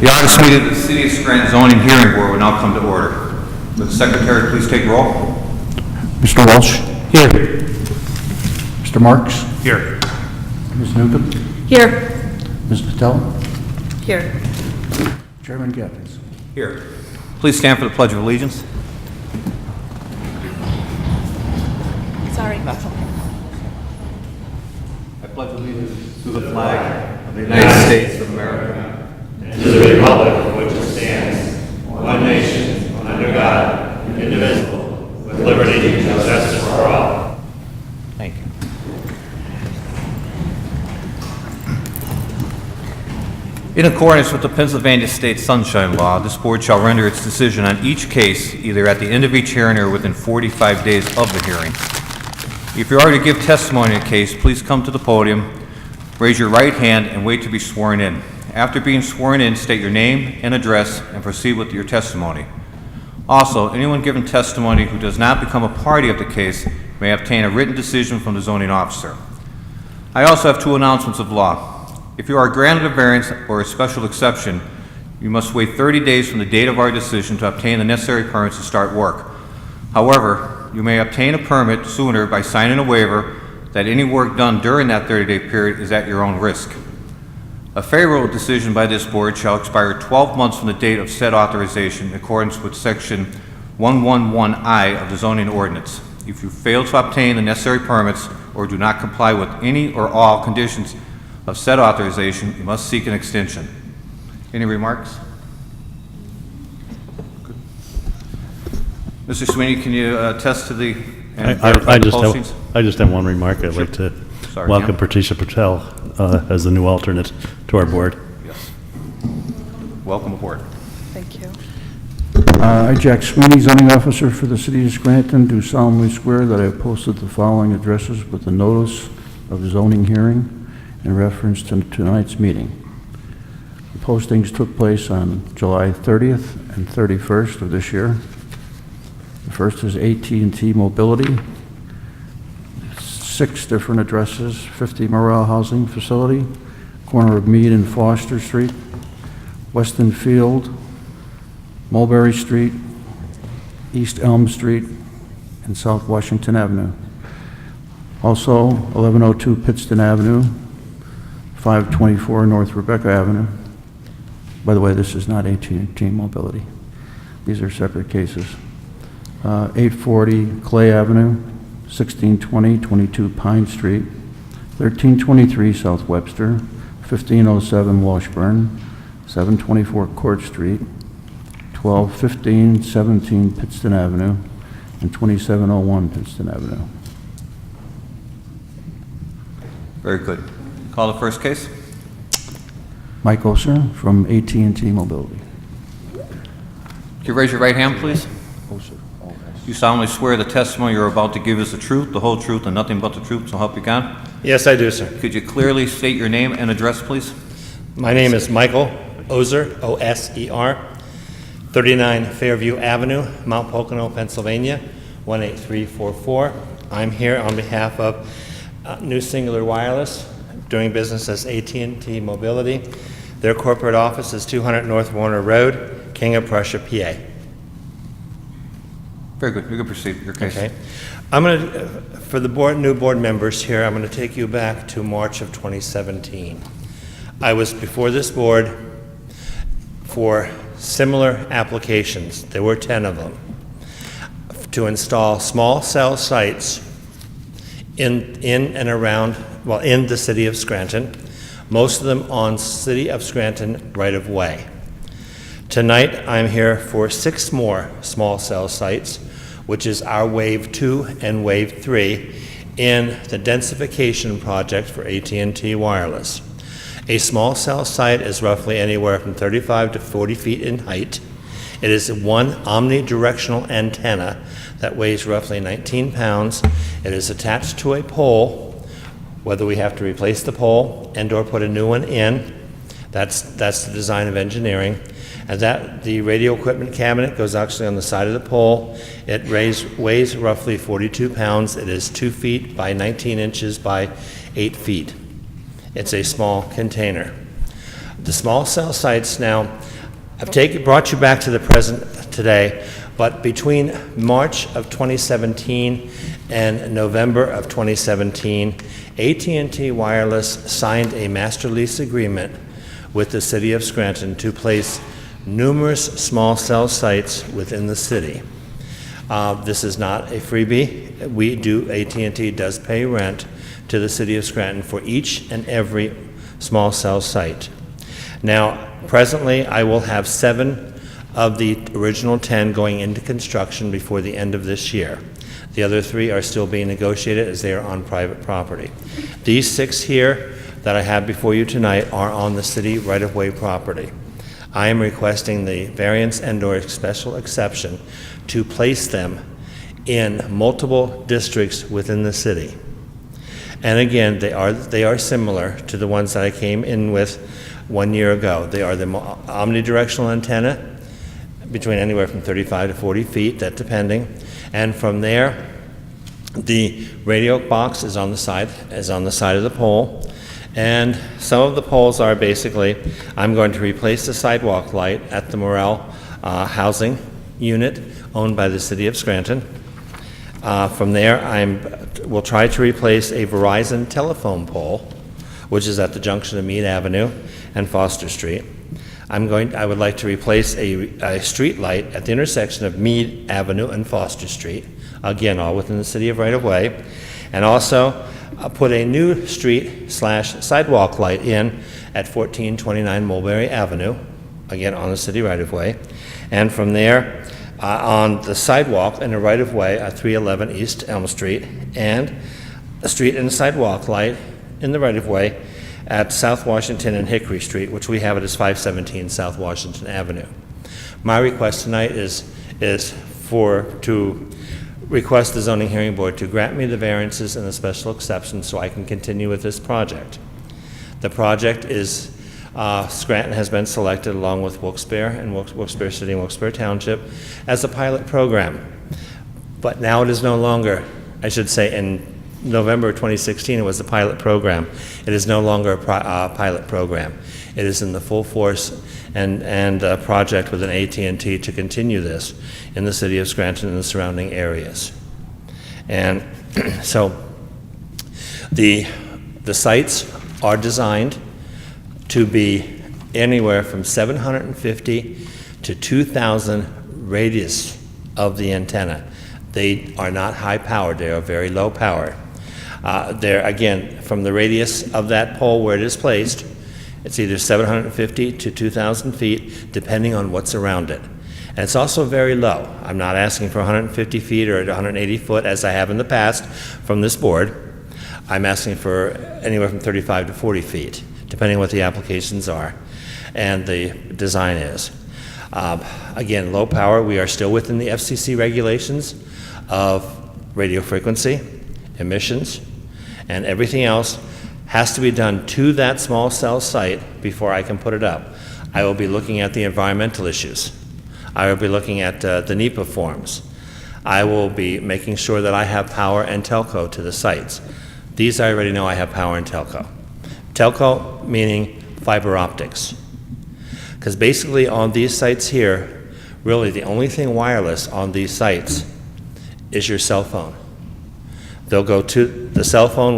The August meeting of the City of Scranton Zoning Hearing Board will now come to order. Will the Secretary please take roll? Mr. Walsh? Here. Mr. Marks? Here. Ms. Newcomb? Here. Ms. Patel? Here. Chairman Gattens? Here. Please stand for the Pledge of Allegiance. Sorry. I pledge allegiance to the flag of the United States of America and to the republic for which it stands, one nation, under God, indivisible, with liberty and justice for all. Thank you. In accordance with the Pennsylvania State Sunshine Law, this board shall render its decision on each case either at the end of each hearing or within 45 days of the hearing. If you are to give testimony in a case, please come to the podium, raise your right hand, and wait to be sworn in. After being sworn in, state your name and address and proceed with your testimony. Also, anyone giving testimony who does not become a party of the case may obtain a written decision from the zoning officer. I also have two announcements of law. If you are granted a variance or a special exception, you must wait 30 days from the date of our decision to obtain the necessary permits to start work. However, you may obtain a permit sooner by signing a waiver that any work done during that 30-day period is at your own risk. A favorable decision by this board shall expire 12 months from the date of said authorization in accordance with Section 111I of the zoning ordinance. If you fail to obtain the necessary permits or do not comply with any or all conditions of said authorization, you must seek an extension. Any remarks? Good. Mr. Sweeney, can you attest to the I just have one remark. I'd like to welcome Pratisha Patel as the new alternate to our board. Yes. Welcome aboard. Thank you. I, Jack Sweeney, zoning officer for the City of Scranton, do solemnly swear that I have posted the following addresses with the notice of the zoning hearing in reference to tonight's meeting. The postings took place on July 30th and 31st of this year. The first is AT&T Mobility, 6 different addresses, 50 Morale Housing Facility, corner of Meade and Foster Street, Weston Field, Mulberry Street, East Elm Street, and South Washington Avenue. Also, 1102 Pittston Avenue, 524 North Rebecca Avenue. By the way, this is not AT&T Mobility. These are separate cases. 840 Clay Avenue, 1620 22 Pine Street, 1323 South Webster, 1507 Washburn, 724 Court Street, 1215 17 Pittston Avenue, and 2701 Pittston Avenue. Very good. Call the first case. Mike Oser from AT&T Mobility. Can you raise your right hand, please? You solemnly swear the testimony you're about to give is the truth, the whole truth, and nothing but the truth, so help you God? Yes, I do, sir. Could you clearly state your name and address, please? My name is Michael Oser, O-S-E-R, 39 Fairview Avenue, Mount Pocono, Pennsylvania, 18344. I'm here on behalf of New Singular Wireless, doing business as AT&T Mobility. Their corporate office is 200 North Warner Road, King of Prussia, PA. Very good. You can proceed with your case. Okay. I'm going to, for the new board members here, I'm going to take you back to March of 2017. I was before this board for similar applications. There were 10 of them, to install small cell sites in and around, well, in the city of Scranton, most of them on City of Scranton right-of-way. Tonight, I'm here for 6 more small cell sites, which is our Wave 2 and Wave 3 in the densification project for AT&T Wireless. A small cell site is roughly anywhere from 35 to 40 feet in height. It is one omnidirectional antenna that weighs roughly 19 pounds. It is attached to a pole. Whether we have to replace the pole and or put a new one in, that's the design of engineering. And that the radio equipment cabinet goes actually on the side of the pole. It weighs roughly 42 pounds. It is 2 feet by 19 inches by 8 feet. It's a small container. The small cell sites now, brought you back to the present today, but between March of 2017 and November of 2017, AT&T Wireless signed a master lease agreement with the city of Scranton to place numerous small cell sites within the city. This is not a freebie. AT&T does pay rent to the city of Scranton for each and every small cell site. Now, presently, I will have 7 of the original 10 going into construction before the end of this year. The other 3 are still being negotiated as they are on private property. These 6 here that I have before you tonight are on the city right-of-way property. I am requesting the variance and/or special exception to place them in multiple districts within the city. And again, they are similar to the ones that I came in with 1 year ago. They are the omnidirectional antenna between anywhere from 35 to 40 feet, that depending. And from there, the radio box is on the side of the pole. And some of the poles are basically, I'm going to replace the sidewalk light at the Morel housing unit owned by the city of Scranton. From there, we'll try to replace a Verizon telephone pole, which is at the junction of Meade Avenue and Foster Street. I would like to replace a street light at the intersection of Meade Avenue and Foster Street, again, all within the city of right-of-way, and also put a new street/sidewalk light in at 1429 Mulberry Avenue, again, on the city right-of-way. And from there, on the sidewalk and the right-of-way at 311 East Elm Street, and a street and sidewalk light in the right-of-way at South Washington and Hickory Street, which we have it as 517 South Washington Avenue. My request tonight is to request the zoning hearing board to grant me the variances and the special exceptions so I can continue with this project. The project is, Scranton has been selected along with Wilkes-Barre and Wilkes-Barre City and Wilkes-Barre Township as a pilot program. But now it is no longer, I should say in November 2016 it was a pilot program. It is no longer a pilot program. It is in the full force and project with an AT&T to continue this in the city of Scranton and the surrounding areas. And so the sites are designed to be anywhere from 750 to 2,000 radius of the antenna. They are not high powered, they are very low powered. They're, again, from the radius of that pole where it is placed, it's either 750 to 2,000 feet, depending on what's around it. And it's also very low. I'm not asking for 150 feet or 180 foot, as I have in the past from this board. I'm asking for anywhere from 35 to 40 feet, depending on what the applications are and the design is. Again, low power, we are still within the FCC regulations of radio frequency, emissions, and everything else has to be done to that small cell site before I can put it up. I will be looking at the environmental issues. I will be looking at the NEPA forms. I will be making sure that I have power and telco to the sites. These I already know I have power and telco. Telco meaning fiber optics. Because basically on these sites here, really the only thing wireless on these sites is your cell phone. They'll go to, the cell phone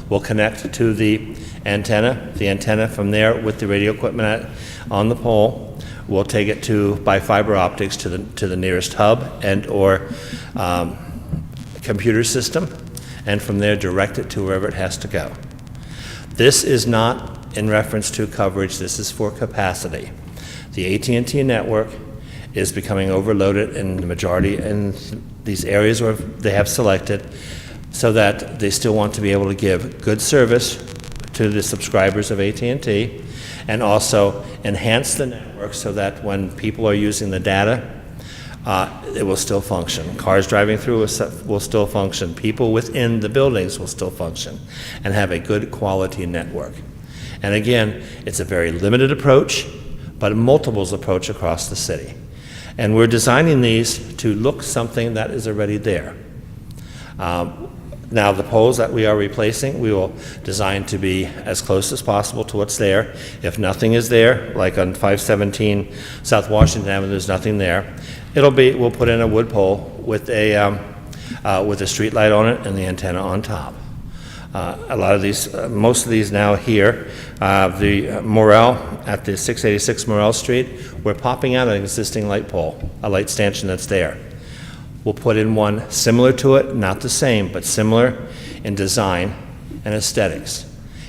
will connect to the antenna from there with the radio equipment on the pole. We'll take it by fiber optics to the nearest hub and or computer system, and from there direct it to wherever it has to go. This is not in reference to coverage, this is for capacity. The AT&T network is becoming overloaded in the majority in these areas where they have selected, so that they still want to be able to give good service to the subscribers of AT&T and also enhance the network so that when people are using the data, it will still function. Cars driving through will still function. People within the buildings will still function and have a good quality network. And again, it's a very limited approach, but a multiples approach across the city. And we're designing these to look something that is already there. Now, the poles that we are replacing, we will design to be as close as possible to what's there. If nothing is there, like on 517 South Washington Avenue, there's nothing there, we'll put in a wood pole with a street light on it and the antenna on top. A lot of these, most of these now here, the Morel, at the 686 Morel Street, we're popping out an existing light pole, a light stanchion that's there. We'll put in one similar to it, not the same, but similar in design and aesthetics.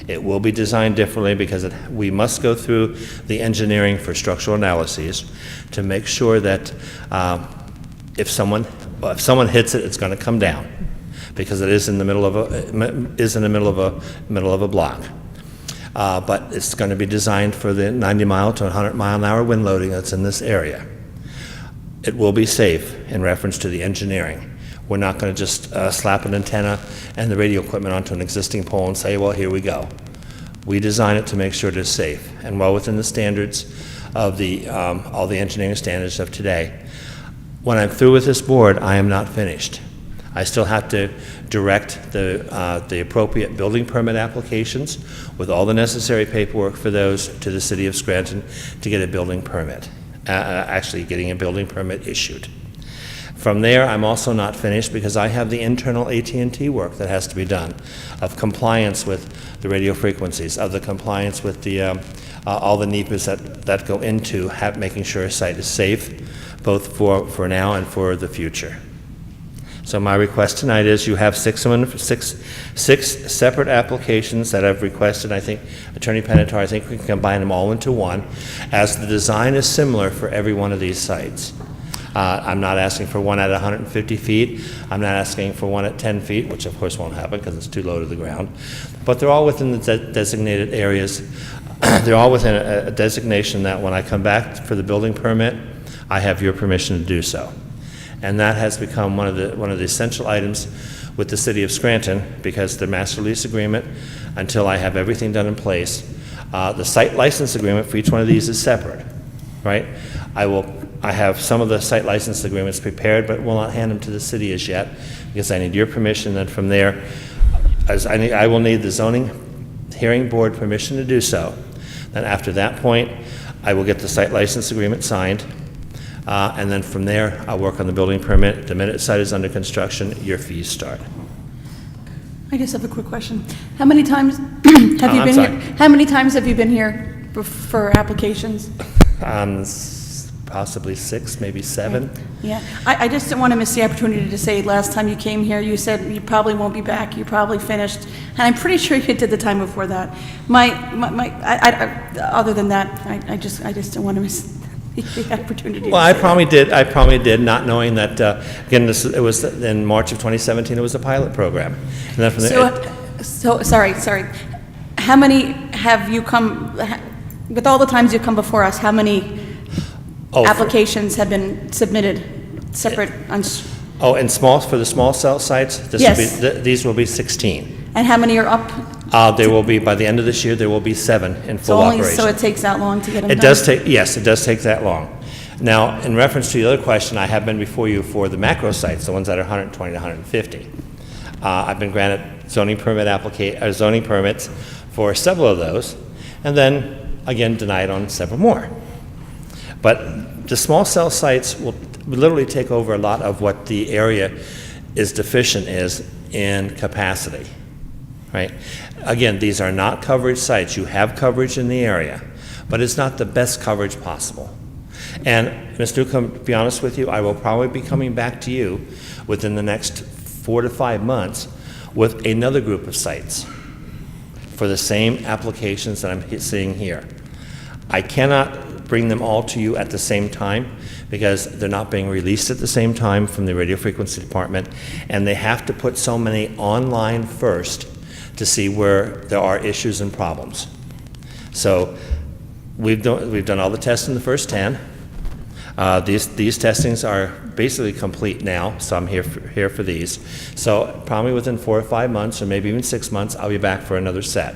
It will be designed differently because we must go through the engineering for structural analyses to make sure that if someone hits it, it's going to come down, because it is in the middle of a block. But it's going to be designed for the 90 mile to 100 mile an hour wind loading that's in this area. It will be safe in reference to the engineering. We're not going to just slap an antenna and the radio equipment onto an existing pole and say, well, here we go. We design it to make sure it is safe and well within the standards of all the engineering standards of today. When I'm through with this board, I am not finished. I still have to direct the appropriate building permit applications with all the necessary paperwork for those to the City of Scranton to get a building permit, actually getting a building permit issued. From there, I'm also not finished because I have the internal AT&T work that has to be done of compliance with the radio frequencies, of the compliance with all the NEPAs that go into making sure a site is safe, both for now and for the future. So my request tonight is you have six separate applications that I've requested. I think, Attorney Penatar, I think we can combine them all into one, as the design is similar for every one of these sites. I'm not asking for one at 150 feet. I'm not asking for one at 10 feet, which of course won't happen because it's too low to the ground. But they're all within the designated areas. They're all within a designation that when I come back for the building permit, I have your permission to do so. And that has become one of the essential items with the City of Scranton, because the master lease agreement, until I have everything done in place, the site license agreement for each one of these is separate, right? I have some of the site license agreements prepared, but will not hand them to the city as yet, because I need your permission. And from there, I will need the zoning hearing board permission to do so. Then after that point, I will get the site license agreement signed. And then from there, I'll work on the building permit. The minute the site is under construction, your fees start. I just have a quick question. How many times have you been here? How many times have you been here for applications? Possibly 6, maybe 7. Yeah, I just didn't want to miss the opportunity to say, last time you came here, you said you probably won't be back, you probably finished, and I'm pretty sure you did the time before that. Other than that, I just didn't want to miss the opportunity. Well, I probably did, not knowing that, again, it was in March of 2017, it was a pilot program. And then from there, sorry. How many have you come, with all the times you've come before us, how many applications have been submitted separate? And for the small cell sites, these will be 16. And how many are up? There will be, by the end of this year, there will be 7 in full operation. So it takes that long to get them done? Yes, it does take that long. Now, in reference to the other question, I have been before you for the macro sites, the ones that are 120 to 150. I've been granted zoning permits for several of those, and then, again, denied on several more. But the small cell sites will literally take over a lot of what the area is deficient in capacity, right? Again, these are not coverage sites. You have coverage in the area, but it's not the best coverage possible. And Ms. Newcomb, to be honest with you, I will probably be coming back to you within the next 4 to 5 months with another group of sites for the same applications that I'm seeing here. I cannot bring them all to you at the same time because they're not being released at the same time from the radio frequency department, and they have to put so many online first to see where there are issues and problems. So we've done all the tests in the first 10. These testings are basically complete now, so I'm here for these. So probably within 4 or 5 months, or maybe even 6 months, I'll be back for another set.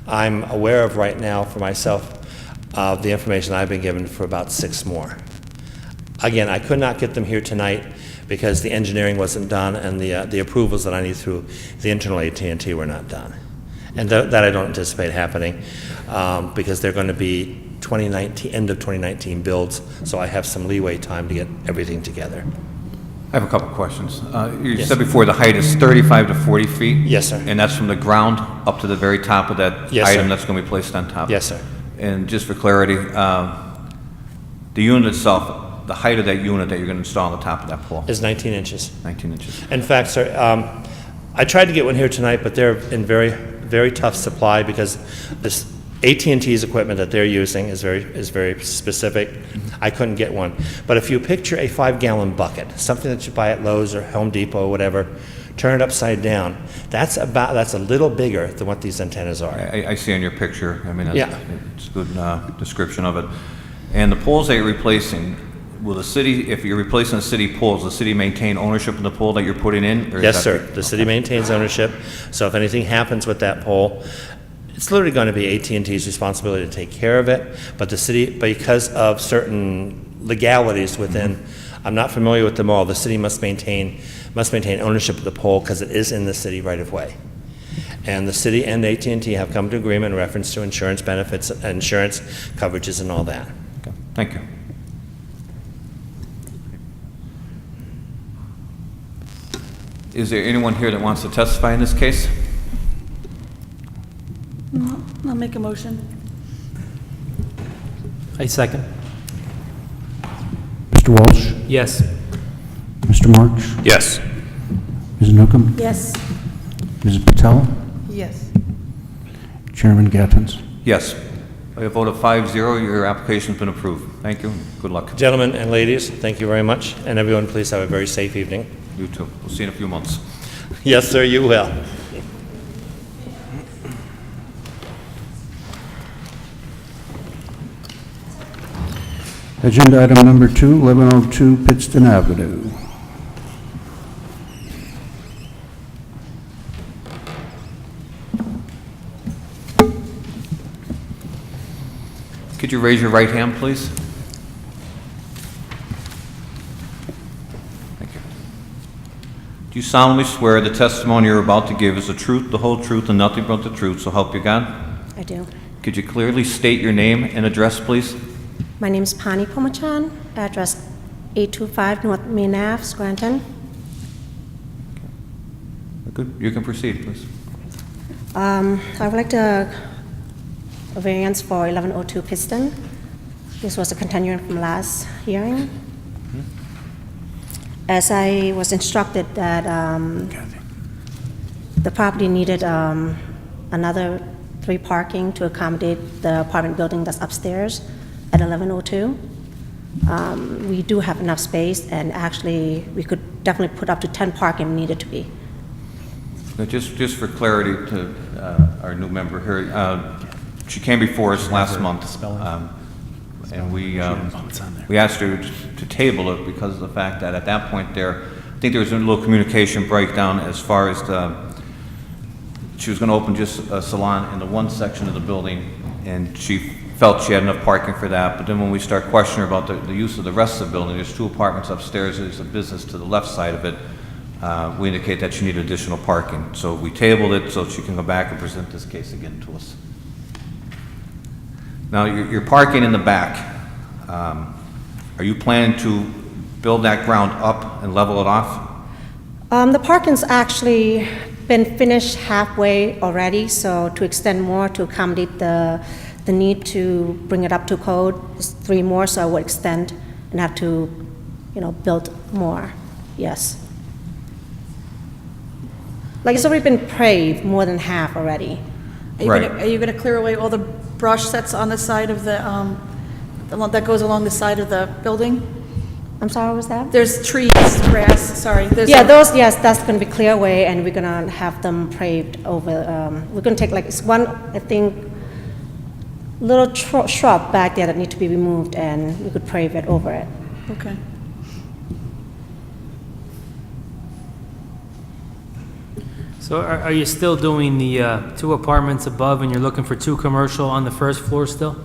I'm aware of right now for myself the information I've been given for about 6 more. Again, I could not get them here tonight because the engineering wasn't done and the approvals that I need through the internal AT&T were not done. And that I don't anticipate happening because they're going to be end of 2019 builds, so I have some leeway time to get everything together. I have a couple questions. You Yes. said before the height is 35 to 40 feet? Yes, sir. And that's from the ground up to the very top of that Yes, item sir. that's going to be placed on top? Yes, sir. And just for clarity, the unit itself, the height of that unit that you're going to install on the top of that pole? Is 19 inches. 19 inches. In fact, sir, I tried to get one here tonight, but they're in very, very tough supply because this AT&T's equipment that they're using is very specific. I couldn't get one. But if you picture a 5-gallon bucket, something that you buy at Lowe's or Home Depot or whatever, turn it upside down, that's a little bigger than what these antennas are. I see on your picture, I mean, Yeah. it's a good description of it. And the poles that you're replacing, will the city, if you're replacing the city poles, will the city maintain ownership of the pole that you're putting in? Or is Yes, that- sir. The city maintains ownership, so if anything happens with that pole, it's literally going to be AT&T's responsibility to take care of it, but the city, because of certain legalities within, I'm not familiar with them all, the city must maintain ownership of the pole because it is in the city right of way. And the city and AT&T have come to agreement in reference to insurance benefits, insurance coverages and all that. Okay, thank you. Is there anyone here that wants to testify in this case? I'll make a motion. I second. Mr. Walsh? Yes. Mr. March? Yes. Ms. Newcomb? Yes. Ms. Patel? Yes. Chairman Gattens? Yes. By a vote of 5-0, your application's been approved. Thank you, and good luck. Gentlemen and ladies, thank you very much, and everyone, please have a very safe evening. You too. We'll see you in a few months. Yes, sir, you will. Agenda item number 2, 1102 Pittston Avenue. Could you raise your right hand, please? Thank you. Do you solemnly swear the testimony you're about to give is the truth, the whole truth, and nothing but the truth, so help you God? I do. Could you clearly state your name and address, please? My name is Pani Pomachan, address 825 North Main Ave, Scranton. Good. You can proceed, please. I would like a variance for 1102 Pittston. This was a continuing from last hearing. As I was instructed that the property needed another 3 parking to accommodate the apartment building that's upstairs at 1102. We do have enough space, and actually, we could definitely put up to 10 parking if needed to be. Now, just for clarity to our new member here, she came before us last month, and we asked her to table it because of the fact that at that point there, I think there was a little communication breakdown as far as she was going to open just a salon in the one section of the building, and she felt she had enough parking for that. But then when we start questioning her about the use of the rest of the building, there's 2 apartments upstairs, there's a business to the left side of it, we indicate that she needed additional parking. So we tabled it so she can go back and present this case again to us. Now, you're parking in the back. Are you planning to build that ground up and level it off? The parking's actually been finished halfway already, so to extend more to accommodate the need to bring it up to code is 3 more, so I would extend and have to, build more, yes. Like, it's already been paved more than half already. Right. Are you going to clear away all the brush that's on the side of the that goes along the side of the building? I'm sorry, what was that? There's trees, grass, sorry. There's Yeah, those, yes, that's going to be clear away, and we're going to have them paved over, we're going to take it's one, I think, little shrub back there that need to be removed, and we could pave it over it. Okay. So are you still doing the 2 apartments above, and you're looking for 2 commercial on the first floor still?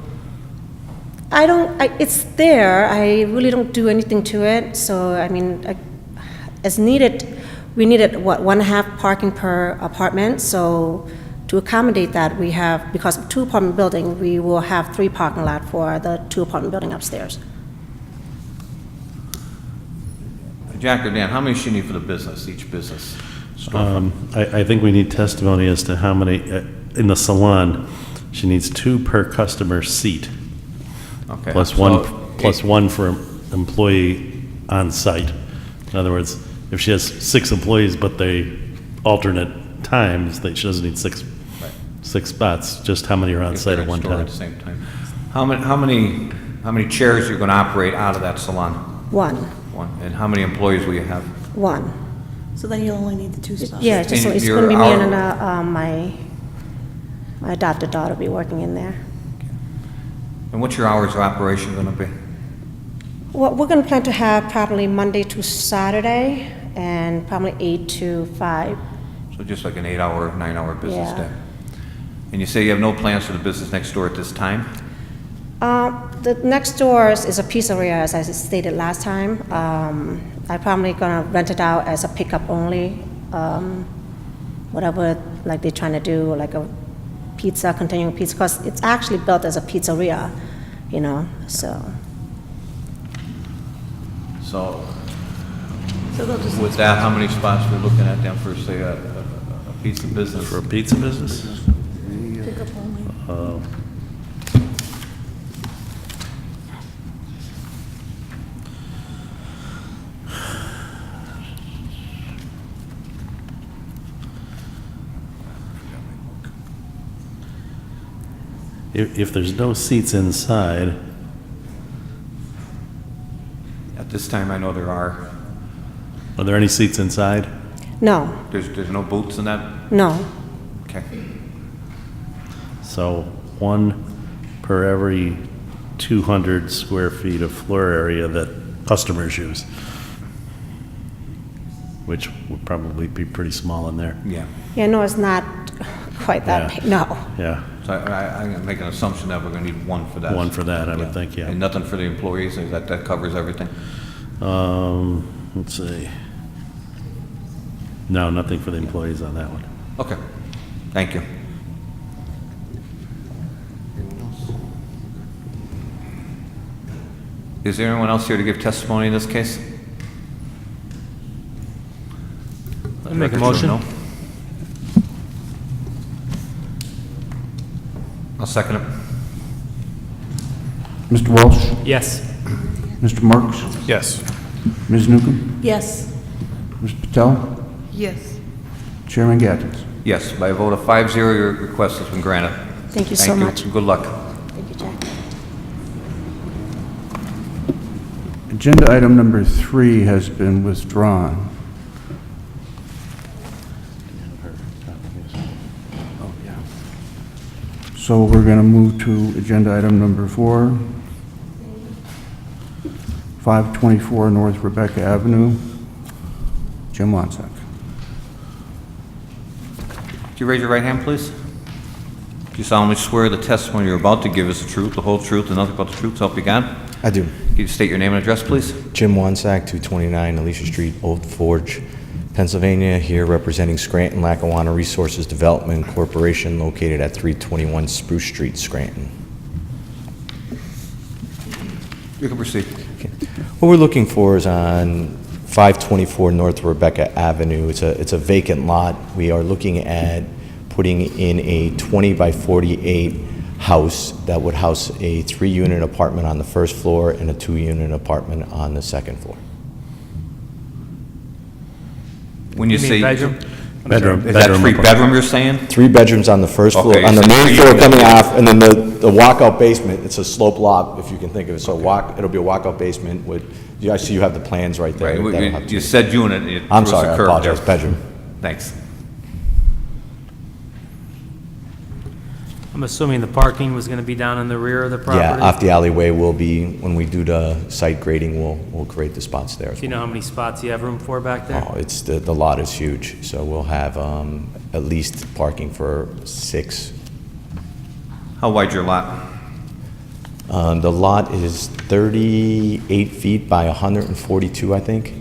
It's there, I really don't do anything to it, so, I mean, as needed, we needed, 1.5 parking per apartment, so to accommodate that, we have, because of 2-apartment building, we will have 3 parking lot for the 2-apartment building upstairs. Jack or Dan, how many should you need for the business, each business? I think we need testimony as to how many, in the salon, she needs 2 per customer seat. Okay. Plus one for employee on site. In other words, if she has 6 employees, but they alternate times, she doesn't need 6 spots, just how many are on If site they're at one stored time. At the same time. How many chairs are you going to operate out of that salon? 1. One. And how many employees will you have? 1. So then you'll only need the 2 spots? Yeah, just, And it's your gonna be me hour- and my adopted daughter will be working in there. And what's your hours of operation going to be? Well, we're gonna plan to have probably Monday to Saturday, and probably 8 to 5. So just like an 8-hour, 9-hour business Yeah. day? And you say you have no plans for the business next door at this time? The next door is a pizzeria, as I stated last time. I'm probably gonna rent it out as a pickup only, whatever, like they're trying to do, like a pizza, continuing pizza, because it's actually built as a pizzeria, so. So So they'll just, with that, how many spots we're looking at then for, say, a pizza business? For a pizza business? pick up only. If there's no seats inside, At this time, I know there are. are there any seats inside? No, There's no booths in that? no, Okay. So 1 per every 200 square feet of floor area that customers use, which would probably be pretty small in there. Yeah. yeah, no, it's not quite that Yeah. big, no. Yeah, So I'm going to make an assumption that we're going to need 1 for that. 1 for that, I would think, yeah. And nothing for the employees, is that covers everything? Let's see. No, nothing for the employees on that one. Okay, thank you. Is there anyone else here to give testimony in this case? I make a Record motion. show no. I'll second it. Mr. Walsh? Yes. Mr. Marks? Yes. Ms. Newcomb? Yes. Ms. Patel? Yes. Chairman Gattens? Yes, by a vote of 5-0, your request has been granted. Thank you so much. Good luck. Thank you, Jack. Agenda item number 3 has been withdrawn. So we're going to move to agenda item number 4, 524 North Rebecca Avenue. Jim Wansack. Could you raise your right hand, please? Do you solemnly swear the testimony you're about to give is the truth, the whole truth, and nothing but the truth, so help you God? I do. Can you state your name and address, please? Jim Wansack, 229 Alicia Street, Old Forge, Pennsylvania, here representing Scranton Lackawanna Resources Development Corporation located at 321 Spruce Street, Scranton. You can proceed. Okay. What we're looking for is on 524 North Rebecca Avenue. It's a vacant lot. We are looking at putting in a 20 by 48 house that would house a 3-unit apartment on the first floor and a 2-unit apartment on the second floor. When you You mean say... bedroom? Bedroom. Is that 3-bedroom you're saying? 3 bedrooms on the first floor, Okay, on the so main three floor units. coming off, and then the walkout basement, it's a slope lot, if you can think of it. So it'll be a walkout basement with, I see you have the plans right there. Right, That'll have you two. said unit. it I'm threw us sorry, a I curve apologize, there. bedroom. Thanks. I'm assuming the parking was going to be down in the rear of the property? Yeah, off the alleyway will be, when we do the site grading, we'll create the spots there as Do you know well. how many spots you have room for back there? Oh, it's, the lot is huge, so we'll have at least parking for 6. How wide's your lot? The lot is 38 feet by 142, I think,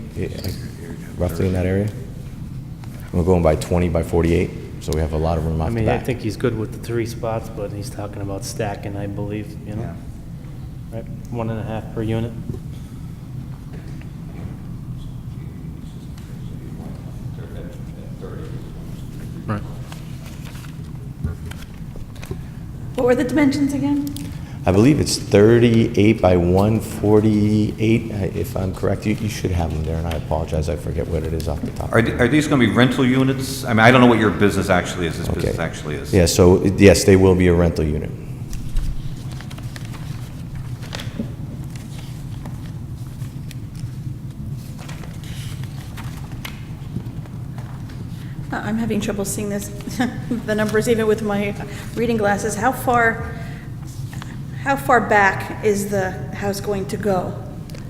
roughly in that area. We're going by 20 by 48, so we have a lot of room I off the mean, I back. think he's good with the 3 spots, but he's talking about stacking, I believe, you know? Right, 1.5 per unit. Right. What were the dimensions again? I believe it's 38 by 148, if I'm correct. You should have them there, and I apologize, I forget what it is off the top. Are these going to be rental units? I mean, I don't know what your business actually is, this business Okay. actually is. Yeah, so, yes, they will be a rental unit. I'm having trouble seeing this, the numbers even with my reading glasses. How far back is the house going to go?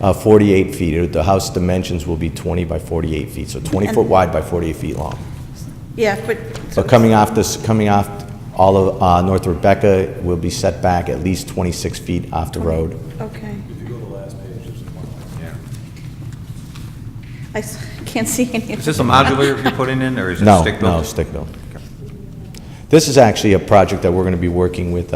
48 feet. The house dimensions will be 20 by 48 feet, so 20 foot wide by 48 feet long. Yeah, but. So coming off all of North Rebecca will be set back at least 26 feet off the road. Okay. I can't see any. Is this a modular you're putting in, or is it No, stick built? no, stick built. This is actually a project that we're going to be working with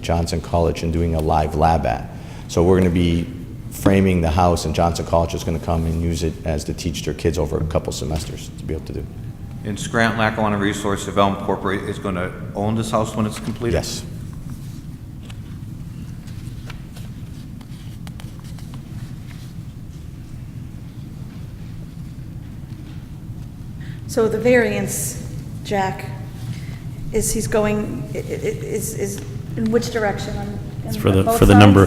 Johnson College and doing a live lab at. So we're going to be framing the house, and Johnson College is going to come and use it as to teach their kids over a couple semesters to be able to do. And Scranton Lackawanna Resource Development Corporation is going to own this house when it's completed? Yes. So the variance, Jack, is he's going, is in which direction? It's for the number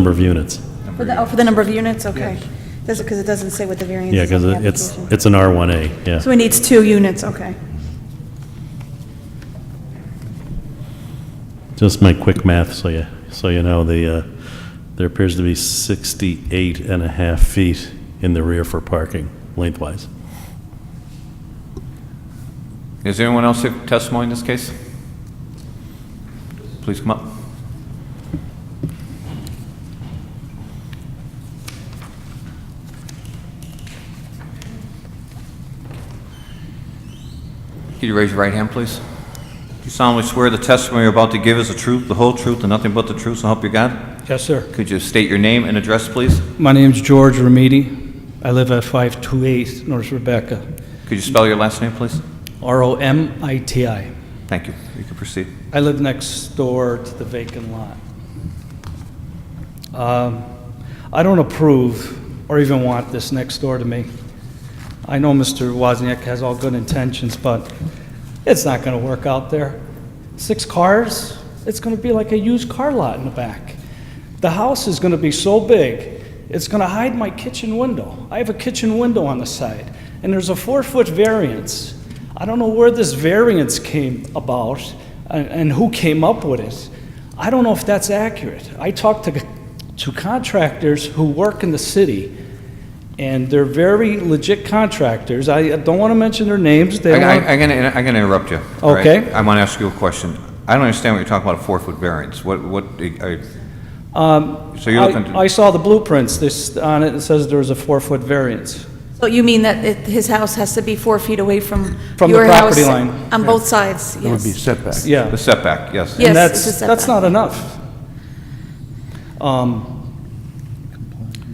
of units. For the number of units, okay. Does it, because it doesn't say what the variance Yeah, is on because the it's application. an R1A, yeah. So he needs 2 units, okay. Just my quick math, so you know, there appears to be 68 and a half feet in the rear for parking lengthwise. Is there anyone else have testimony in this case? Please come up. Could you raise your right hand, please? Do you solemnly swear the testimony you're about to give is the truth, the whole truth, and nothing but the truth, so help you God? Yes, sir. Could you state your name and address, please? My name's George Remedi. I live at 528 North Rebecca. Could you spell your last name, please? Romiti. Thank you. You can proceed. I live next door to the vacant lot. I don't approve or even want this next door to me. I know Mr. Wozniak has all good intentions, but it's not going to work out there. 6 cars, it's going to be like a used car lot in the back. The house is going to be so big, it's going to hide my kitchen window. I have a kitchen window on the side, and there's a 4-foot variance. I don't know where this variance came about and who came up with it. I don't know if that's accurate. I talked to contractors who work in the city, and they're very legit contractors. I don't want to mention their names. I'm going to interrupt you. all right? Okay. I want to ask you a question. I don't understand what you're talking about, a 4-foot variance. So you're looking to... I saw the blueprints on it. It says there was a 4-foot variance. So you mean that his house has to be 4 feet away from From your the property house line. on both sides? It would be Yes. setback. Yeah. The setback, yes. Yeah. And Yes, it's a that's setback. not enough.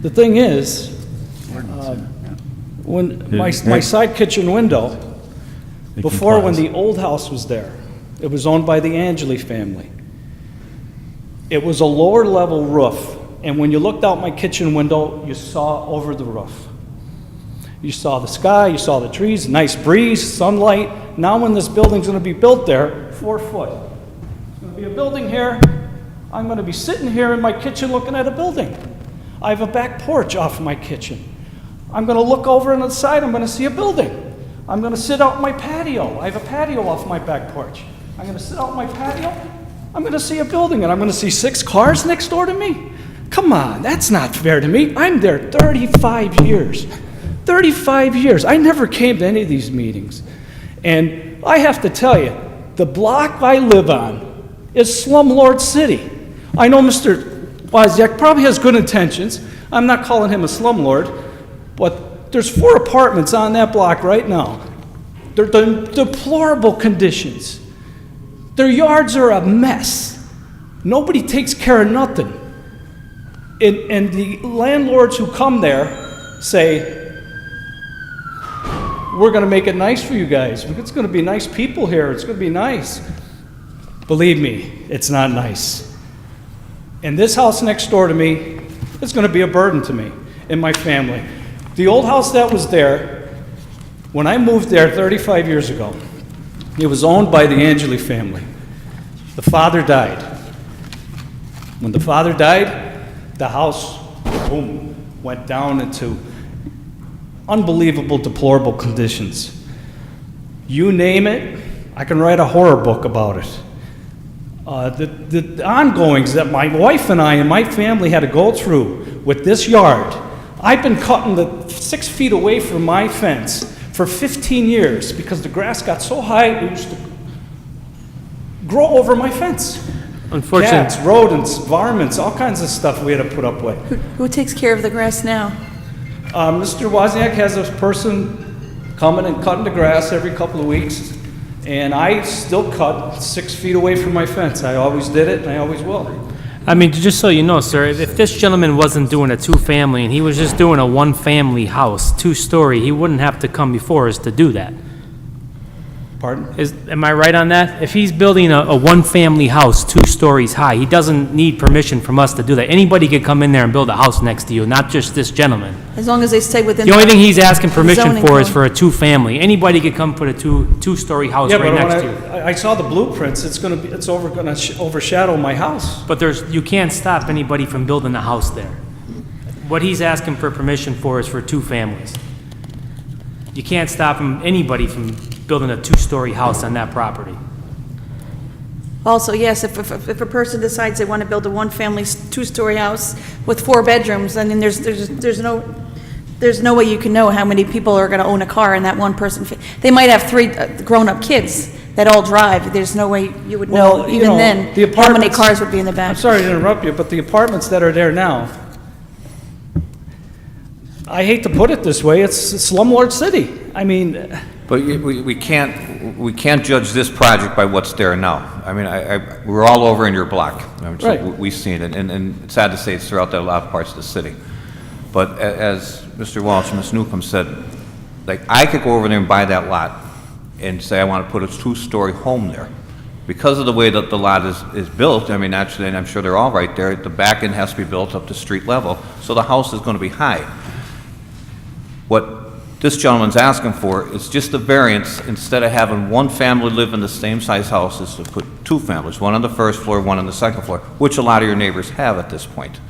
The thing is, when my side kitchen window, It before when complies. the old house was there, it was owned by the Angeli family. It was a lower level roof, and when you looked out my kitchen window, you saw over the roof. You saw the sky, you saw the trees, nice breeze, sunlight. Now when this building's gonna be built there, 4 foot. There's gonna be a building here. I'm gonna be sitting here in my kitchen looking at a building. I have a back porch off my kitchen. I'm gonna look over on the side, I'm gonna see a building. I'm gonna sit out in my patio. I have a patio off my back porch. I'm gonna sit out in my patio, I'm gonna see a building, and I'm gonna see 6 cars next door to me? Come on, that's not fair to me. I'm there 35 years. 35 years. I never came to any of these meetings. And I have to tell you, the block I live on is Slumlord City. I know Mr. Wozniak probably has good intentions. I'm not calling him a slumlord, but there's 4 apartments on that block right now. They're in deplorable conditions. Their yards are a mess. Nobody takes care of nothing. And the landlords who come there say, we're going to make it nice for you guys. It's going to be nice people here. It's going to be nice. Believe me, it's not nice. And this house next door to me is going to be a burden to me and my family. The old house that was there, when I moved there 35 years ago, it was owned by the Angeli family. The father died. When the father died, the house, boom, went down into unbelievable, deplorable conditions. You name it, I can write a horror book about it. The ongoings that my wife and I and my family had to go through with this yard. I've been cutting the 6 feet away from my fence for 15 years because the grass got so high it used to grow over my fence. Unfortunately, Cats, rodents, varmints, all kinds of stuff we had to put up with. Who takes care of the grass now? Mr. Wozniak has a person coming and cutting the grass every couple of weeks, and I still cut 6 feet away from my fence. I always did it, and I always will. I mean, just so you know, sir, if this gentleman wasn't doing a 2-family and he was just doing a 1-family house, 2-story, he wouldn't have to come before us to do that. Pardon? Am I right on that? If he's building a 1-family house, 2 stories high, he doesn't need permission from us to do that. Anybody could come in there and build a house next to you, not just this gentleman. As long as they stay within The only thing he's asking permission zoning for is code. for a 2-family. Anybody could come put a two-story house Yeah, right but next to when you. I saw the blueprints, it's gonna overshadow my house. But you can't stop anybody from building a house there. What he's asking for permission for is for 2 families. You can't stop anybody from building a 2-story house on that property. Also, yes, if a person decides they want to build a 1-family, 2-story house with 4 bedrooms, I mean, there's no way you can know how many people are going to own a car in that one person. They might have 3 grown-up kids that all drive. There's no way you would know, Well, you even know, then, the how many apartments- cars would be in the back. I'm sorry to interrupt you, but the apartments that are there now, I hate to put it this way, it's slumlord city. I mean, But we can't judge this project by what's there now. I mean, we're all over in your block. I mean, so Right. we've seen it, and it's sad to say it's throughout a lot of parts of the city. But as Mr. Walsh and Ms. Newcomb said, like, I could go over there and buy that lot and say I want to put a 2-story home there. Because of the way that the lot is built, I mean, naturally, and I'm sure they're all right there, the back end has to be built up to street level, so the house is going to be high. What this gentleman's asking for is just a variance, instead of having 1 family live in the same size house, is to put 2 families, 1 on the 1st floor, 1 on the 2nd floor, which a lot of your neighbors have at this point.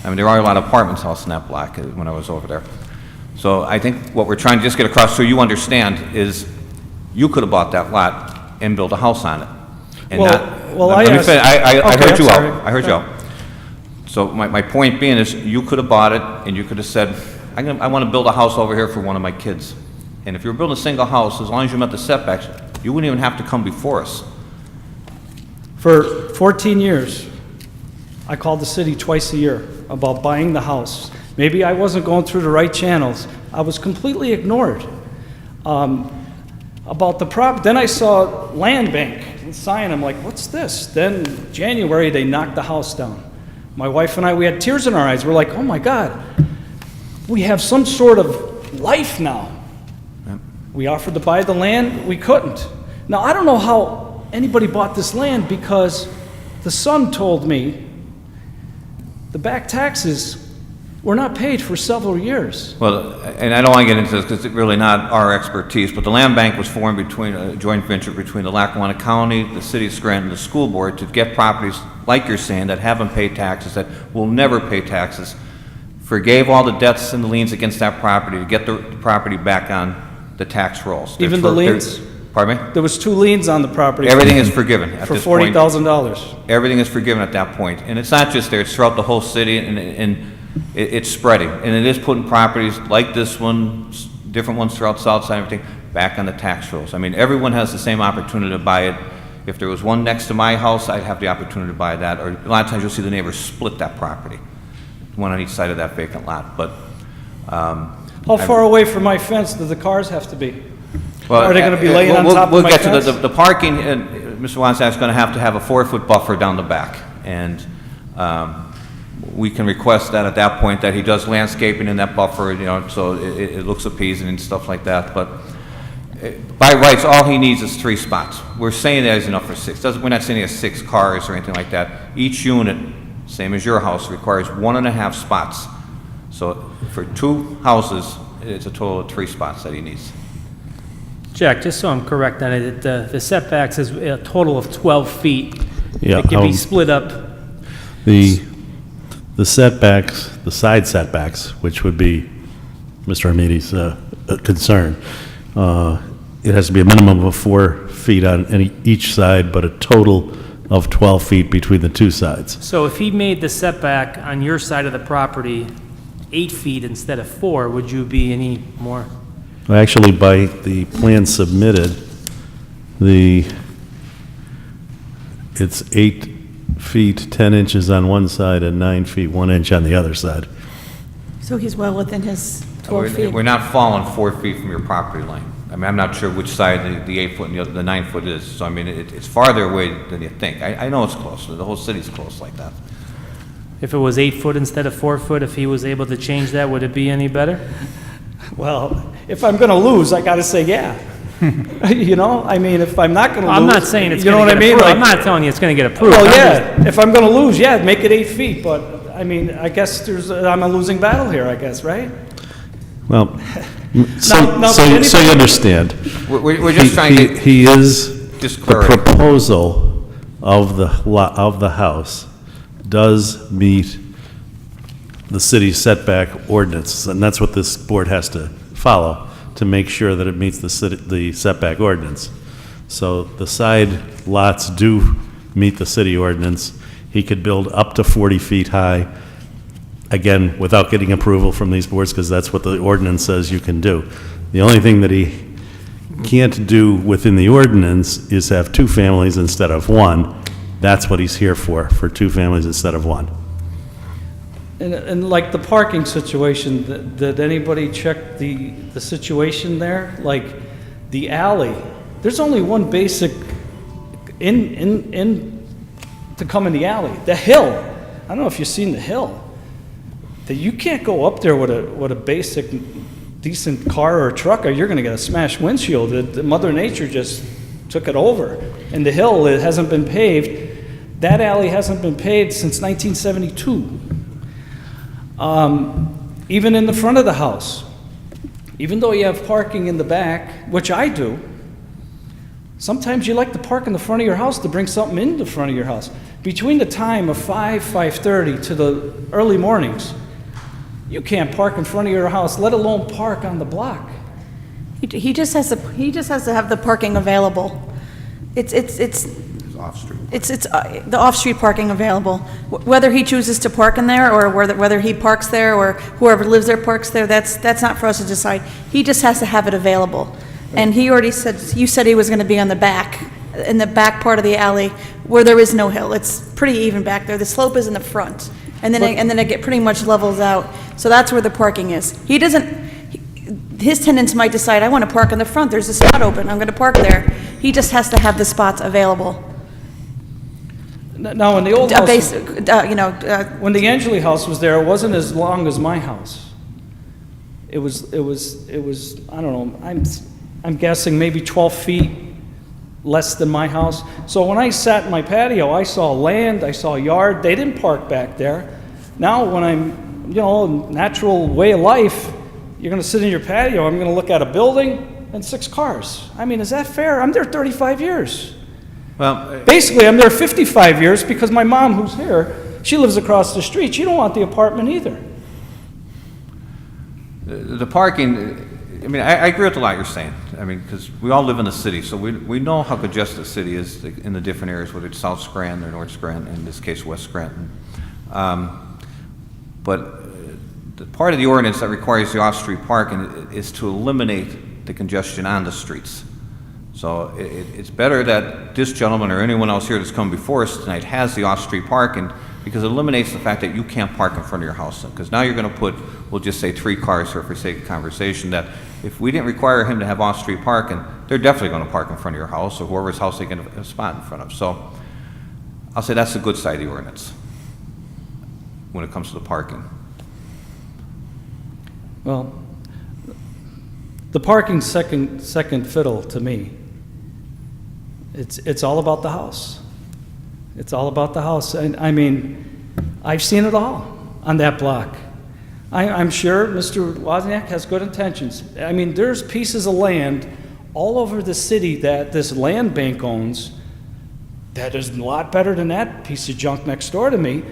I mean, there are a lot of apartments house in that block when I was over there. So I think what we're trying to just get across so you understand is you could have bought that lot and built a house on it. And Well- not, well, let I me asked- finish. I Okay, heard you I'm sorry. out. I heard you out. So my point being is, you could have bought it, and you could have said, I want to build a house over here for one of my kids. And if you were building a single house, as long as you met the setbacks, you wouldn't even have to come before us. for 14 years, I called the city twice a year about buying the house. Maybe I wasn't going through the right channels. I was completely ignored. About the then I saw land bank sign. I'm like, what's this? Then January, they knocked the house down. My wife and I, we had tears in our eyes. We're like, oh my God, we have some sort of life now. We offered to buy the land, we couldn't. Now, I don't know how anybody bought this land because the son told me the back taxes were not paid for several years. Well, and I don't want to get into this because it's really not our expertise, but the land bank was formed between a joint venture between the Lackawanna County, the city of Scranton, and the school board to get properties, like you're saying, that haven't paid taxes, that will never pay taxes, forgave all the debts and the liens against that property to get the property back on the tax rolls. Even the liens? Pardon me? There was 2 liens on the property. Everything is forgiven at For this point. $40,000. Everything is forgiven at that point. And it's not just there, it's throughout the whole city, and it's spreading. And it is putting properties like this one, different ones throughout South Side, everything, back on the tax rolls. I mean, everyone has the same opportunity to buy it If there was one next to my house, I'd have the opportunity to buy that, or a lot of times you'll see the neighbors split that property, one on each side of that vacant lot, but, How far away from my fence do the cars have to be? well, Are they gonna be laying on we'll- top of we'll my get to fence? the parking, Mr. Wonstak's gonna have a 4-foot buffer down the back, and, we can request that at that point, that he does landscaping in that buffer, you know, so it looks appeasing and stuff like that, but by rights, all he needs is 3 spots. We're saying that is enough for 6. We're not saying he has 6 cars or anything like that. Each unit, same as your house, requires 1.5 spots. So for 2 houses, it's a total of 3 spots that he needs. Jack, just so I'm correct on it, the setbacks is a total of 12 feet. Yeah, It can be split up. The setbacks, the side setbacks, which would be Mr. Armidi's concern, it has to be a minimum of 4 feet on each side, but a total of 12 feet between the 2 sides. So if he made the setback on your side of the property 8 feet instead of 4, would you be any more? Actually, by the plan submitted, it's 8 feet, 10 inches on one side and 9 feet, 1 inch on the other side. So he's well within his 12 We're feet. we're not falling 4 feet from your property line. I mean, I'm not sure which side the 8 foot and the 9 foot is, so I mean, it's farther away than you think. I know it's close, the whole city's close like that. If it was 8 foot instead of 4 foot, if he was able to change that, would it be any better? Well, if I'm gonna lose, I gotta say yeah. You know, I mean, if I'm not gonna lose. I'm not saying it's you know going to what get I mean? approved. I'm Like, not telling you it's going to get approved. well, I'm yeah, if I'm gonna lose, yeah, make it 8 feet, but, I mean, I guess I'm a losing battle here, I guess, right? Well, now, so you understand. We're just trying to, He is, Just the clarity. proposal of the house does meet the city's setback ordinance, and that's what this board has to follow, to make sure that it meets the setback ordinance. So the side lots do meet the city ordinance. He could build up to 40 feet high, again, without getting approval from these boards, because that's what the ordinance says you can do. The only thing that he can't do within the ordinance is have 2 families instead of 1. That's what he's here for 2 families instead of 1. And like the parking situation, did anybody check the situation there? Like the alley, there's only one basic in to come in the alley. The hill, I don't know if you've seen the hill. That you can't go up there with a basic decent car or truck, or you're gonna get a smashed windshield. The Mother Nature just took it over. And the hill, it hasn't been paved. That alley hasn't been paved since 1972. Even in the front of the house, even though you have parking in the back, which I do, sometimes you like to park in the front of your house to bring something into the front of your house. Between the time of 5:30 to the early mornings, you can't park in front of your house, let alone park on the block. He just has to have the parking available. It's the off-street parking available. Whether he chooses to park in there, or whether he parks there, or whoever lives there parks there, that's not for us to decide. He just has to have it available. And he already said, you said he was gonna be on the back, in the back part of the alley, where there is no hill. It's pretty even back there. The slope is in the front. And then it pretty much levels out. So that's where the parking is. His tenants might decide, I wanna park in the front, there's a spot open, I'm gonna park there. He just has to have the spots available. Now, in the old house, when the you know, Angeli house was there, it wasn't as long as my house. It was, I don't know, I'm guessing maybe 12 feet less than my house. So when I sat in my patio, I saw land, I saw yard, they didn't park back there. Now, when I'm, natural way of life, you're gonna sit in your patio, I'm gonna look at a building and 6 cars. I mean, is that fair? I'm there 35 years. well, Basically, I'm there 55 years because my mom, who's here, she lives across the street. She don't want the apartment either. the parking, I mean, I agree with a lot you're saying. I mean, because we all live in the city, so we know how congested the city is in the different areas, whether it's South Scranton or North Scranton, in this case, West Scranton. But the part of the ordinance that requires the off-street parking is to eliminate the congestion on the streets. So it's better that this gentleman or anyone else here that's come before us tonight has the off-street parking, because it eliminates the fact that you can't park in front of your house. Because now you're going to put, we'll just say 3 cars here for sake of conversation, that if we didn't require him to have off-street parking, they're definitely going to park in front of your house or whoever's house they get a spot in front of. So I'll say that's the good side of the ordinance when it comes to the parking. Well, the parking's second fiddle to me. It's all about the house. It's all about the house. And I mean, I've seen it all on that block. I'm sure Mr. Wozniak has good intentions. I mean, there's pieces of land all over the city that this land bank owns that is a lot better than that piece of junk next door to me.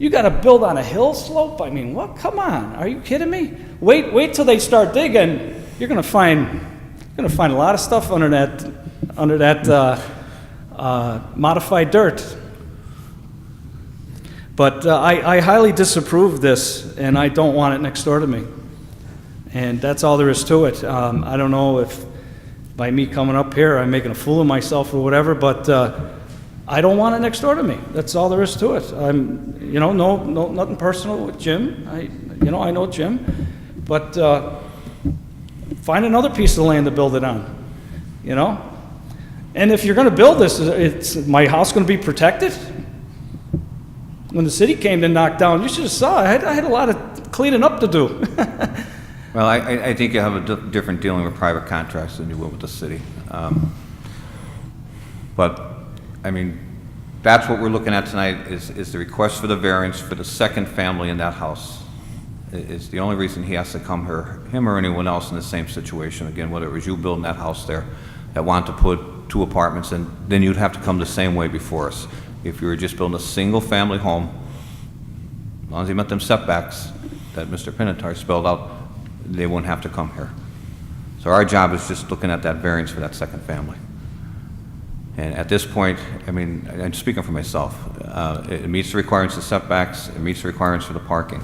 You got to build on a hill slope? I mean, what? Come on. Are you kidding me? Wait till they start digging. You're going to find a lot of stuff under that modified dirt. But I highly disapprove this, and I don't want it next door to me. And that's all there is to it. I don't know if by me coming up here I'm making a fool of myself or whatever, but I don't want it next door to me. That's all there is to it. No, nothing personal with Jim. I know Jim, but find another piece of land to build it on. And if you're going to build this, is my house going to be protected? When the city came to knock down, you should have saw. I had a lot of cleaning up to do. Well, I think you have a different dealing with private contracts than you will with the city. But, I mean, that's what we're looking at tonight is the request for the variance for the second family in that house. It's the only reason he has to come here, him or anyone else in the same situation. Again, whether it was you building that house there that want to put 2 apartments in, then you'd have to come the same way before us. If you were just building a single-family home, as long as you met them setbacks that Mr. Pinatar spelled out, they wouldn't have to come here. So our job is just looking at that variance for that second family. And at this point, I mean, I'm speaking for myself, it meets the requirements of setbacks, it meets the requirements for the parking.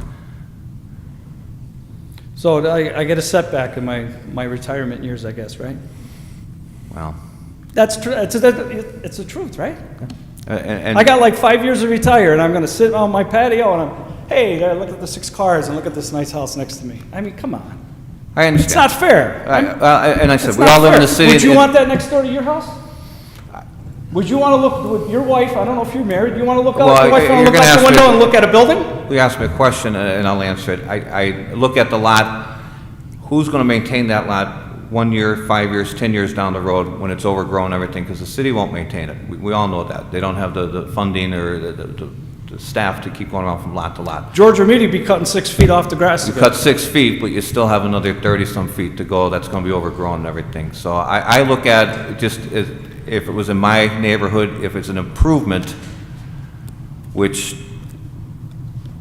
So I get a setback in my retirement years, I guess, right? Well, That's true. It's the truth, right? and I got like 5 years to retire, and I'm going to sit on my patio and hey, look at the 6 cars and look at this nice house next to me. I mean, come on. I understand. It's not fair. And I said, It's we not all live in fair. the city. Would you want that next door to your house? Would you want to look with your wife? I don't know if you're married. You want to look out? Well, Your wife want you're to look gonna out the ask me- window and look at a building? You asked me a question, and I'll answer it. I look at the lot, who's going to maintain that lot 1 year, 5 years, 10 years down the road when it's overgrown and everything, because the city won't maintain it. We all know that. They don't have the funding or the staff to keep going around from lot to lot. George Remedi be cutting 6 feet off the grass You again. cut 6 feet, but you still have another 30-some feet to go that's going to be overgrown and everything. So I look at it just as, if it was in my neighborhood, if it's an improvement, which,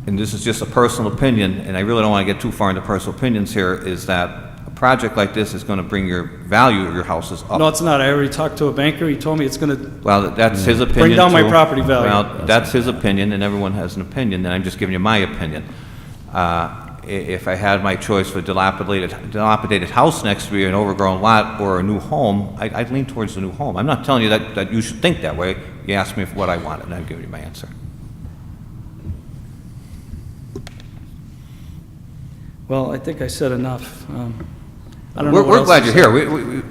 and this is just a personal opinion, and I really don't want to get too far into personal opinions here, is that a project like this is going to bring your value of your houses up. No, it's not. I already talked to a banker. He told me it's going to. Well, that's his opinion, Bring down my too. property value. Well, that's his opinion, and everyone has an opinion, and I'm just giving you my opinion. If I had my choice for a dilapidated house next to me, an overgrown lot, or a new home, I'd lean towards the new home. I'm not telling you that you should think that way. You asked me what I wanted, and I'm giving you my answer. Well, I think I said enough. I don't know what We're else glad to you're say. here.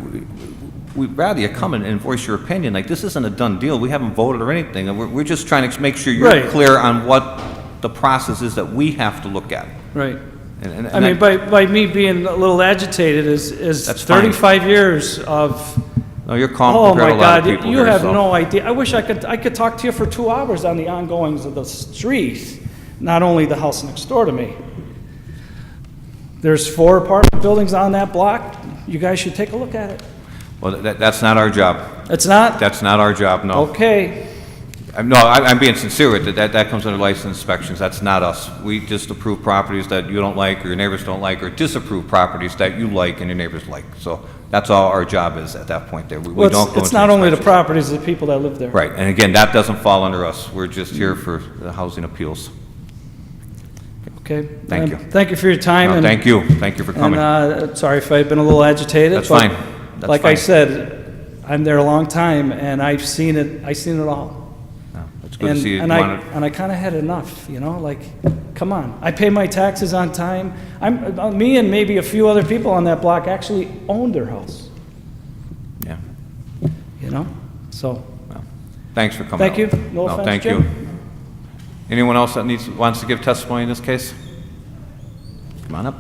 We'd rather you come in and voice your opinion. Like, this isn't a done deal. We haven't voted or anything. And we're just trying to make sure you're Right. clear on what the process is that we have to look at. Right. And I mean, by me being a little agitated is That's fine. 35 years of. No, you're calm Oh compared my to a lot of God! people You here, have so- no idea. I wish I could talk to you for 2 hours on the ongoings of the street, not only the house next door to me. There's 4 apartment buildings on that block. You guys should take a look at it. Well, that's not our job. It's not? That's not our job, no. Okay. No, I'm being sincere with it. That comes under license inspections. That's not us. We just approve properties that you don't like, or your neighbors don't like, or disapprove properties that you like and your neighbors like. So that's all our job is at that point there. We Well, don't go it's into not only the inspections. properties, the people that live there. Right, and again, that doesn't fall under us. We're just here for the housing appeals. Okay? Thank you. Thank you for your time. No, and- thank you. Thank you for coming. And sorry if I've been a little agitated. That's but fine. That's Like I fine. said, I'm there a long time, and I've seen it all. No, it's good to see you And want I kind of had enough, you know, like, come on. I pay my taxes on time. Me and maybe a few other people on that block actually own their house, Yeah. you know? So, Well, thanks for coming Thank out. you. No offense, thank Jim. you. Anyone else that wants to give testimony in this case? Come on up.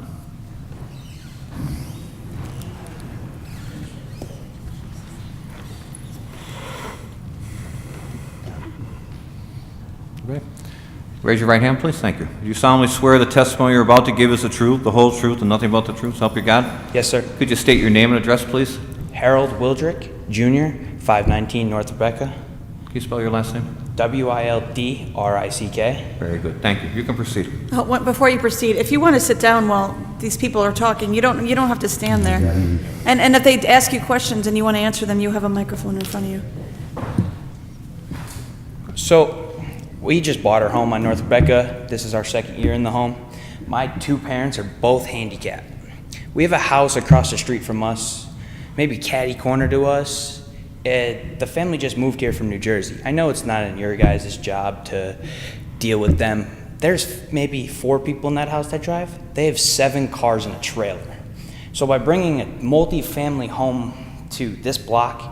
Okay. Raise your right hand, please. Thank you. Do you solemnly swear the testimony you're about to give is the truth, the whole truth, and nothing but the truth? So help you God? Yes, sir. Could you state your name and address, please? Harold Wildrick, Jr., 519 North Rebecca, Can you spell your last name? Wildrick. Very good. Thank you. You can proceed. Before you proceed, if you want to sit down while these people are talking, you don't have to stand there. And if they ask you questions and you want to answer them, you have a microphone in front of you. So, we just bought our home on North Rebecca. This is our second year in the home. My two parents are both handicapped. We have a house across the street from us, maybe catty corner to us. The family just moved here from New Jersey. I know it's not in your guys' job to deal with them. There's maybe 4 people in that house that drive. They have 7 cars and a trailer. So by bringing a multi-family home to this block,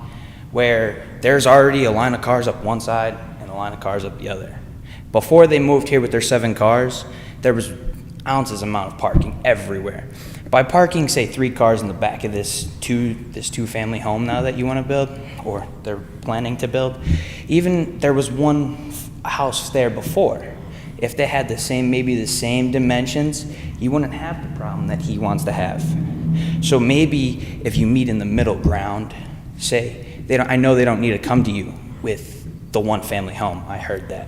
where there's already a line of cars up one side and a line of cars up the other. Before they moved here with their 7 cars, there was ounces amount of parking everywhere. By parking, say, 3 cars in the back of this two-family home now that you want to build, or they're planning to build, even there was one house there before. If they had the same dimensions, you wouldn't have the problem that he wants to have. So maybe if you meet in the middle ground, say, I know they don't need to come to you with the one-family home. I heard that.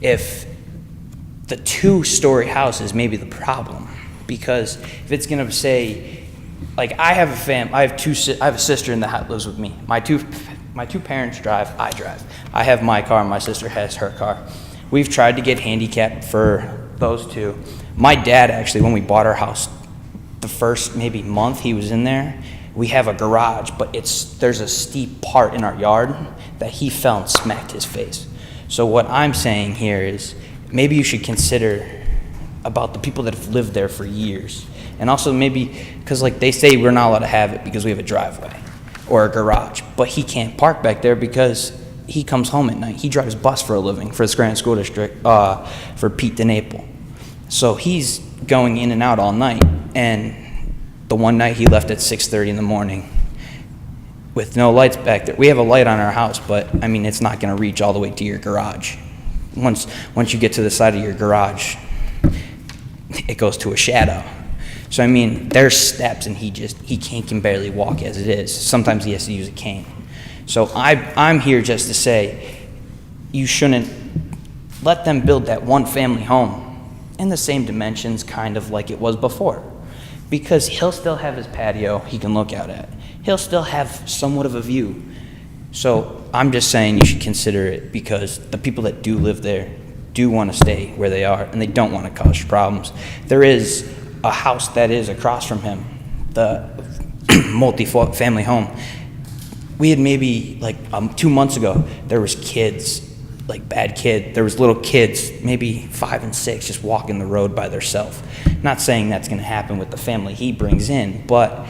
If the 2-story house is maybe the problem, because if it's gonna say, like, I have a sister in the house lives with me. My two parents drive. I drive. I have my car. My sister has her car. We've tried to get handicap for those 2. My dad actually, when we bought our house, the first maybe month he was in there, we have a garage, but there's a steep part in our yard that he fell and smacked his face. So what I'm saying here is maybe you should consider about the people that have lived there for years. And also maybe, because like they say we're not allowed to have it because we have a driveway or a garage, but he can't park back there because he comes home at night. He drives bus for a living for the Scranton School District, for Pete DeNaples. So he's going in and out all night, and the one night he left at 6:30 in the morning with no lights back there. We have a light on our house, but I mean, it's not gonna reach all the way to your garage. Once you get to the side of your garage, it goes to a shadow. So I mean, there's steps, and he can barely walk as it is. Sometimes he has to use a cane. So I'm here just to say, you shouldn't let them build that one-family home in the same dimensions, kind of like it was before, because he'll still have his patio he can look out at. He'll still have somewhat of a view. So I'm just saying you should consider it, because the people that do live there do want to stay where they are, and they don't want to cause problems. There is a house that is across from him, the multi-family home. We had maybe like 2 months ago, there was kids, like bad kid. There was little kids, maybe 5 and 6, just walking the road by themselves. Not saying that's going to happen with the family he brings in, but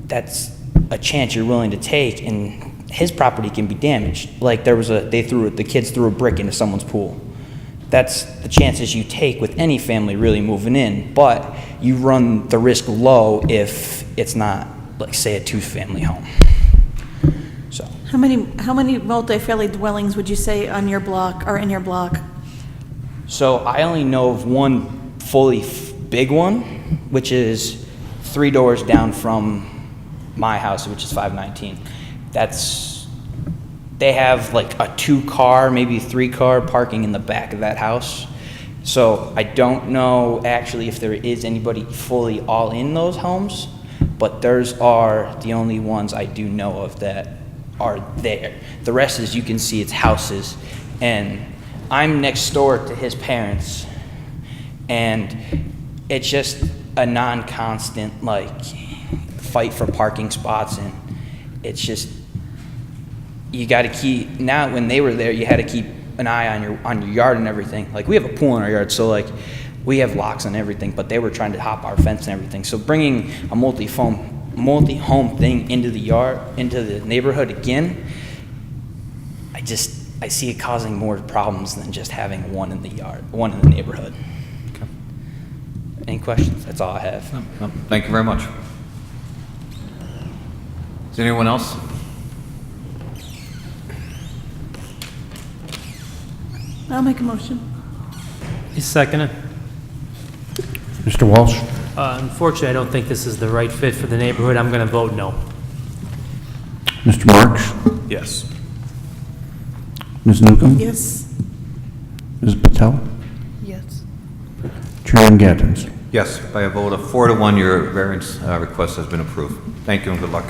that's a chance you're willing to take, and his property can be damaged. Like the kids threw a brick into someone's pool. That's the chances you take with any family really moving in, but you run the risk low if it's not, like, say, a 2-family home. So How many multifamily dwellings would you say on your block or in your block? So I only know of one fully big one, which is 3 doors down from my house, which is 519. They have like a 2-car, maybe 3-car parking in the back of that house. So I don't know actually if there is anybody fully all in those homes, but those are the only ones I do know of that are there. The rest is, you can see it's houses, and I'm next door to his parents, and it's just a non-constant like fight for parking spots, and it's just you got to keep, now when they were there, you had to keep an eye on your yard and everything. Like, we have a pool in our yard, so like, we have locks and everything, but they were trying to hop our fence and everything. So bringing a multi-home thing into the yard, into the neighborhood again, I see it causing more problems than just having one in the yard, one in the neighborhood. Any questions? That's all I have. No, thank you very much. Is there anyone else? I'll make a motion. You second it? Mr. Walsh? Unfortunately, I don't think this is the right fit for the neighborhood. I'm going to vote no. Mr. Marks? Yes. Ms. Newcomb? Yes. Ms. Patel? Yes. Chairman Gattens? Yes, by a vote of 4-1, your variance request has been approved. Thank you and good luck.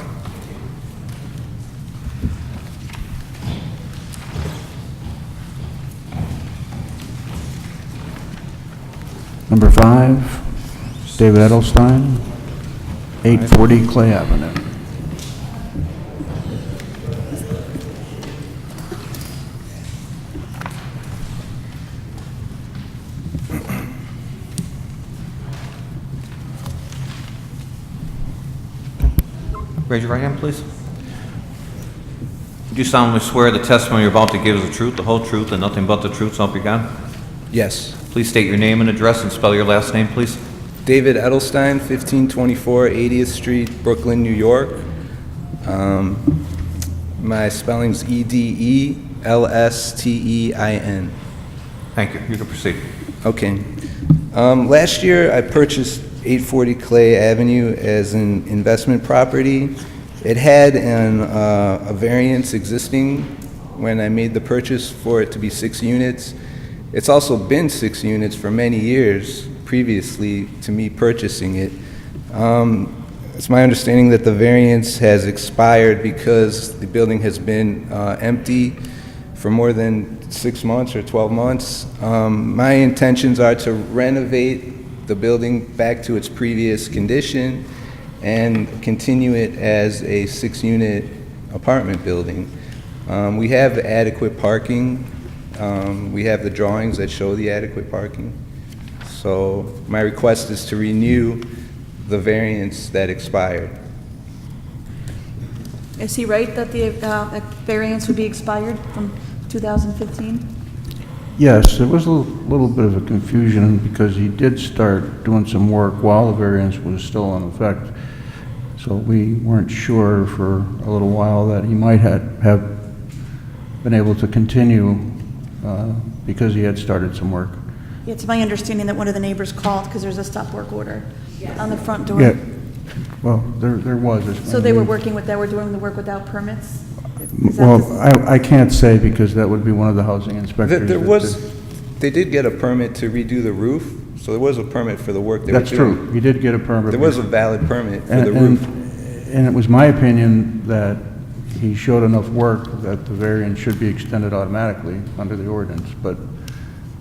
Number 5, David Edelstein, 840 Clay Avenue. Raise your right hand, please. Do you solemnly swear the testimony you're about to give is the truth, the whole truth, and nothing but the truth, so help you God? Yes. Please state your name and address and spell your last name, please. David Edelstein, 1524 80th Street, Brooklyn, New York. My spelling's Edelstein. Thank you. You can proceed. Okay. Last year, I purchased 840 Clay Avenue as an investment property. It had a variance existing when I made the purchase for it to be 6 units. It's also been 6 units for many years previously to me purchasing it. It's my understanding that the variance has expired because the building has been empty for more than 6 months or 12 months. My intentions are to renovate the building back to its previous condition and continue it as a 6-unit apartment building. We have adequate parking. We have the drawings that show the adequate parking. So my request is to renew the variance that expired. Is he right that the variance would be expired from 2015? Yes, there was a little bit of a confusion because he did start doing some work while the variance was still in effect. So we weren't sure for a little while that he might have been able to continue because he had started some work. It's my understanding that one of the neighbors called because there's a stop work order on the front door. Yeah, well, there was. So they were doing the work without permits? Is that Well, the- I can't say because that would be one of the housing inspectors. They did get a permit to redo the roof, so there was a permit for the work they were doing. That's true. He did get a permit. There was a valid permit for the And- roof. And it was my opinion that he showed enough work that the variance should be extended automatically under the ordinance, but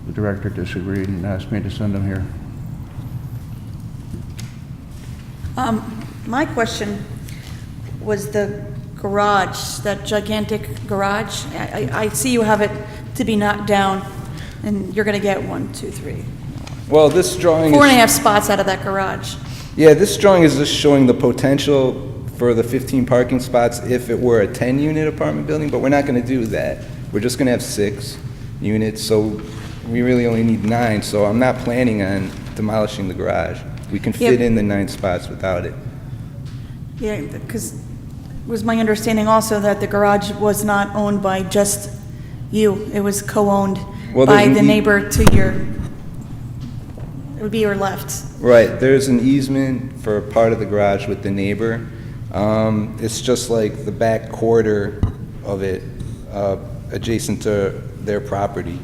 the director disagreed and asked me to send him here. My question was the garage, that gigantic garage. I see you have it to be knocked down, and you're going to get 1, 2, 3, Well, this drawing 4.5 spots out of that garage. Yeah, this drawing is just showing the potential for the 15 parking spots if it were a 10-unit apartment building, but we're not going to do that. We're just going to have 6 units, so we really only need 9, so I'm not planning on demolishing the garage. We can fit in the 9 spots without it. Yeah, because it was my understanding also that the garage was not owned by just you. It was co-owned Well, by there's the an neighbor to your, it would be your left. Right, there's an easement for part of the garage with the neighbor. It's just like the back quarter of it, adjacent to their property.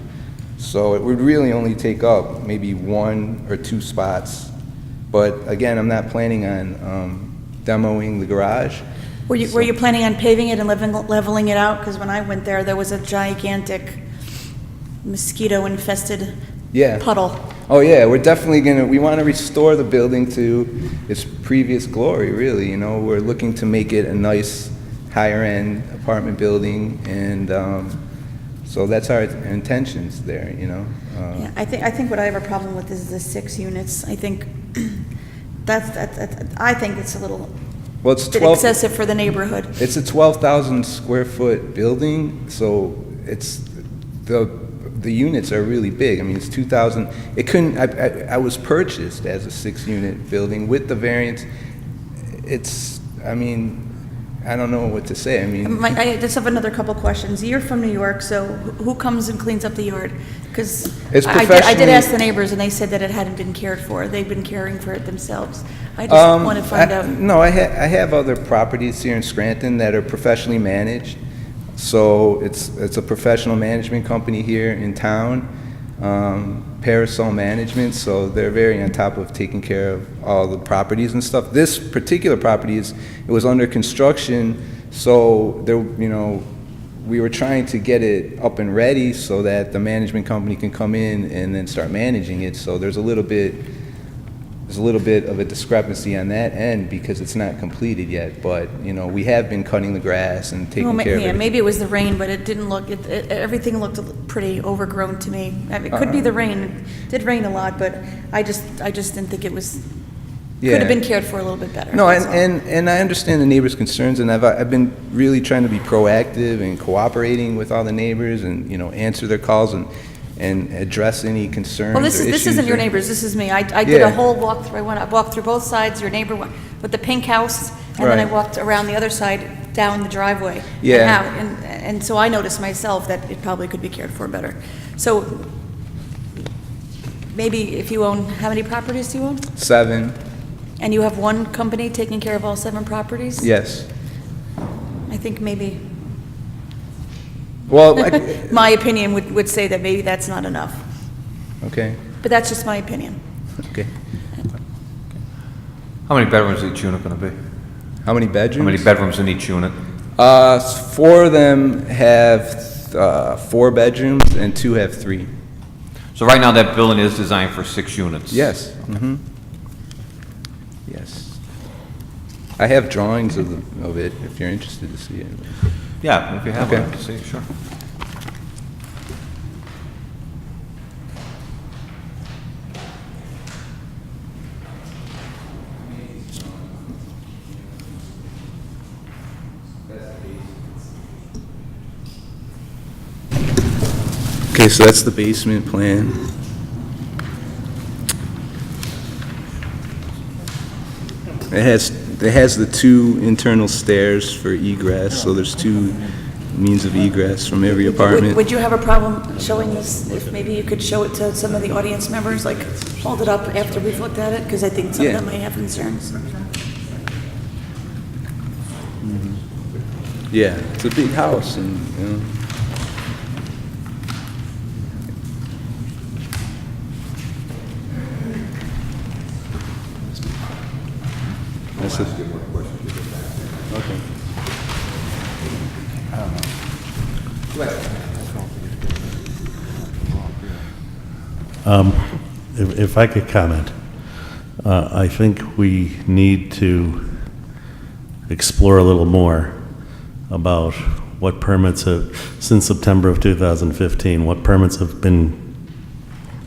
So it would really only take up maybe 1 or 2 spots. But again, I'm not planning on demoing the garage. Were you planning on paving it and leveling it out? Because when I went there, there was a gigantic mosquito-infested puddle. Oh yeah, we're definitely we want to restore the building to its previous glory, really. You know, we're looking to make it a nice higher-end apartment building, and so that's our intentions there, you know. Yeah, I think what I have a problem with is the 6 units. I think I think it's a little Well, it's bit 12. excessive for the neighborhood. It's a 12,000 square foot building, so it's, the units are really big. I mean, it's 2,000, it couldn't, I was purchased as a 6-unit building with the variance. It's, I mean, I don't know what to say. I mean, I just have another couple questions. You're from New York, so who comes and cleans up the yard? Because It's I did professionally- ask the neighbors, and they said that it hadn't been cared for. They've been caring for it themselves. I just want to find out. No, I have other properties here in Scranton that are professionally managed. So it's a professional management company here in town, Parasol Management, so they're very on top of taking care of all the properties and stuff. This particular property it was under construction, so there, you know, we were trying to get it up and ready so that the management company can come in and then start managing it. So there's a little bit of a discrepancy on that end because it's not completed yet. But, you know, we have been cutting the grass and taking care of it. Yeah, maybe it was the rain, but it didn't look, everything looked pretty overgrown to me. I mean, it could be the rain. It did rain a lot, but I just didn't think it was, could have been cared for a little bit better. No, that's all. and I understand the neighbors' concerns, and I've been really trying to be proactive and cooperating with all the neighbors and, you know, answer their calls and address any concerns Well, or issues. this isn't your or- neighbors, this is me. I did a Yeah. whole walkthrough. I walked through both sides, your neighbor went with the pink house, and then I Right. walked around the other side, down the driveway. Yeah. And out, and so I noticed myself that it probably could be cared for better. So maybe if you own, how many properties do you own? 7, And you have one company taking care of all 7 properties? yes. I think maybe, Well, my opinion would say that maybe that's not enough. okay, But that's just my opinion. okay. How many bedrooms is each unit going to be? How many bedrooms? How many bedrooms in each unit? 4 of them have 4 bedrooms and 2 have 3. So right now, that building is designed for 6 units? Yes. Yes. I have drawings of it if you're interested to see it. Yeah, if you have one, Okay. I'd see it, sure. Okay, so that's the basement plan. It has the 2 internal stairs for egress, so there's 2 means of egress from every apartment. Would you have a problem showing this, if maybe you could show it to some of the audience members, like hold it up after we've looked at it? Because I think some of Yeah. them may have concerns. Yeah, it's a big house and, you know. That's it. Okay. If I could comment, I think we need to explore a little more about what permits have, since September of 2015, what permits have been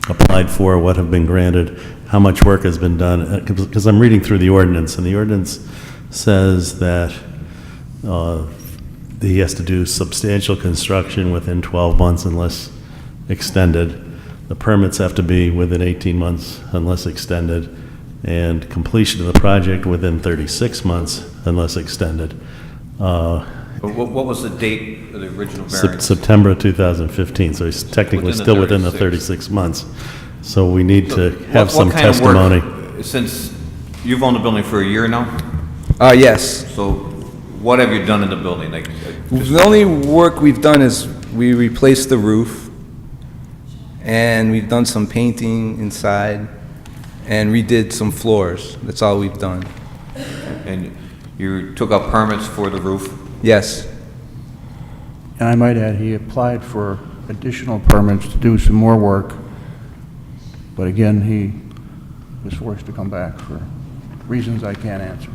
applied for, what have been granted, how much work has been done, because I'm reading through the ordinance, and the ordinance says that he has to do substantial construction within 12 months unless extended. The permits have to be within 18 months unless extended, and completion of the project within 36 months unless extended. What was the date of the original variance? September of 2015, so he's technically Within the still within the 36. 36 months. So we need to have What some kind of work- testimony. Since you've owned the building for a year now, Yes. so what have you done in the building? Like, The only work we've done is we replaced the roof, and we've done some painting inside, and redid some floors. That's all we've done. and you took out permits for the roof? Yes. And I might add, he applied for additional permits to do some more work, but again, he was forced to come back for reasons I can't answer.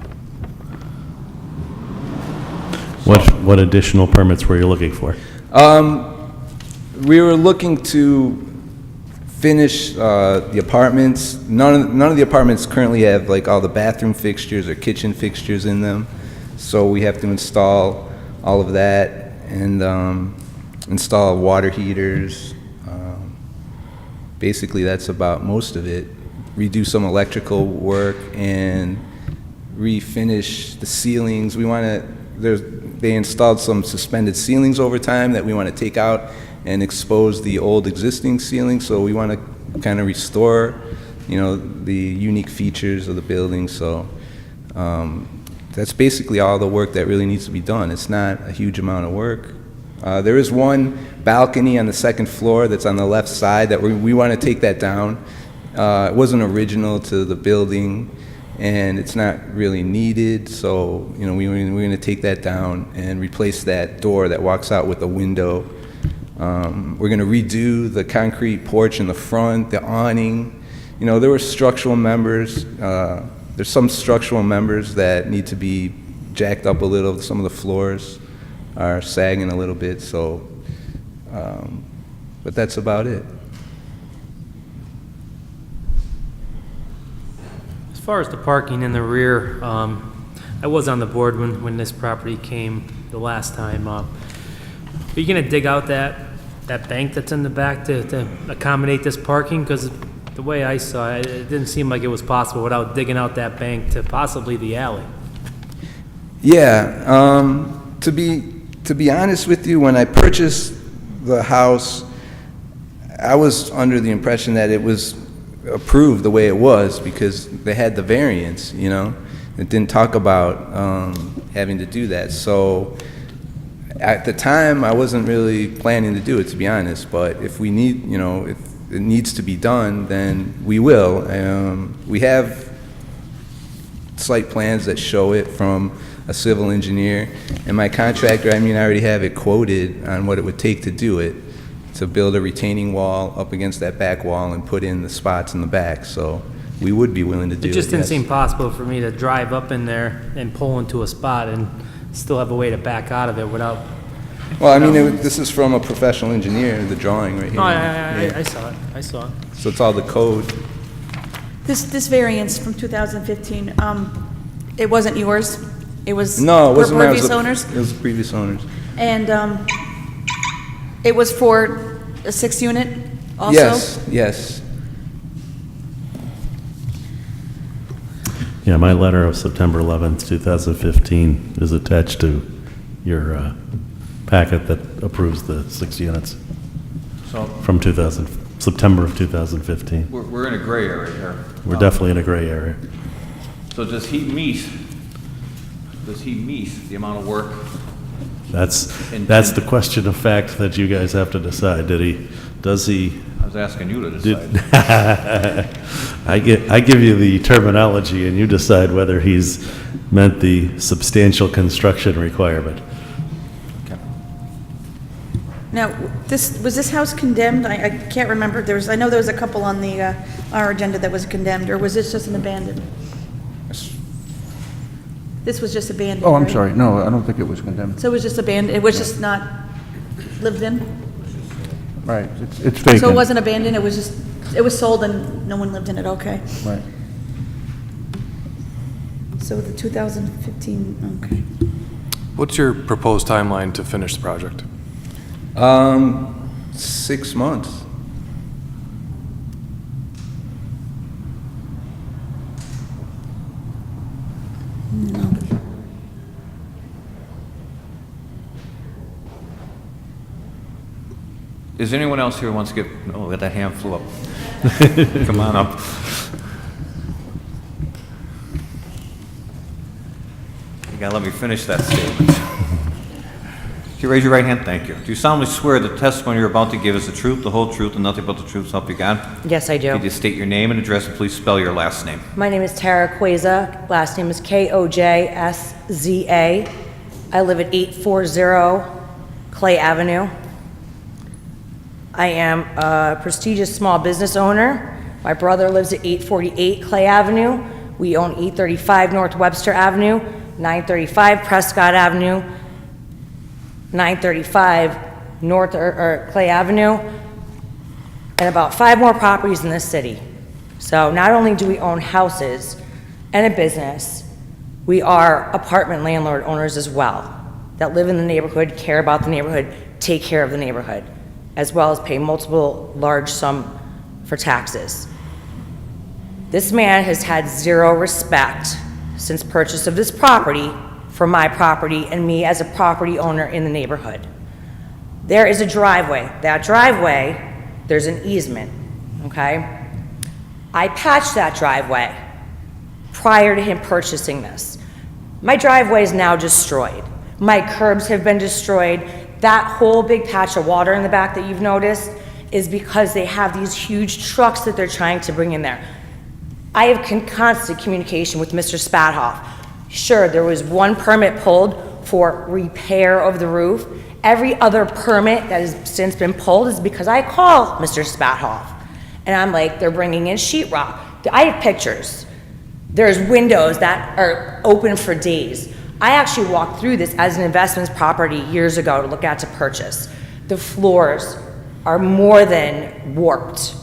What additional permits were you looking for? We were looking to finish the apartments. None of the apartments currently have like all the bathroom fixtures or kitchen fixtures in them, so we have to install all of that and install water heaters. Basically, that's about most of it. Redo some electrical work and refinish the ceilings. We want to. They installed some suspended ceilings over time that we want to take out and expose the old existing ceilings. So we want to kind of restore, the unique features of the building. So that's basically all the work that really needs to be done. It's not a huge amount of work. There is one balcony on the second floor that's on the left side that we want to take that down. It wasn't original to the building, and it's not really needed, so we're going to take that down and replace that door that walks out with a window. We're going to redo the concrete porch in the front, the awning. There were structural members. There's some structural members that need to be jacked up a little. Some of the floors are sagging a little bit, so, but that's about it. As far as the parking in the rear, I was on the board when this property came the last time. Are you going to dig out that bank that's in the back to accommodate this parking? Because the way I saw it, it didn't seem like it was possible without digging out that bank to possibly the alley. Yeah, to be honest with you, when I purchased the house, I was under the impression that it was approved the way it was because they had the variance, It didn't talk about having to do that. So at the time, I wasn't really planning to do it, to be honest. But if we need, if it needs to be done, then we will. We have site plans that show it from a civil engineer, and my contractor, I already have it quoted on what it would take to do it, to build a retaining wall up against that back wall and put in the spots in the back. So we would be willing to do it. It just didn't yes. seem possible for me to drive up in there and pull into a spot and still have a way to back out of it without... Well, this is from a professional engineer, the drawing right here. No, Yeah. I saw it. So it's all the code. This variance from 2015, it wasn't yours? It was No, it wasn't mine. previous owners? It was previous owners. And it was for a 6-unit also? Yes. Yeah, my letter of September 11th, 2015 is attached to your packet that approves the 6 units So from September of 2015. we're in a gray area here. We're definitely in a gray area. So does he meet the amount of work? That's the question of fact that you guys have to decide. Does he? I was asking you to decide. I give you the terminology and you decide whether he's meant the substantial construction requirement. Now, was this house condemned? I can't remember. I know there was a couple on our agenda that was condemned, or was this just an abandoned? This was just abandoned, Oh, I'm right? sorry, no, I don't think it was condemned. So it was just abandoned, it was just not lived in? Right, it's vacant. So it wasn't abandoned, it was sold and no one lived in it, okay. Right. So the 2015, okay. What's your proposed timeline to finish the project? 6 months. No. Is there anyone else here who wants to give, oh, that hand flew up. Come on up. You gotta let me finish that statement. Can you raise your right hand? Thank you. Do you solemnly swear the testimony you're about to give is the truth, the whole truth, and nothing but the truth, so help you God? Yes, I do. Could you state your name and address, and please spell your last name? My name is Tara Queza. Last name is Kojska. I live at 840 Clay Avenue. I am a prestigious small business owner. My brother lives at 848 Clay Avenue. We own 835 North Webster Avenue, 935 Prescott Avenue, 935 North or Clay Avenue, and about 5 more properties in this city. So not only do we own houses and a business, we are apartment landlord owners as well, that live in the neighborhood, care about the neighborhood, take care of the neighborhood, as well as pay multiple large sum for taxes. This man has had zero respect since purchase of this property for my property and me as a property owner in the neighborhood. There is a driveway. That driveway, there's an easement, okay? I patched that driveway prior to him purchasing this. My driveway is now destroyed. My curbs have been destroyed. That whole big patch of water in the back that you've noticed is because they have these huge trucks that they're trying to bring in there. I have constant communication with Mr. Spathoff. Sure, there was one permit pulled for repair of the roof. Every other permit that has since been pulled is because I call Mr. Spathoff. And I'm like, they're bringing in sheetrock. I have pictures. There's windows that are open for days. I actually walked through this as an investment property years ago to look at to purchase. The floors are more than warped.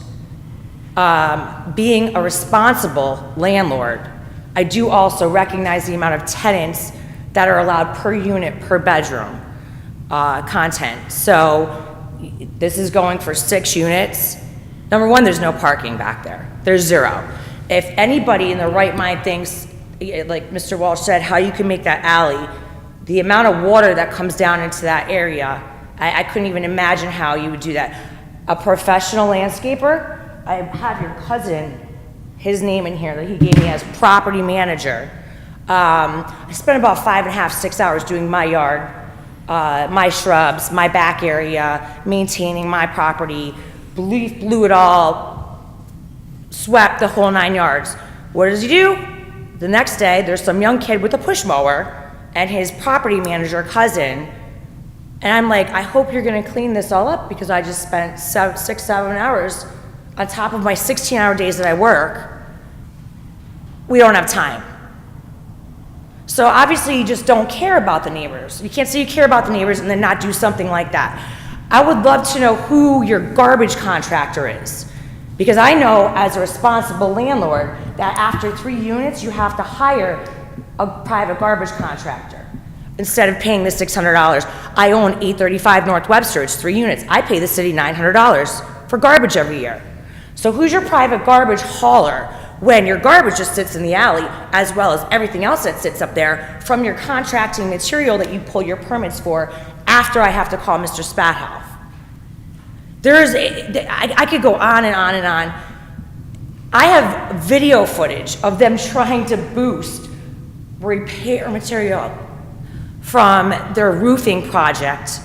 Being a responsible landlord, I do also recognize the amount of tenants that are allowed per unit, per bedroom content. So this is going for 6 units. Number one, there's no parking back there. There's zero. If anybody in their right mind thinks, like Mr. Walsh said, how you can make that alley, the amount of water that comes down into that area, I couldn't even imagine how you would do that. A professional landscaper, I have your cousin, his name in here that he gave me as property manager. I spent about 5.5, 6 hours doing my yard, my shrubs, my back area, maintaining my property, blew it all, swept the whole 9 yards. What does he do? The next day, there's some young kid with a push mower and his property manager cousin, and I'm like, I hope you're gonna clean this all up because I just spent 6, 7 hours on top of my 16-hour days that I work. We don't have time. So obviously you just don't care about the neighbors. You can't say you care about the neighbors and then not do something like that. I would love to know who your garbage contractor is. Because I know as a responsible landlord that after 3 units, you have to hire a private garbage contractor instead of paying the $600. I own 835 North Webster, it's 3 units. I pay the city $900 for garbage every year. So who's your private garbage hauler when your garbage just sits in the alley as well as everything else that sits up there from your contracting material that you pull your permits for after I have to call Mr. Spathoff? I could go on and on and on. I have video footage of them trying to boost repair material from their roofing project.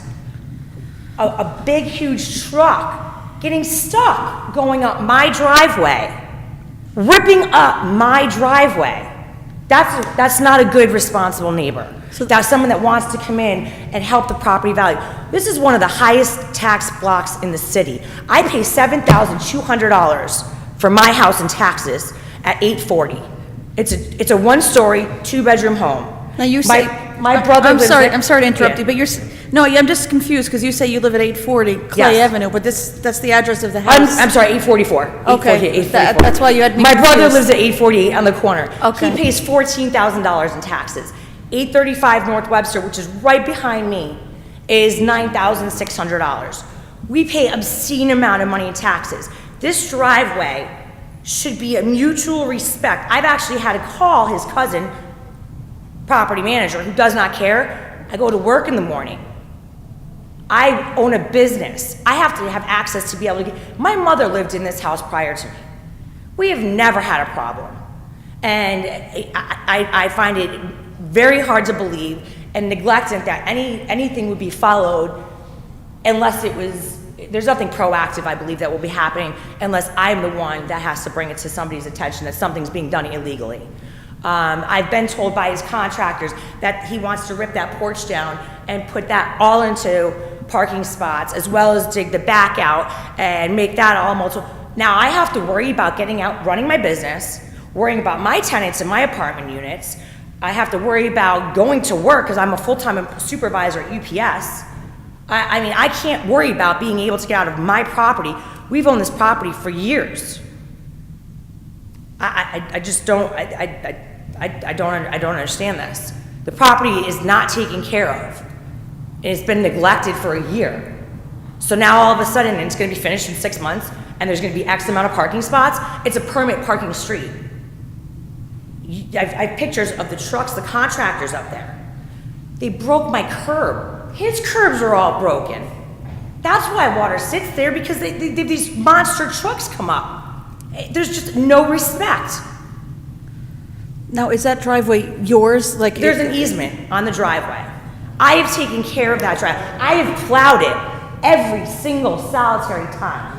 A big, huge truck getting stuck going up my driveway, ripping up my driveway. That's not a good, responsible neighbor. So that's someone that wants to come in and help the property value. This is one of the highest tax blocks in the city. I pay $7,200 for my house in taxes at 840. It's a 1-story, 2-bedroom home. Now you say, my brother I'm lives sorry, at- I'm sorry to interrupt Yeah. you, but no, I'm just confused because you say you live at 840 Clay Yes. Avenue, but that's the address of the house. I'm sorry, 844. Okay, 844. that's why you had me My brother confused. lives at 848 on the corner. Okay. He pays $14,000 in taxes. 835 North Webster, which is right behind me, is $9,600. We pay obscene amount of money in taxes. This driveway should be a mutual respect. I've actually had to call his cousin, property manager, who does not care. I go to work in the morning. I own a business. I have to have access to be able to get, my mother lived in this house prior to me. We have never had a problem. And I find it very hard to believe and neglectant that anything would be followed unless it was, there's nothing proactive, I believe, that will be happening unless I'm the one that has to bring it to somebody's attention that something's being done illegally. I've been told by his contractors that he wants to rip that porch down and put that all into parking spots, as well as dig the back out and make that all multiple. Now I have to worry about getting out, running my business, worrying about my tenants in my apartment units. I have to worry about going to work because I'm a full-time supervisor at UPS. I mean, I can't worry about being able to get out of my property. We've owned this property for years. I just don't, I don't understand this. The property is not taken care of. And it's been neglected for a year. So now all of a sudden, it's gonna be finished in 6 months, and there's gonna be X amount of parking spots. It's a permit parking street. I have pictures of the trucks, the contractors up there. They broke my curb. His curbs are all broken. That's why water sits there, because these monster trucks come up. There's just no respect. Now, is that driveway yours? Like, There's an easement on the driveway. I have taken care of that driveway. I have plowed it every single solitary time.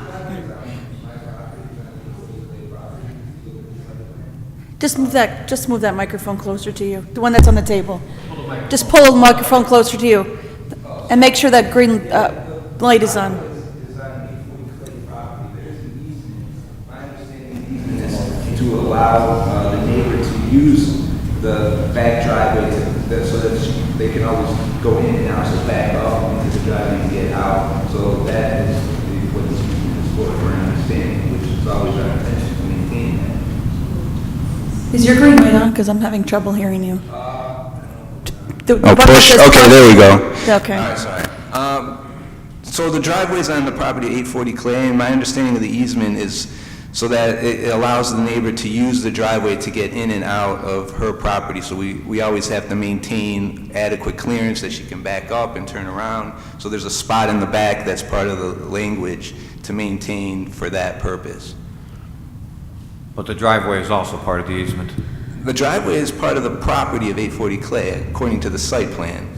Just move that microphone closer to you, the one that's on the table. Just pull the microphone closer to you, and make sure that green light is on. To allow the neighbor to use the back driveway so that they can always go in and out, so back up into the driveway and get out. So that is what this is for an understanding, which is always our intention to maintain that. Is your green light on? Because I'm having trouble hearing you. Push. Okay, there we go. Okay. All right, sorry. So the driveway's on the property 840 Clay, and my understanding of the easement is so that it allows the neighbor to use the driveway to get in and out of her property. So we always have to maintain adequate clearance that she can back up and turn around. So there's a spot in the back that's part of the language to maintain for that purpose. But the driveway is also part of the easement. The driveway is part of the property of 840 Clay, according to the site plan.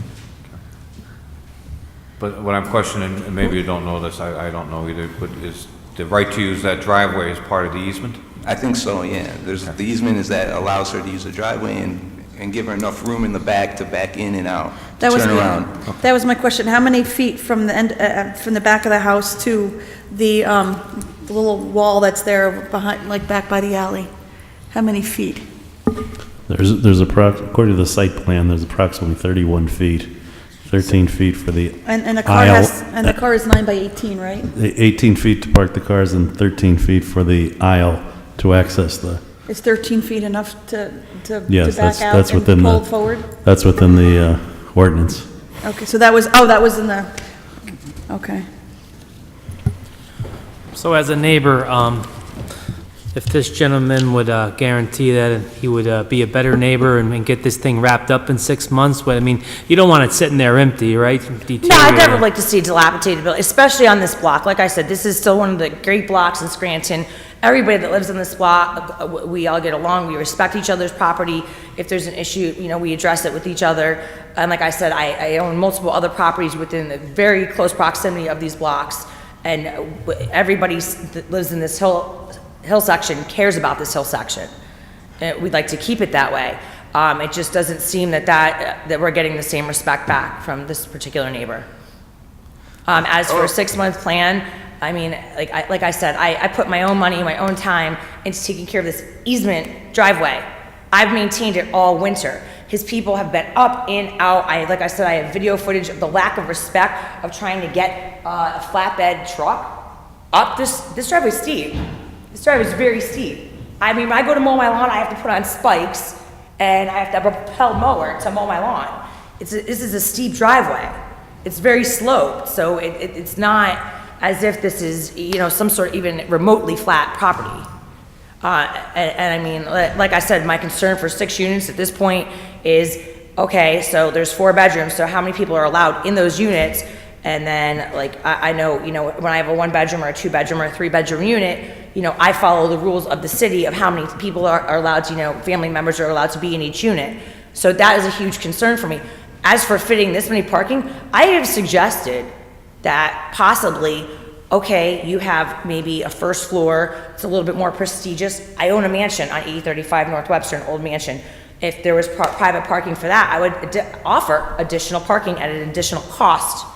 But what I'm questioning, and maybe you don't know this, I don't know either, but is the right to use that driveway as part of the easement? I think so, yeah. The easement is that allows her to use the driveway and give her enough room in the back to back in and out, to turn around. That was my question. How many feet from the end, from the back of the house to the little wall that's there behind, like back by the alley? How many feet? According to the site plan, there's approximately 31 feet, 13 feet for the And the car aisle. and the car is 9 by 18, right? 18 feet to park the cars and 13 feet for the aisle to access the, Is 13 feet enough to yes, back out that's and within pull the, forward? that's within the ordinance. Okay, so that was in the, okay. So as a neighbor, if this gentleman would guarantee that he would be a better neighbor and get this thing wrapped up in 6 months, but I mean, you don't want it sitting there empty, right? No, I'd never like to see a dilapidated building, especially on this block. Like I said, this is still one of the great blocks in Scranton. Everybody that lives in this block, we all get along. We respect each other's property. If there's an issue, we address it with each other. And like I said, I own multiple other properties within the very close proximity of these blocks. And everybody that lives in this hill section cares about this hill section. We'd like to keep it that way. It just doesn't seem that we're getting the same respect back from this particular neighbor. As for a 6-month plan, I mean, like I said, I put my own money, my own time into taking care of this easement driveway. I've maintained it all winter. His people have been up and out. Like I said, I have video footage of the lack of respect of trying to get a flatbed truck up this driveway's steep. This driveway is very steep. I mean, when I go to mow my lawn, I have to put on spikes, and I have to have a propelled mower to mow my lawn. This is a steep driveway. It's very sloped, so it's not as if this is, some sort of even remotely flat property. And I mean, like I said, my concern for 6 units at this point is, okay, so there's 4 bedrooms, so how many people are allowed in those units? And then, I know, when I have a 1-bedroom or a 2-bedroom or a 3-bedroom unit, I follow the rules of the city of how many people are allowed to, family members are allowed to be in each unit. So that is a huge concern for me. As for fitting this many parking, I have suggested that possibly, okay, you have maybe a first floor, it's a little bit more prestigious. I own a mansion on 835 North Webster, an old mansion. If there was private parking for that, I would offer additional parking at an additional cost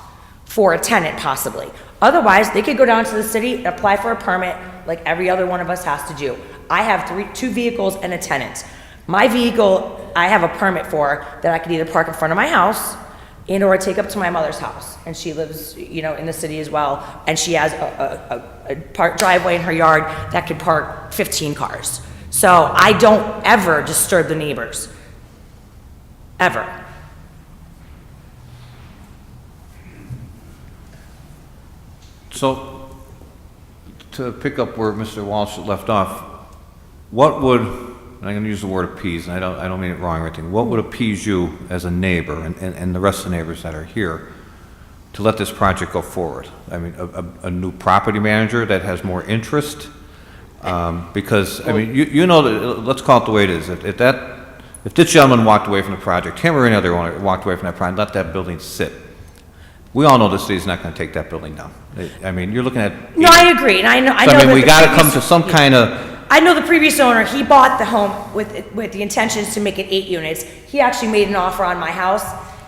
for a tenant possibly. Otherwise, they could go down to the city and apply for a permit like every other one of us has to do. I have 2 vehicles and a tenant. My vehicle, I have a permit for that I could either park in front of my house, and/or I take up to my mother's house, and she lives, you know, in the city as well, and she has a driveway in her yard that could park 15 cars. So I don't ever disturb the neighbors, ever. So, to pick up where Mr. Walsh left off, what would, and I'm going to use the word appease, and I don't mean it wrong or anything, what would appease you as a neighbor and the rest of the neighbors that are here to let this project go forward? I mean, a new property manager that has more interest? Because, I mean, you know, let's call it the way it is. If this gentleman walked away from the project, him or any other owner walked away from that project, let that building sit, we all know the city's not going to take that building down. I mean, you're looking at... No, I agree, and I know. So, I mean, that we the got to previous- come to some kind of... I know the previous owner, he bought the home with the intentions to make it 8 units. He actually made an offer on my house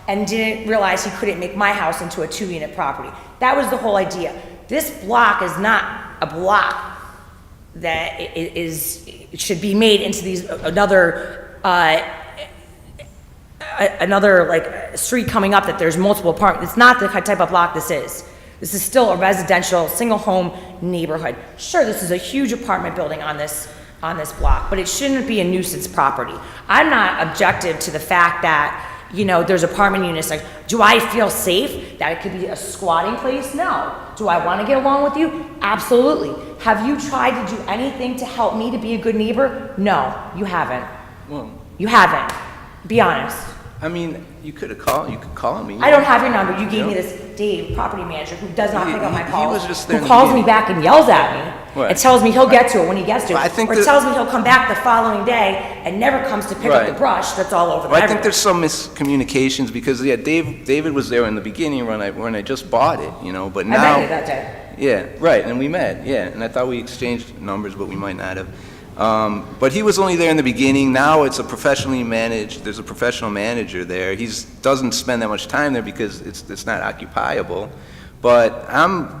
and didn't realize he couldn't make my house into a 2-unit property. That was the whole idea. This block is not a block that it should be made into these, another like street coming up that there's multiple apartments. It's not the type of block this is. This is still a residential, single-home neighborhood. Sure, this is a huge apartment building on this block, but it shouldn't be a nuisance property. I'm not objective to the fact that, you know, there's apartment units. Like, do I feel safe that it could be a squatting place? No. Do I want to get along with you? Absolutely. Have you tried to do anything to help me to be a good neighbor? No, you haven't. Well, You haven't. Be honest. I mean, you could call me. I don't have your number. You gave me this Dave, property manager, who does not pick up my He calls. was just there in Who the calls me beginning. back and yells at me. Right. And tells me he'll get to it when he gets to it. Well, I think or that- tells me he'll come back the following day and never comes to pick up the Right. brush that's all over the Well, I everywhere. think there's some miscommunications because, yeah, David was there in the beginning when I just bought it, you know, but I now... met you that day. Yeah, right, and we met, yeah, and I thought we exchanged numbers, but we might not have. But he was only there in the beginning. Now it's a professionally managed, there's a professional manager there. He doesn't spend that much time there because it's not occupiable. But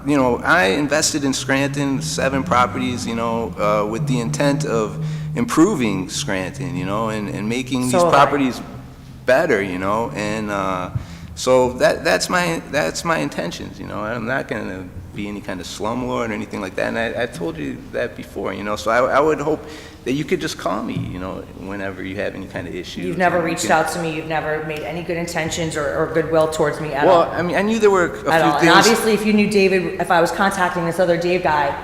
you know, I invested in Scranton, 7 properties, you know, with the intent of improving Scranton, you know, and making these properties better, you know, and so that's my intentions, you know. I'm not going to be any kind of slumlord or anything like that, and I told you that before, you know. So I would hope that you could just call me, you know, whenever you have any kind of issues. You've never reached out to me. You've never made any good intentions or goodwill towards me at Well, all. I mean, I knew there were a few At all. things. And obviously, if you knew David, if I was contacting this other Dave guy,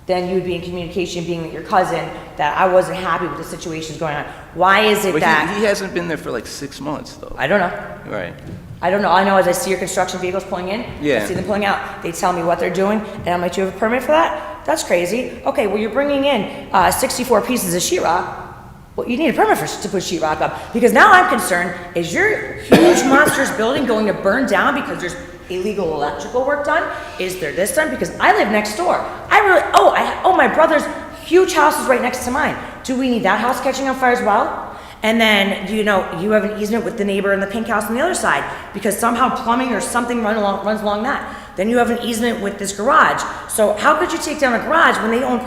then you would be in communication, being with your cousin, that I wasn't happy with the situations going on. Why is it But that... he hasn't been there for like 6 months, though. I don't know. Right. I don't know. I know as I see your construction vehicles pulling in, Yeah. I see them pulling out. They tell me what they're doing, and I'm like, do you have a permit for that? That's crazy. Okay, well, you're bringing in 64 pieces of sheetrock. Well, you need a permit to put sheetrock up. Because now I'm concerned, is your huge monstrous building going to burn down because there's illegal electrical work done? Is there this done? Because I live next door. My brother's huge house is right next to mine. Do we need that house catching on fire as well? And then, you know, you have an easement with the neighbor in the pink house on the other side because somehow plumbing or something runs along that. Then you have an easement with this garage. So how could you take down a garage when they own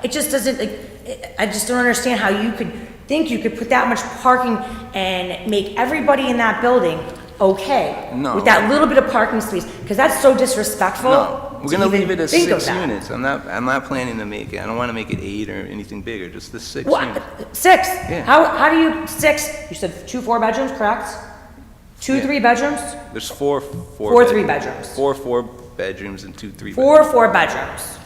it just doesn't, I just don't understand how you could think you could put that much parking and make everybody in that building okay No. with that little bit of parking space, because that's so disrespectful. No, we're to gonna even leave it as think of 6 that. units. I'm not planning to make it. I don't want to make it 8 or anything bigger. Just the 6 What? units. 6? Yeah. How do you, 6, you said 2 4-bedrooms, correct? 2 Yeah. 3-bedrooms? There's 4 4 3-bedrooms. 4 4-bedrooms and 2 3-bedrooms. 4 4-bedrooms.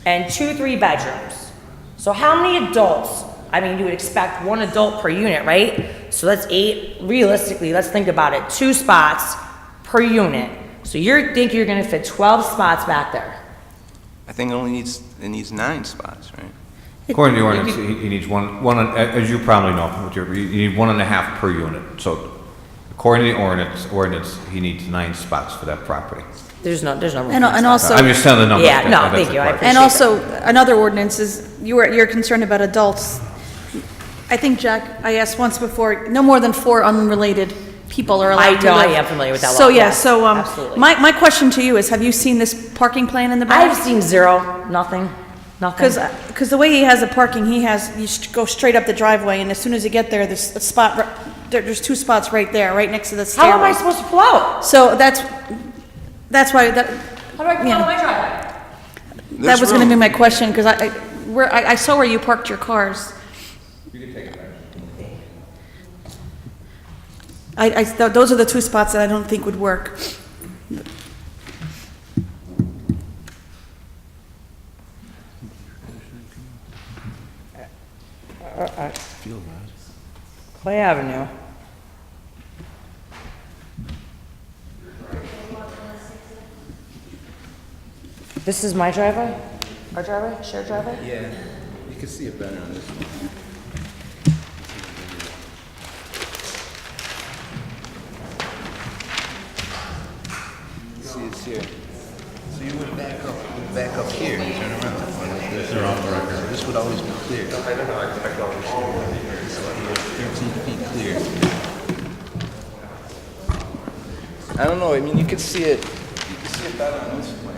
And 2 3-bedrooms. So how many adults? I mean, you would expect 1 adult per unit, right? So that's 8, realistically, let's think about it. 2 spots per unit. So you think you're gonna fit 12 spots back there? I think it needs 9 spots, right? According to the ordinance, he needs one, as you probably know, you need 1.5 per unit. So according to the ordinance, he needs 9 spots for that property. There's no room. And also... I'm just telling the number. Yeah, no, That's thank the you, I part. appreciate And also, another ordinance is, you're concerned about adults. I think, Jack, I asked once before, no more than 4 unrelated people are allowed to I live. am familiar with that law, So, yeah, yes, so, absolutely. my question to you is, have you seen this parking plan in the back? I've seen 0, nothing. Nothing? Because the way he has the parking, you go straight up the driveway, and as soon as you get there, there's a spot, there's 2 spots right there, right next to the stairway. How am I supposed to pull out? So that's why, How do I pull out of my driveway? that was gonna be my question, because I saw where you parked your cars. You can take it back. Those are the 2 spots that I don't think would work. Clay Avenue. This is my driveway? Our driveway? Shared driveway? Yeah, you can see it better on this one. See, it's here. So you would back up here, you turn around. They're off the record. This would always be clear. 13 feet clear. I don't know, I mean, you can see it better on this plan.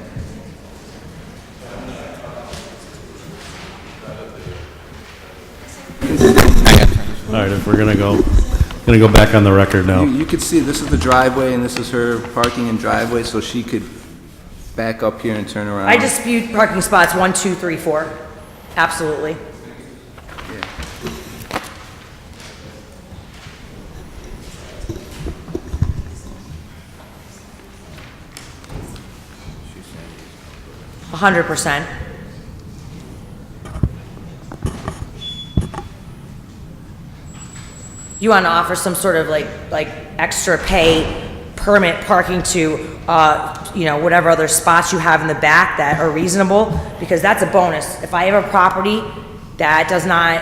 All right, if we're gonna go back on the record now. You could see, this is the driveway, and this is her parking and driveway, so she could back up here and turn around. I dispute parking spots 1, 2, 3, 4. Absolutely. Yeah. 100%. You want to offer some sort of like extra pay permit parking to, whatever other spots you have in the back that are reasonable, because that's a bonus. If I have a property that does not,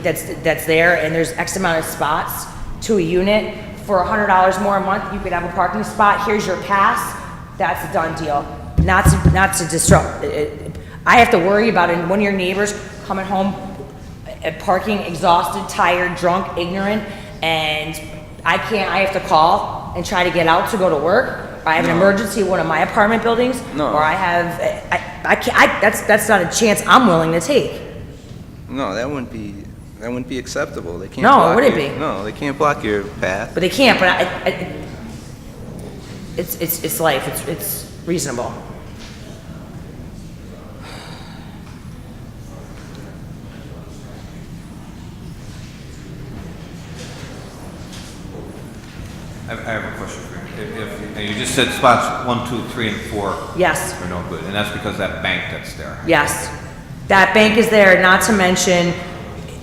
that's there and there's X amount of spots to a unit, for $100 more a month, you could have a parking spot, here's your pass, that's a done deal. Not to disrupt, I have to worry about it, one of your neighbors coming home, parking exhausted, tired, drunk, ignorant, and I have to call and try to get out to go to work. I have an emergency in one of my apartment buildings, or I have, that's not a chance I'm willing to take. No, that wouldn't be acceptable. They can't. No, it wouldn't be. No, they can't block your path. But they can't, but it's life, it's reasonable. I have a question for you. If you just said spots 1, 2, 3, and 4 Yes. are no good, and that's because that bank that's there. Yes. That bank is there, not to mention,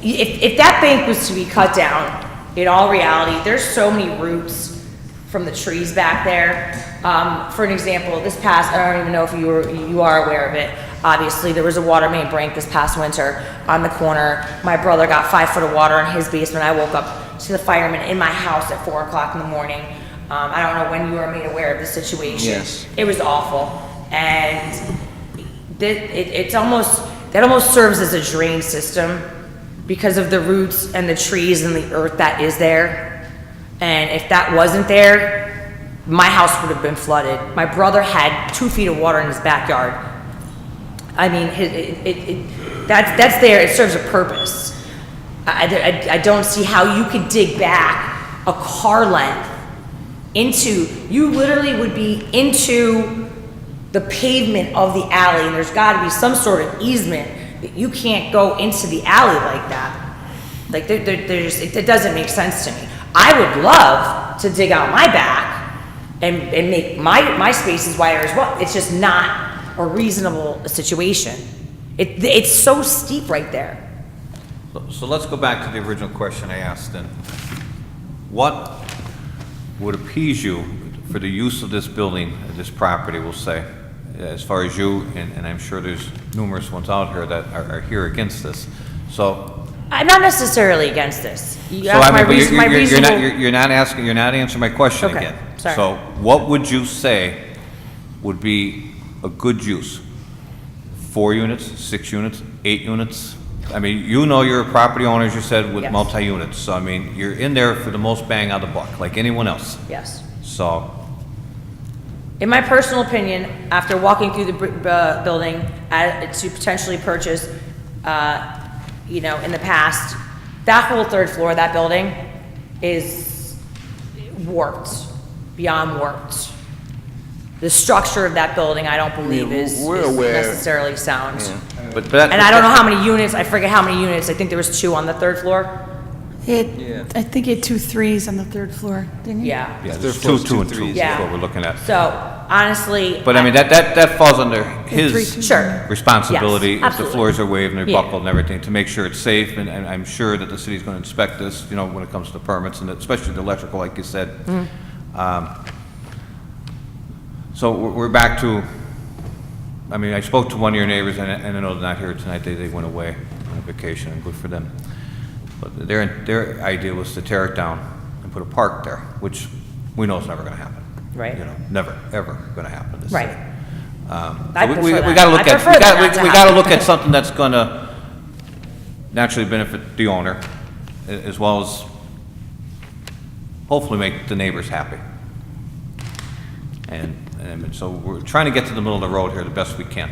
if that bank was to be cut down, in all reality, there's so many roots from the trees back there. For an example, this past, I don't even know if you are aware of it, obviously, there was a water main break this past winter on the corner. My brother got 5 foot of water in his basement. I woke up to the firemen in my house at 4 o'clock in the morning. I don't know when you were made aware of the situation. Yes. It was awful. And that almost serves as a drain system because of the roots and the trees and the earth that is there. And if that wasn't there, my house would have been flooded. My brother had 2 feet of water in his backyard. I mean, that's there, it serves a purpose. I don't see how you could dig back a car length you literally would be into the pavement of the alley, and there's gotta be some sort of easement that you can't go into the alley like that. Like, it doesn't make sense to me. I would love to dig out my back and make my spaces wider as well. It's just not a reasonable situation. It's so steep right there. So let's go back to the original question I asked then. What would appease you for the use of this building, this property, we'll say, as far as you, and I'm sure there's numerous ones out here that are here against this. So I'm not necessarily against this. You So asked I mean, but my reasonable. you're not answering my question Okay, again. sorry. So what would you say would be a good use? 4 units, 6 units, 8 units? I mean, you know you're a property owner, as you said, with Yes. multi-units. So I mean, you're in there for the most bang out of the buck, like anyone else. Yes. So In my personal opinion, after walking through the building to potentially purchase, in the past, that whole third floor of that building is warped, beyond warped. The structure of that building, I don't believe is necessarily sound. But And I don't know how many units, I forget how many units, I think there was 2 on the third floor. I think he had 2 3s on the third floor, didn't he? Yeah. Yeah, there's two and two, Yeah. is what we're looking at. So, honestly. But I mean, that falls under his Sure. responsibility. Yes, If the absolutely. floors are waved and they're Yeah. buckled and everything, to make sure it's safe, and I'm sure that the city's gonna inspect this, when it comes to permits, and especially the electrical, like you said. So we're back to, I mean, I spoke to one of your neighbors, and I know they're not here tonight, they went away on a vacation, and good for them. But their idea was to tear it down and put a park there, which we know is never gonna happen. Right. Never, ever gonna happen. in this Right. city. I So prefer that. gotta look I at, prefer that not to we gotta happen. look at something that's gonna naturally benefit the owner, as well as hopefully make the neighbors happy. And so we're trying to get to the middle of the road here the best we can.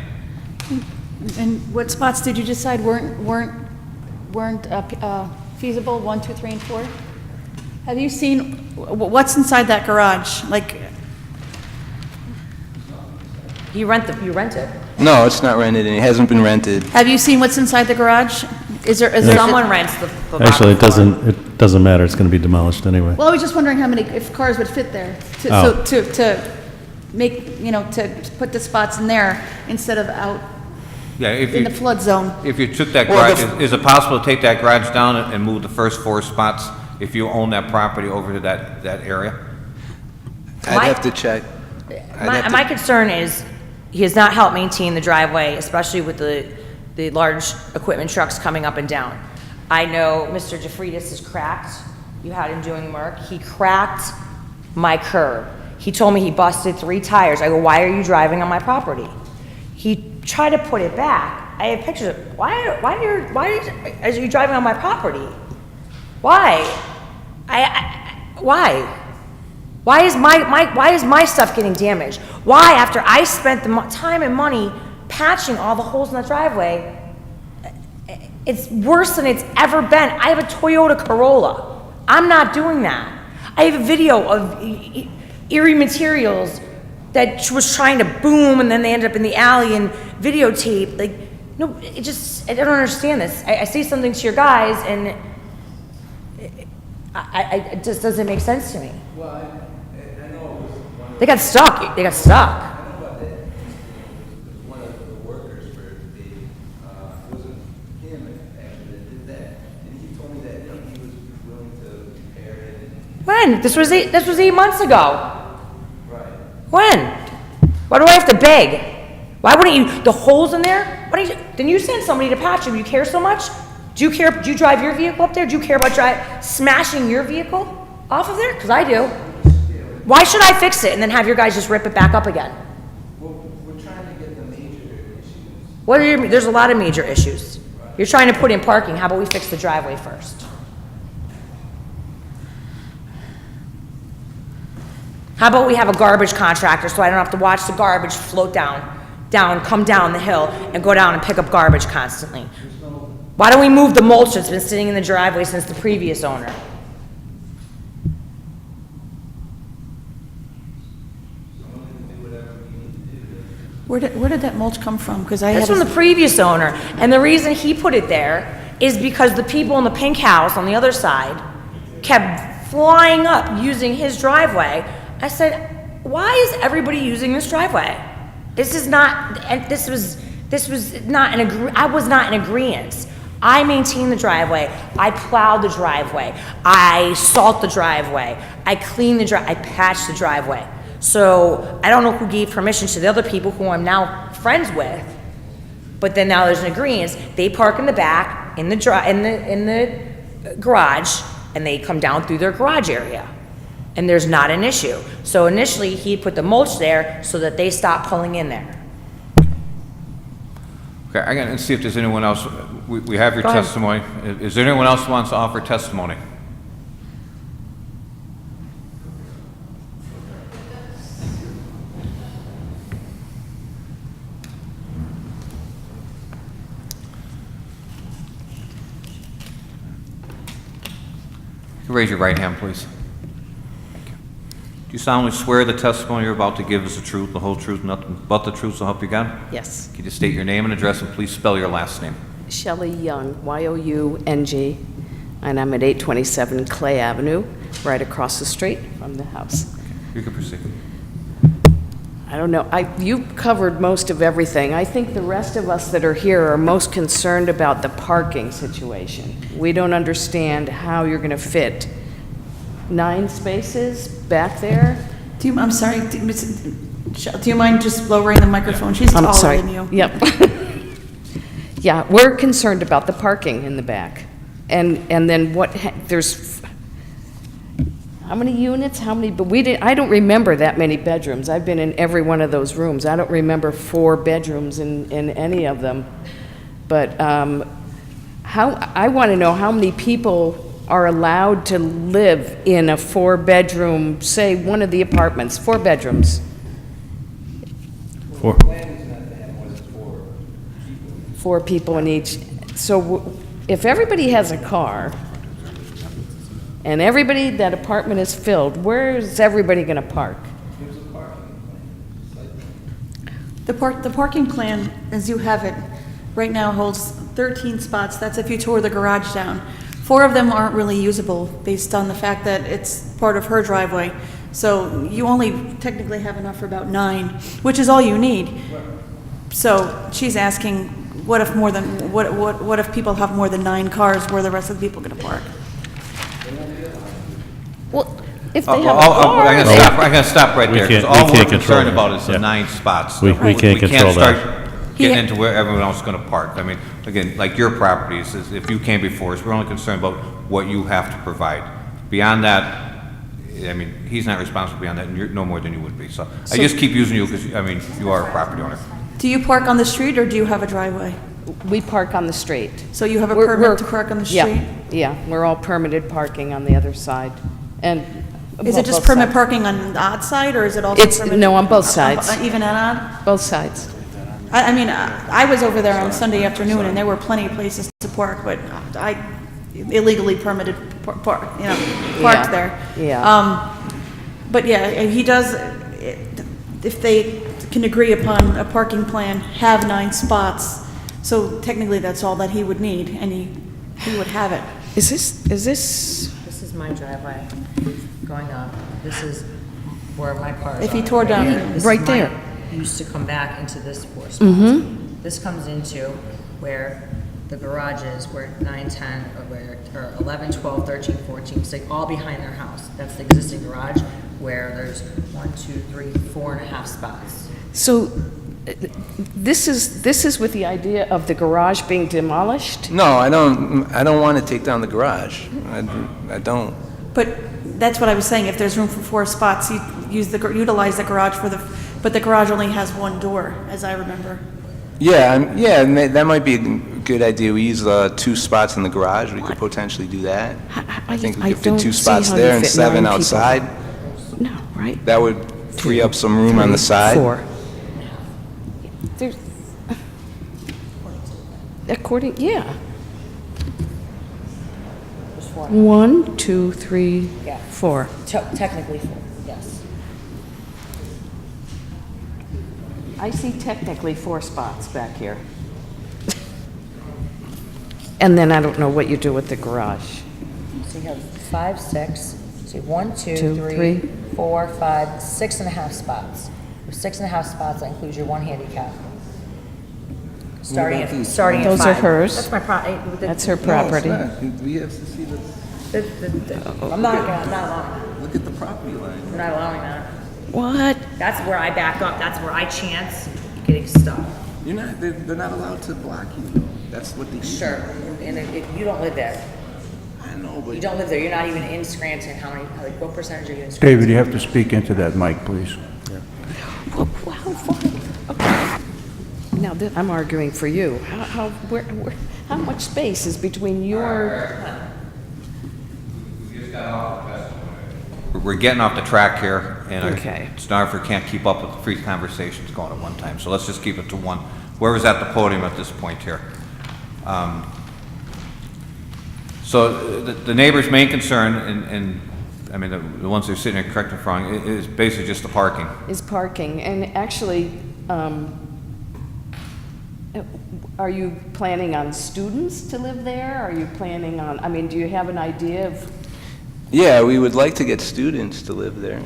And what spots did you decide weren't feasible, 1, 2, 3, and 4? Have you seen, what's inside that garage? Like, You rent it. No, it's not rented, and it hasn't been rented. have you seen what's inside the garage? Is there? Someone rents the bottom Actually, it floor. doesn't matter, it's gonna be demolished anyway. Well, I was just wondering how many, if cars would fit there, Oh. to make, to put the spots in there instead of out Yeah, if in the you, flood zone. if you took that Well, garage, is it possible to take that garage down and move the first 4 spots, if you own that property, over to that area? I'd have to check. My concern is, he has not helped maintain the driveway, especially with the large equipment trucks coming up and down. I know Mr. Jeffritas is cracked. You had him doing work. He cracked my curb. He told me he busted 3 tires. I go, why are you driving on my property? He tried to put it back. I have pictures of, why are you driving on my property? Why? Why? Why is my stuff getting damaged? Why, after I spent the time and money patching all the holes in the driveway, it's worse than it's ever been. I have a Toyota Corolla. I'm not doing that. I have a video of Erie Materials that was trying to boom, and then they ended up in the alley and videotape. Like, no, I don't understand this. I say something to your guys, and it just doesn't make sense to me. Well, I know it was one of They got stuck. They got stuck. I know about that. One of the workers for it wasn't him actually that did that, and he told me that he was willing to repair it. When? This was 8 months ago. Right. When? Why do I have to beg? Why wouldn't you? The holes in there? Then you send somebody to patch them. You care so much? Do you care? Do you drive your vehicle up there? Do you care about smashing your vehicle off of there? Because I do. Why should I fix it and then have your guys just rip it back up again? Well, we're trying to get the major issues. There's a lot of major issues. You're trying to put in parking. How about we fix the driveway first? How about we have a garbage contractor so I don't have to watch the garbage float come down the hill and go down and pick up garbage constantly? Why don't we move the mulch that's been sitting in the driveway since the previous owner? Where did that mulch come from? Because I That's had from the previous owner, and the reason he put it there is because the people in the pink house on the other side kept flying up using his driveway. I said, why is everybody using this driveway? This is not, and this was not I was not in agreement. I maintain the driveway, I plow the driveway, I salt the driveway, I clean the I patch the driveway. So I don't know who gave permission to the other people who I'm now friends with, but then now there's an agreement. They park in the back, in the garage, and they come down through their garage area. And there's not an issue. So initially, he put the mulch there so that they stop pulling in there. Okay, I'm gonna see if there's anyone else. We have your Go ahead. testimony. Is there anyone else who wants to offer testimony? Raise your right hand, please. Do you solemnly swear the testimony you're about to give is the truth, the whole truth, nothing but the truth, so help you God? Yes. Can you just state your name and address, and please spell your last name? Shelley Young, Y-O-U-N-G, and I'm at 827 Clay Avenue, right across the street from the house. You can proceed. I don't know, you covered most of everything. I think the rest of us that are here are most concerned about the parking situation. We don't understand how you're going to fit 9 spaces back there. I'm sorry, do you mind just lowering the microphone? She's I'm taller sorry. than you. Yep. Yeah, we're concerned about the parking in the back. And then there's, how many units, how many, but I don't remember that many bedrooms. I've been in every one of those rooms. I don't remember 4 bedrooms in any of them. But I want to know how many people are allowed to live in a 4-bedroom, say, one of the apartments, 4 bedrooms. 4. 4 people in each. So if everybody has a car, and that apartment is filled, where is everybody going to park? The parking plan, as you have it, right now holds 13 spots. That's if you tore the garage down. 4 of them aren't really usable based on the fact that it's part of her driveway. So you only technically have enough for about 9, which is all you need. So she's asking, what if people have more than 9 cars, where are the rest of the people going to park? Well, if they have a car. I'm gonna stop right there, because all we're concerned about is the Yeah. 9 spots. We can't control that. We can't start getting into where everyone else is gonna park. I mean, again, like your properties, if you came before us, we're only concerned about what you have to provide. Beyond that, I mean, he's not responsible beyond that, and you're no more than you would be. So I just keep using you because, I mean, you are a property owner. Do you park on the street, or do you have a driveway? We park on the street. So you have a We're- permit to park on the yeah, street? Yeah, we're all permitted parking on the other side. And Is it just both permit sides. parking on the odd side, or is it also permit? No, on both sides. Even at odd? Both sides. I mean, I was over there on Sunday afternoon, and there were plenty of places to park, but I illegally permitted parked Yeah, there. yeah. But yeah, he does, if they can agree upon a parking plan, have 9 spots, so technically that's all that he would need, and he would have it. Is this, This is my driveway going up. This is where my car is. If he on. tore down- here. This is Right my- there. Used to come back into this 4 spots. Mm-hmm. This comes into where the garage is, where 9, 10, or 11, 12, 13, 14, it's like all behind their house. That's the existing garage, where there's 1, 2, 3, 4.5 spots. so this is with the idea of the garage being demolished? No, I don't want to take down the garage. I don't. But that's what I was saying, if there's room for 4 spots, you utilize the garage but the garage only has 1 door, as I remember. Yeah, and that might be a good idea. We use 2 spots in the garage. We could potentially do that. I think we could don't fit 2 see spots how you there and fit 7 9 people. outside. No, right? That would free up some room on the side. 4. There's, yeah. There's 4. 1, 2, 3, Yeah. 4. Technically 4, yes. I see technically 4 spots back here. And then I don't know what you do with the garage. So you have 5, 6, so you have 1, 2, 2, 3, 3. 4, 5, 6.5 spots. With 6.5 spots, that includes your 1 handicap. Starting at 5. Those are hers. That's my That's her property. We have to see I'm not allowing that. Look at the property line. I'm not allowing that. What? That's where I back up. That's where I chance getting stuck. They're not allowed to block you. That's what they do. Sure. And you don't live there. I know, but You don't live there. You're not even in Scranton. What percentage are you in Scranton? David, you have to speak into that mic, please. How far? Okay. Now, I'm arguing for you. How much space is between your... We're getting off the track here, and our Okay. stenographer can't keep up with the 3 conversations going at one time, so let's just keep it to 1. Whoever's at the podium at this point here. So the neighbor's main concern, and I mean, the ones that are sitting there, correct me if I'm wrong, is basically just the parking. Is parking, and actually, are you planning on students to live there? Are you planning on, I mean, do you have an idea of? Yeah, we would like to get students to live there.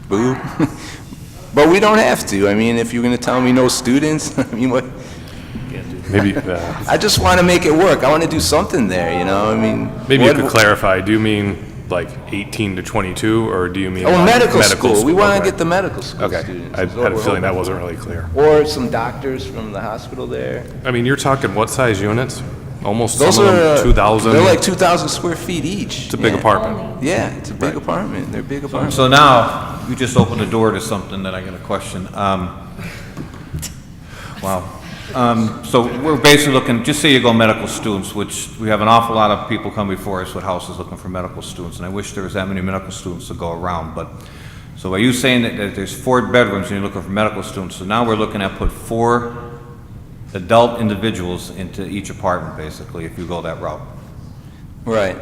Boo. But we don't have to. I mean, if you're going to tell me no students, I mean, what? Maybe, I just want to make it work. I want to do something there, you know? I mean, maybe you could clarify. Do you mean like 18 to 22, or do you mean oh, like medical school. We want to Okay. get the medical school Okay. students. I is what had a we're feeling that hoping wasn't for. really clear. Or some doctors from the hospital there. I mean, you're talking what size units? Almost Those some of are, them 2,000. they're like 2,000 square feet each. It's a big apartment. Yeah, it's a big apartment. They're big apartments. So now, you just opened the door to something that I got a question. Wow. So we're basically looking, just say you go medical students, which we have an awful lot of people come before us with houses looking for medical students, and I wish there was that many medical students to go around, but, so are you saying that there's 4 bedrooms and you're looking for medical students, so now we're looking at put 4 adult individuals into each apartment, basically, if you go that route? Right.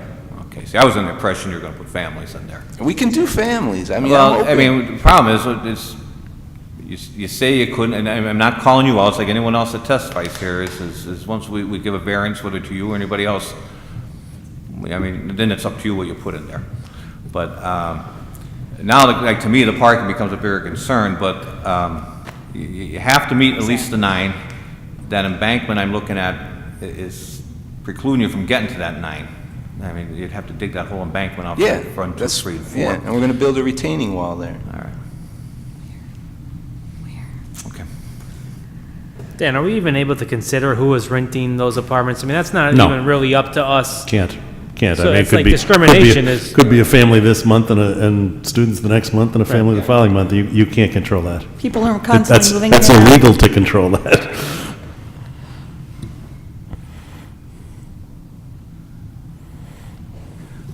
Okay, see, I was under the impression you were gonna put families in there. We can do families. I mean, I'm Well, I open. mean, the problem is, you say you couldn't, and I'm not calling you out, it's like anyone else that testifies here, is once we give a variance, whether to you or anybody else, I mean, then it's up to you what you put in there. But, now, like, to me, the parking becomes a bigger concern, but, you have to meet at least the 9. That embankment I'm looking at is precluding you from getting to that 9. I mean, you'd have to dig that whole embankment out Yeah, from front to that's, 3 and 4. yeah, and we're going to build a retaining wall there. All right. Okay. Dan, are we even able to consider who is renting those apartments? I mean, that's not No. even really up to us. Can't. I So mean, it it's could like be- discrimination could be a- is- Could be a family this month and students the next month and a family the following month. You can't control that. People are constantly moving in That's and out. illegal to control that.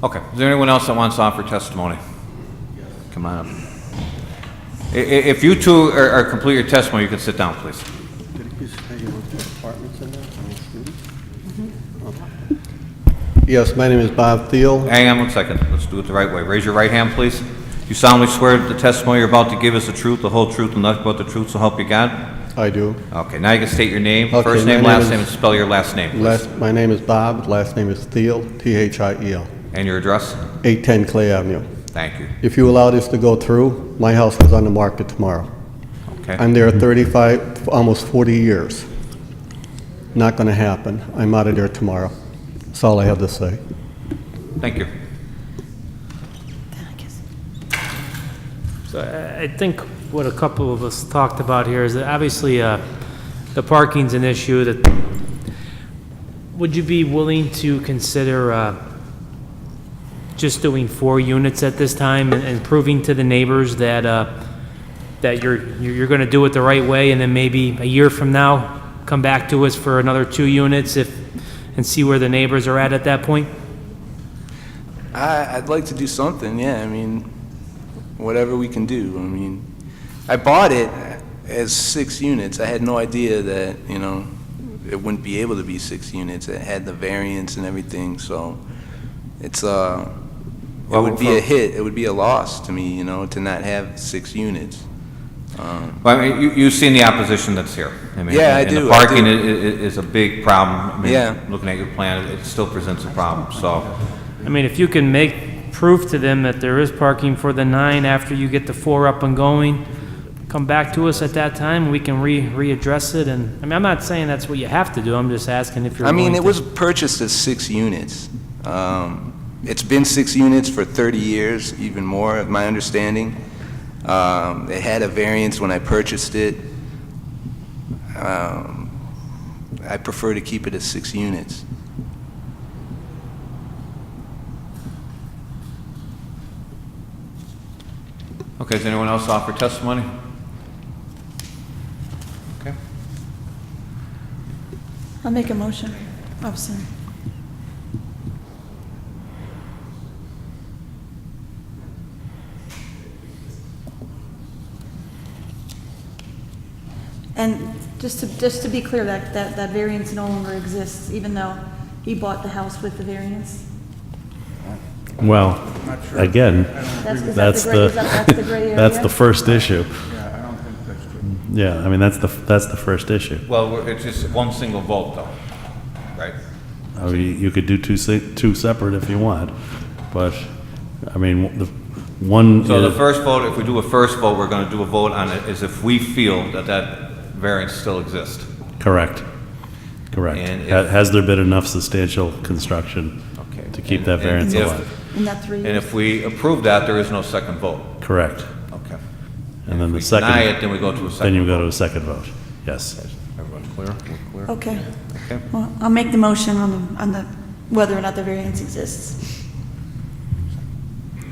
Okay, is there anyone else that wants to offer testimony? Come on up. If you two are complete your testimony, you can sit down, please. Yes, my name is Bob Thiel. Hang on one second, let's do it the right way. Raise your right hand, please. You solemnly swear that the testimony you're about to give is the truth, the whole truth, and nothing but the truth, so help you God? I do. Okay, now you can state your name, Okay, first my name, name last is- name, and spell your last name, please. My name is Bob, last name is Thiel, Thiel, And your address? 810 Clay Avenue. Thank you. If you allow this to go through, my house is on the market tomorrow. Okay. I'm there 35, almost 40 years. Not going to happen. I'm out of there tomorrow. That's all I have to say. Thank you. So I think what a couple of us talked about here is that obviously the parking's an issue. That would you be willing to consider just doing 4 units at this time and proving to the neighbors that that you're going to do it the right way, and then maybe a year from now come back to us for another 2 units and see where the neighbors are at that point? I'd like to do something, yeah. I mean, whatever we can do. I mean, I bought it as 6 units. I had no idea that, you know, it wouldn't be able to be 6 units. It had the variance and everything, so it's, it would be a hit. It would be a loss to me, you know, to not have 6 units. Well, I mean, you've seen the opposition that's here. I mean, Yeah, I and do, the I parking do. is a big problem. I mean, Yeah. looking at your plan, it still presents a problem, so. I mean, if you can make proof to them that there is parking for the 9 after you get the 4 up and going, come back to us at that time, we can readdress it, and, I mean, I'm not saying that's what you have to do, I'm just asking if you're I mean, willing it to- was purchased as 6 units. It's been 6 units for 30 years, even more, of my understanding. It had a variance when I purchased it. I prefer to keep it as 6 units. Okay, does anyone else offer testimony? Okay. I'll make a motion. Oh, sorry. And Just to be clear, that variance no longer exists, even though he bought the house with the variance? Well, again, Is that that's the gray- the, is that's the gray area? that's the first issue. Yeah, I mean, that's the first issue. Well, it's just one single vote, though, right? I mean, you could do two separate if you want, but, I mean, the one. So the is- first vote, if we do a first vote, we're going to do a vote on it as if we feel that variance still exists. Correct. Correct. And if- Has there been enough substantial construction Okay. to keep that variance And if- alive? In that 3 years? And if we approve that, there is no second vote. Correct. Okay. And then the If we second. deny it, then we go to a second Then you go vote. to a second vote, yes. Everyone clear? We're clear? Okay. Okay. Well, I'll make the motion on the, whether or not the variance exists.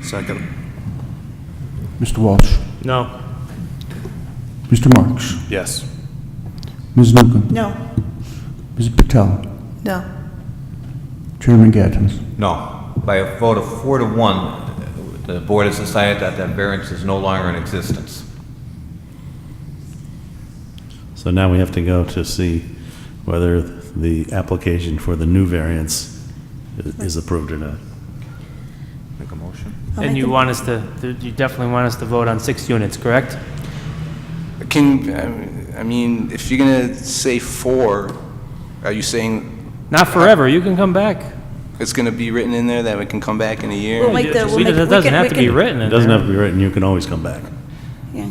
Second. Mr. Walsh? No. Mr. Marks? Yes. Ms. Newcomb? No. Ms. Patel? No. Chairman Gattens? No. By a vote of 4 to 1, the board has decided that variance is no longer in existence. So now we have to go to see whether the application for the new variance is approved or not. Make a motion? And you want us to, you definitely want us to vote on 6 units, correct? I mean, if you're gonna say 4, are you saying Not forever, you can come back. it's gonna be written in there that we can come back in a year? We'll make the, we'll make, It doesn't have to be written It in doesn't there. have to be written, you can always come back. Yeah.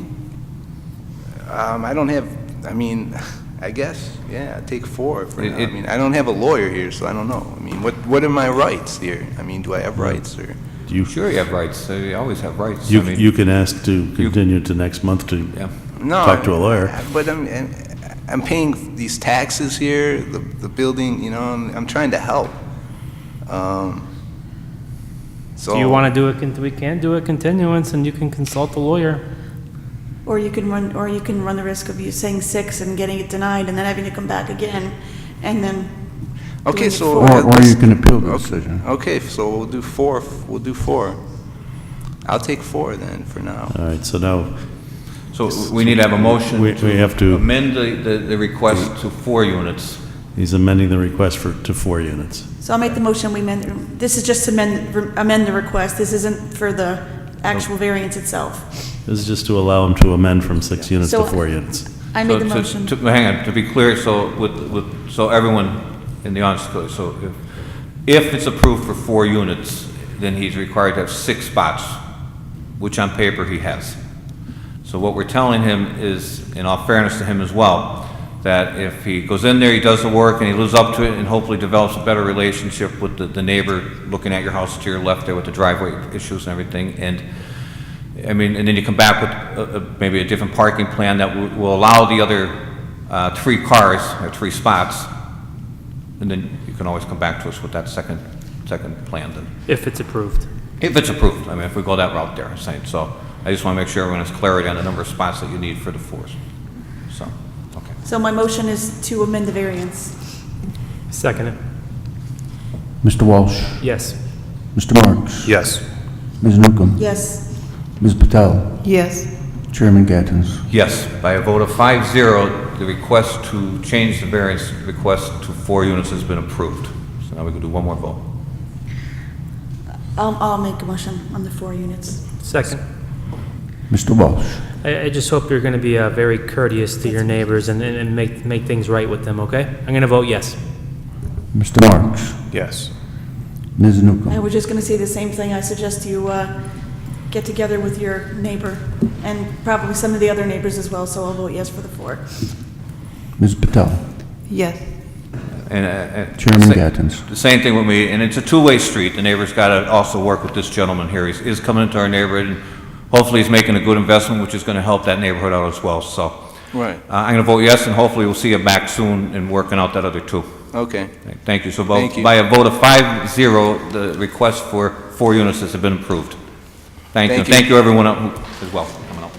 I don't have, I mean, I guess, yeah, I'd take 4 for now. I It- mean, I don't have a lawyer here, so I don't know. I mean, what are my rights here? I mean, do I have rights or? You, Sure you have rights. You always have rights. you, I mean, you can ask to continue to next month to Yeah. No. talk to a lawyer. But I'm paying these taxes here, the building, you know, I'm trying to help. So. Do you want to do it, we can do a continuance and you can consult the lawyer. Or you can run the risk of you saying 6 and getting it denied and then having to come back again and then. Okay, doing it so. for- Or you can appeal the decision. Okay, so we'll do 4, I'll take 4 then, for now. All right, so now, So we need to have a motion We have to- amend the request to 4 units. he's amending the request to 4 units. So I'll make the motion, we amend, this is just to amend the request, this isn't for the actual variance itself. This is just to allow him to amend from 6 units to So- 4 units. I made the So motion. hang on, to be clear, so so everyone in the audience, so if it's approved for 4 units, then he's required to have 6 spots, which on paper he has. So what we're telling him is, in all fairness to him as well, that if he goes in there, he does the work, and he lives up to it, and hopefully develops a better relationship with the neighbor looking at your house to your left there with the driveway issues and everything, and, I mean, and then you come back with maybe a different parking plan that will allow the other 3 cars, or 3 spots, and then you can always come back to us with that second plan then. If it's approved. If it's approved, I mean, if we go that route there, I'm saying, so I just want to make sure everyone has clarity on the number of spots that you need for the 4s. So, okay. So my motion is to amend the variance. Second it. Mr. Walsh? Yes. Mr. Marks? Yes. Ms. Newcomb? Yes. Ms. Patel? Yes. Chairman Gattens? Yes, by a vote of 5-0, the request to change the variance request to 4 units has been approved. So now we can do one more vote. I'll make a motion on the 4 units. Second. Mr. Walsh? I just hope you're going to be very courteous to your neighbors and make things right with them, okay? I'm going to vote yes. Mr. Marks? Yes. Ms. Newcomb? I was just going to say the same thing. I suggest you get together with your neighbor and probably some of the other neighbors as well, so I'll vote yes for the 4. Ms. Patel? Yes. And Chairman Gattens? the same thing with me, and it's a two-way street. The neighbor's got to also work with this gentleman here. He is coming into our neighborhood, and hopefully he's making a good investment, which is going to help that neighborhood out as well. So Right, I'm going to vote yes, and hopefully we'll see you back soon and working out that other 2. okay. Thank you. So Thank you. by a vote of 5-0, the request for 4 units has been approved. Thank you. Thank you. Thank you, everyone as well for coming out.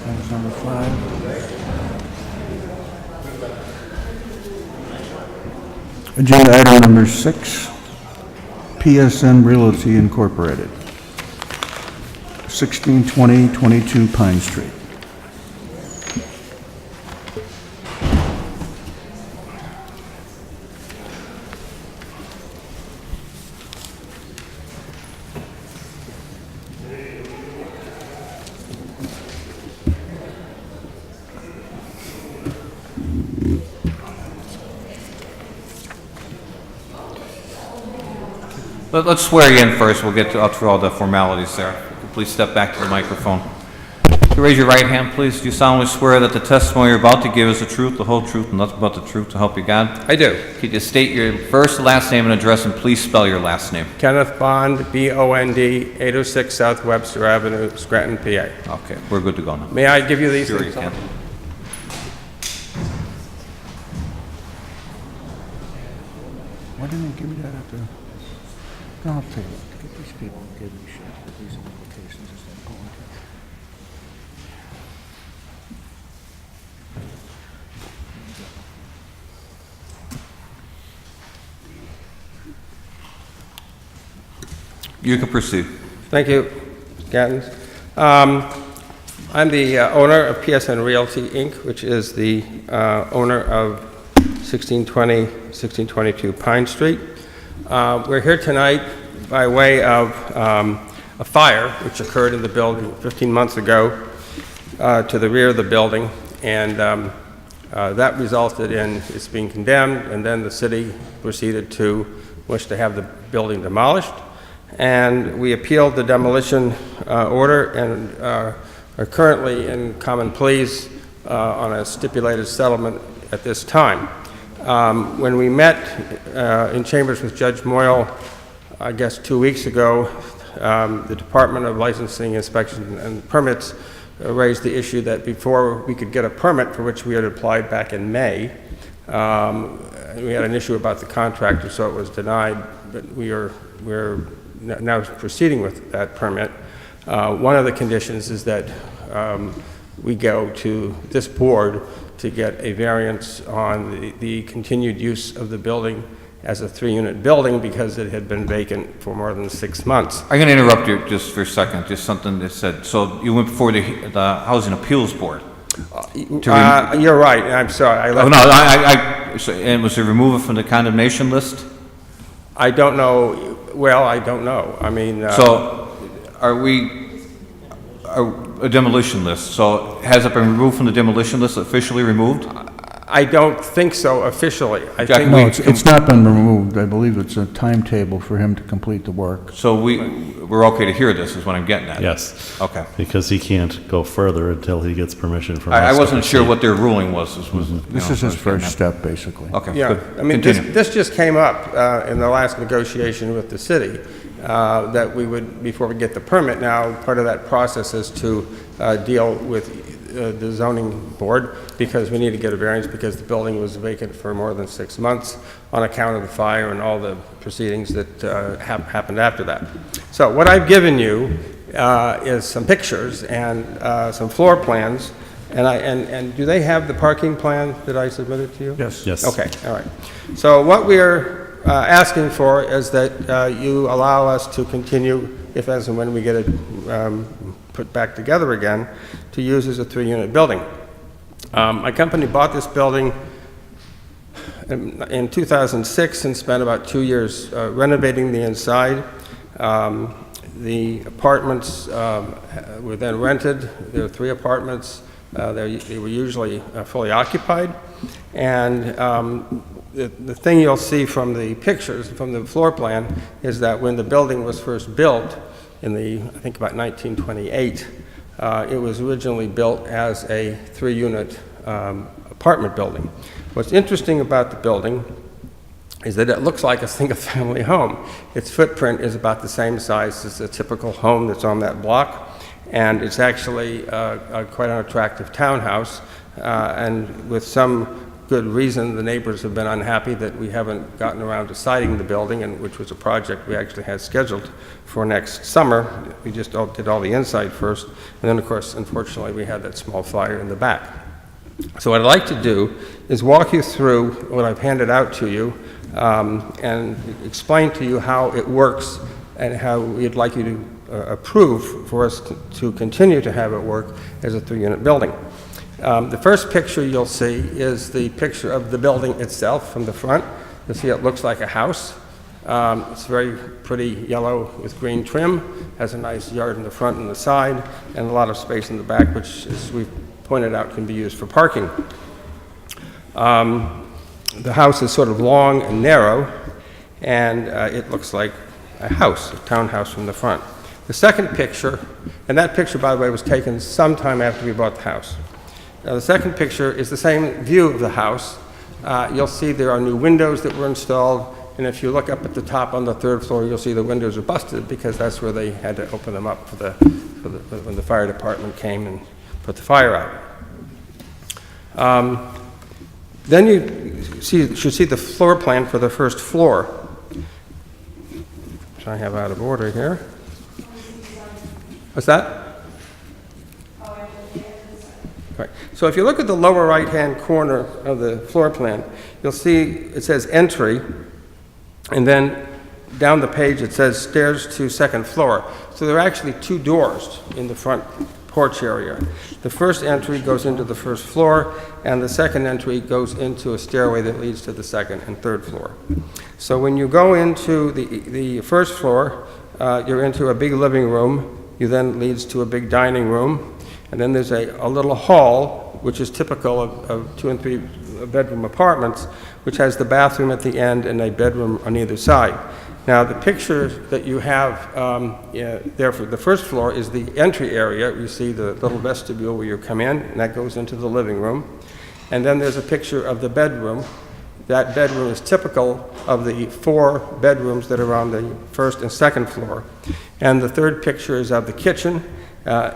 That's number 5. Agenda item number 6, PSN Realty Incorporated, 1620-22 Pine Street. Let's swear you in first. We'll get through all the formalities there. Please step back to the microphone. If you raise your right hand, please. Do you solemnly swear that the testimony you're about to give is the truth, the whole truth, and nothing but the truth to help you God? I do. Could you state your first, last name, and address, and please spell your last name? Kenneth Bond, B-O-N-D, 806 South Webster Avenue, Scranton, PA. Okay, we're good to go now. May I give you these Sure things? you can. Why didn't they give me that at the... No, I'll tell you what, get these people to give me shit with these applications instead of going to... You can proceed. Thank you, Gattens. I'm the owner of PSN Realty, Inc., which is the owner of 1622 Pine Street. We're here tonight by way of a fire which occurred in the building 15 months ago to the rear of the building, and that resulted in its being condemned, and then the city proceeded to wish to have the building demolished. And we appealed the demolition order and are currently in common pleas on a stipulated settlement at this time. When we met in chambers with Judge Moyle, I guess 2 weeks ago, the Department of Licensing, Inspection, and Permits raised the issue that before we could get a permit, for which we had applied back in May, we had an issue about the contractor, so it was denied, but we're now proceeding with that permit. One of the conditions is that we go to this board to get a variance on the continued use of the building as a 3-unit building because it had been vacant for more than 6 months. I'm going to interrupt you just for a second, just something that said, so you went before the Housing Appeals Board? You're right, I'm sorry. And was it removed from the condemnation list? I don't know. Well, I don't know. I mean... So, a demolition list, so has it been removed from the demolition list, officially removed? I don't think so officially. I think No, it's not been removed. I believe it's a timetable for him to complete the work. So we're okay to hear this, is what I'm getting at? Yes. Okay. Because he can't go further until he gets permission from us. I wasn't sure what their ruling was. This is his first step, basically. Okay, Yeah, good. I mean, Continue. this just came up in the last negotiation with the city, that we would, before we get the permit now, part of that process is to deal with the zoning board, because we need to get a variance because the building was vacant for more than 6 months on account of the fire and all the proceedings that happened after that. So what I've given you is some pictures and some floor plans, and do they have the parking plan that I submitted to you? Yes. Yes. Okay, all right. So what we're asking for is that you allow us to continue, if as and when we get it put back together again, to use as a 3-unit building. My company bought this building in 2006 and spent about 2 years renovating the inside. The apartments were then rented. There were 3 apartments. They were usually fully occupied. And the thing you'll see from the pictures, from the floor plan, is that when the building was first built, in I think about 1928, it was originally built as a 3-unit apartment building. What's interesting about the building is that it looks like a single-family home. Its footprint is about the same size as a typical home that's on that block, and it's actually quite an attractive townhouse, and with some good reason, the neighbors have been unhappy that we haven't gotten around to siding the building, and which was a project we actually had scheduled for next summer. We just did all the inside first, and then, of course, unfortunately, we had that small fire in the back. So what I'd like to do is walk you through what I've handed out to you, and explain to you how it works and how we'd like you to approve for us to continue to have it work as a 3-unit building. The first picture you'll see is the picture of the building itself from the front. You'll see it looks like a house. It's very pretty yellow with green trim, has a nice yard in the front and the side, and a lot of space in the back, which, as we've pointed out, can be used for parking. The house is sort of long and narrow, and it looks like a house, a townhouse from the front. The second picture, and that picture, by the way, was taken sometime after we bought the house. The second picture is the same view of the house. You'll see there are new windows that were installed, and if you look up at the top on the 3rd floor, you'll see the windows are busted because that's where they had to open them up for when the fire department came and put the fire out. Then you should see the floor plan for the first floor, which I have out of order here. What's that? Right. So if you look at the lower right-hand corner of the floor plan, you'll see it says entry, and then down the page it says stairs to 2nd floor. So there are actually 2 doors in the front porch area. The first entry goes into the 1st floor, and the second entry goes into a stairway that leads to the 2nd and 3rd floor. So when you go into the 1st floor, you're into a big living room. You then leads to a big dining room, and then there's a little hall, which is typical of 2 and 3 bedroom apartments, which has the bathroom at the end and a bedroom on either side. Now, the picture that you have there for the 1st floor is the entry area. You see the little vestibule where you come in, and that goes into the living room. And then there's a picture of the bedroom. That bedroom is typical of the 4 bedrooms that are on the 1st and 2nd floor. And the 3rd picture is of the kitchen.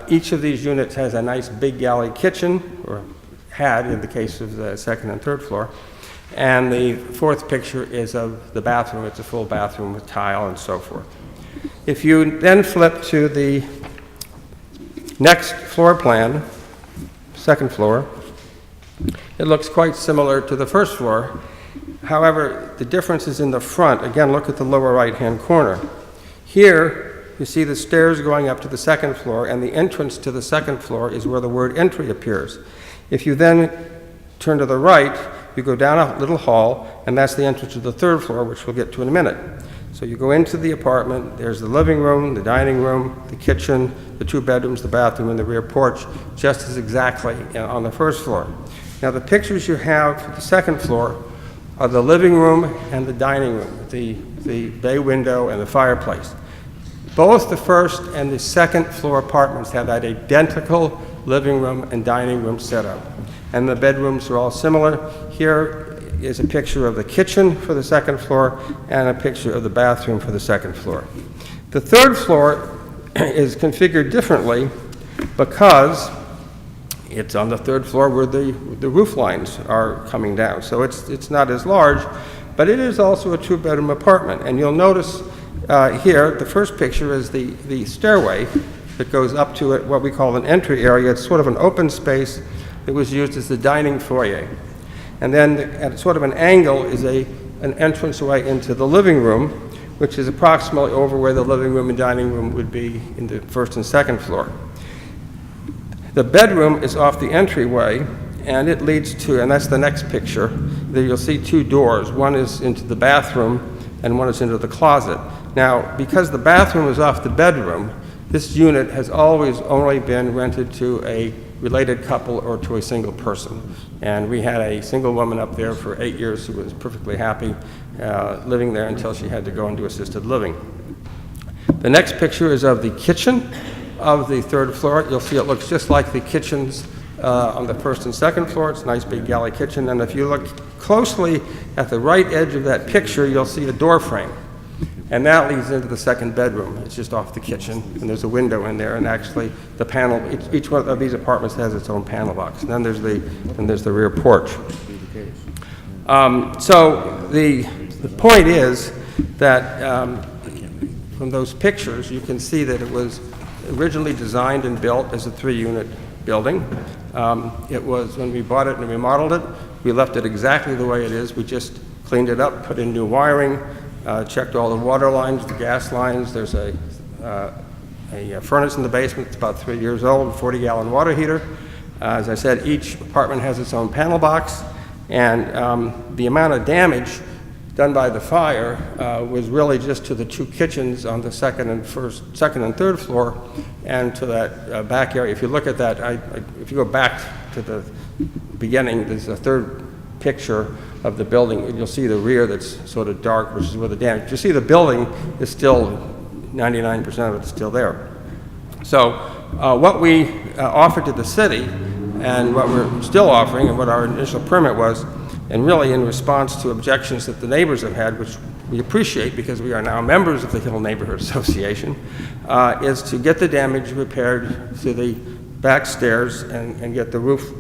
Each of these units has a nice big galley kitchen, or had in the case of the 2nd and 3rd floor. And the 4th picture is of the bathroom. It's a full bathroom with tile and so forth. If you then flip to the next floor plan, 2nd floor, it looks quite similar to the 1st floor. However, the difference is in the front. Again, look at the lower right-hand corner. Here, you see the stairs going up to the 2nd floor, and the entrance to the 2nd floor is where the word entry appears. If you then turn to the right, you go down a little hall, and that's the entrance to the 3rd floor, which we'll get to in a minute. So you go into the apartment, there's the living room, the dining room, the kitchen, the 2 bedrooms, the bathroom, and the rear porch, just as exactly on the 1st floor. Now, the pictures you have for the 2nd floor are the living room and the dining room, the bay window and the fireplace. Both the 1st and the 2nd floor apartments have that identical living room and dining room setup. And the bedrooms are all similar. Here is a picture of the kitchen for the 2nd floor and a picture of the bathroom for the 2nd floor. The 3rd floor is configured differently because it's on the 3rd floor where the roof lines are coming down. So it's not as large, but it is also a 2-bedroom apartment. And you'll notice here, the first picture is the stairway that goes up to it, what we call an entry area. It's sort of an open space that was used as the dining foyer. And then at sort of an angle is an entranceway into the living room, which is approximately over where the living room and dining room would be in the 1st and 2nd floor. The bedroom is off the entryway, and it leads to, and that's the next picture, there you'll see 2 doors. One is into the bathroom, and one is into the closet. Now, because the bathroom is off the bedroom, this unit has always only been rented to a related couple or to a single person. And we had a single woman up there for 8 years who was perfectly happy living there until she had to go into assisted living. The next picture is of the kitchen of the 3rd floor. You'll see it looks just like the kitchens on the 1st and 2nd floor. It's a nice big galley kitchen. And if you look closely at the right edge of that picture, you'll see a door frame. And that leads into the 2nd bedroom. It's just off the kitchen, and there's a window in there, and actually the panel, each one of these apartments has its own panel box. And then there's the rear porch. So the point is that from those pictures, you can see that it was originally designed and built as a 3-unit building. It was, when we bought it and remodeled it, we left it exactly the way it is. We just cleaned it up, put in new wiring, checked all the water lines, the gas lines. There's a furnace in the basement. It's about 3 years old, 40-gallon water heater. As I said, each apartment has its own panel box, and the amount of damage done by the fire was really just to the two kitchens on the second and third floor, and to that back area. If you look at that, if you go back to the beginning, there's a third picture of the building, and you'll see the rear that's sort of dark, which is where the damage. You see the building is still 99% of it's still there. So what we offered to the city, and what we're still offering, and what our initial permit was, and really in response to objections that the neighbors have had, which we appreciate because we are now members of the Hill Neighborhood Association, is to get the damage repaired to the back stairs and get the roof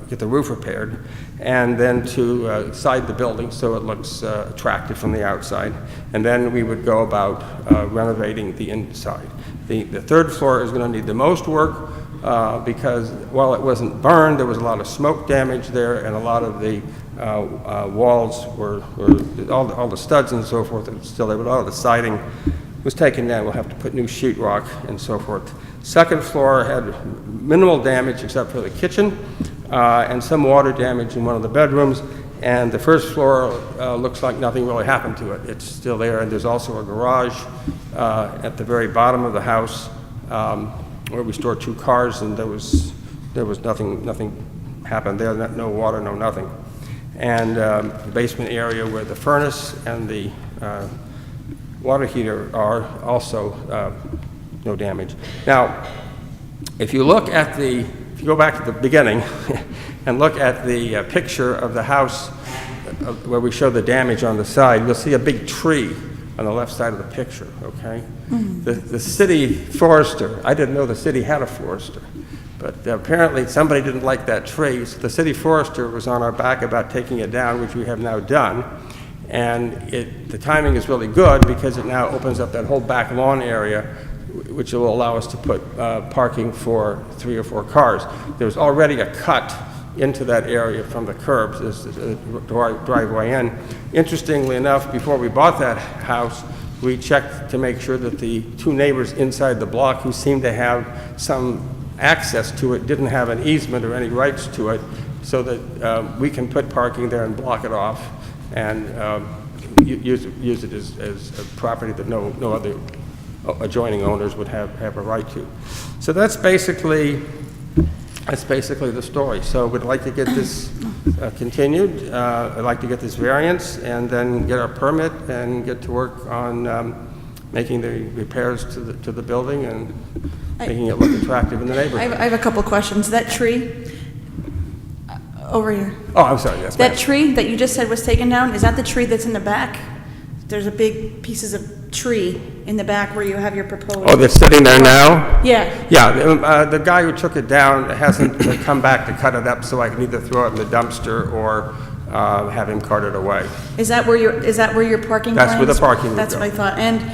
get the roof repaired, and then to side the building so it looks attractive from the outside. And then we would go about renovating the inside. The third floor is going to need the most work because while it wasn't burned, there was a lot of smoke damage there, and a lot of the walls were all the studs and so forth are still there, but all of the siding was taken down. We'll have to put new sheetrock and so forth. Second floor had minimal damage except for the kitchen and some water damage in one of the bedrooms. And the first floor looks like nothing really happened to it. It's still there, and there's also a garage at the very bottom of the house where we store 2 cars, and there was nothing happened there. No water, no nothing. And the basement area where the furnace and the water heater are also no damage. Now, if you look at if you go back to the beginning and look at the picture of the house where we show the damage on the side, you'll see a big tree on the left side of the picture, okay? Mm-hmm. The city forester, I didn't know the city had a forester, but apparently somebody didn't like that tree, so the city forester was on our back about taking it down, which we have now done. And the timing is really good because it now opens up that whole back lawn area, which will allow us to put parking for 3 or 4 cars. There's already a cut into that area from the curbs, there's a driveway in. Interestingly enough, before we bought that house, we checked to make sure that the 2 neighbors inside the block who seemed to have some access to it didn't have an easement or any rights to it, so that we can put parking there and block it off and use it as a property that no other adjoining owners would have a right to. So that's basically the story. So we'd like to get this continued. I'd like to get this variance and then get our permit and get to work on making the repairs to the building and making it look attractive in the neighborhood. I have a couple questions. That tree over here. Oh, I'm sorry, yes. That tree that you just said was taken down, is that the tree that's in the back? There's a big pieces of tree in the back where you have your proposed. Oh, they're sitting there now? Yeah. Yeah, the guy who took it down hasn't come back to cut it up, so I can either throw it in the dumpster or have him cart it away. Is that where your parking? That's where the parking would That's go. what I thought. And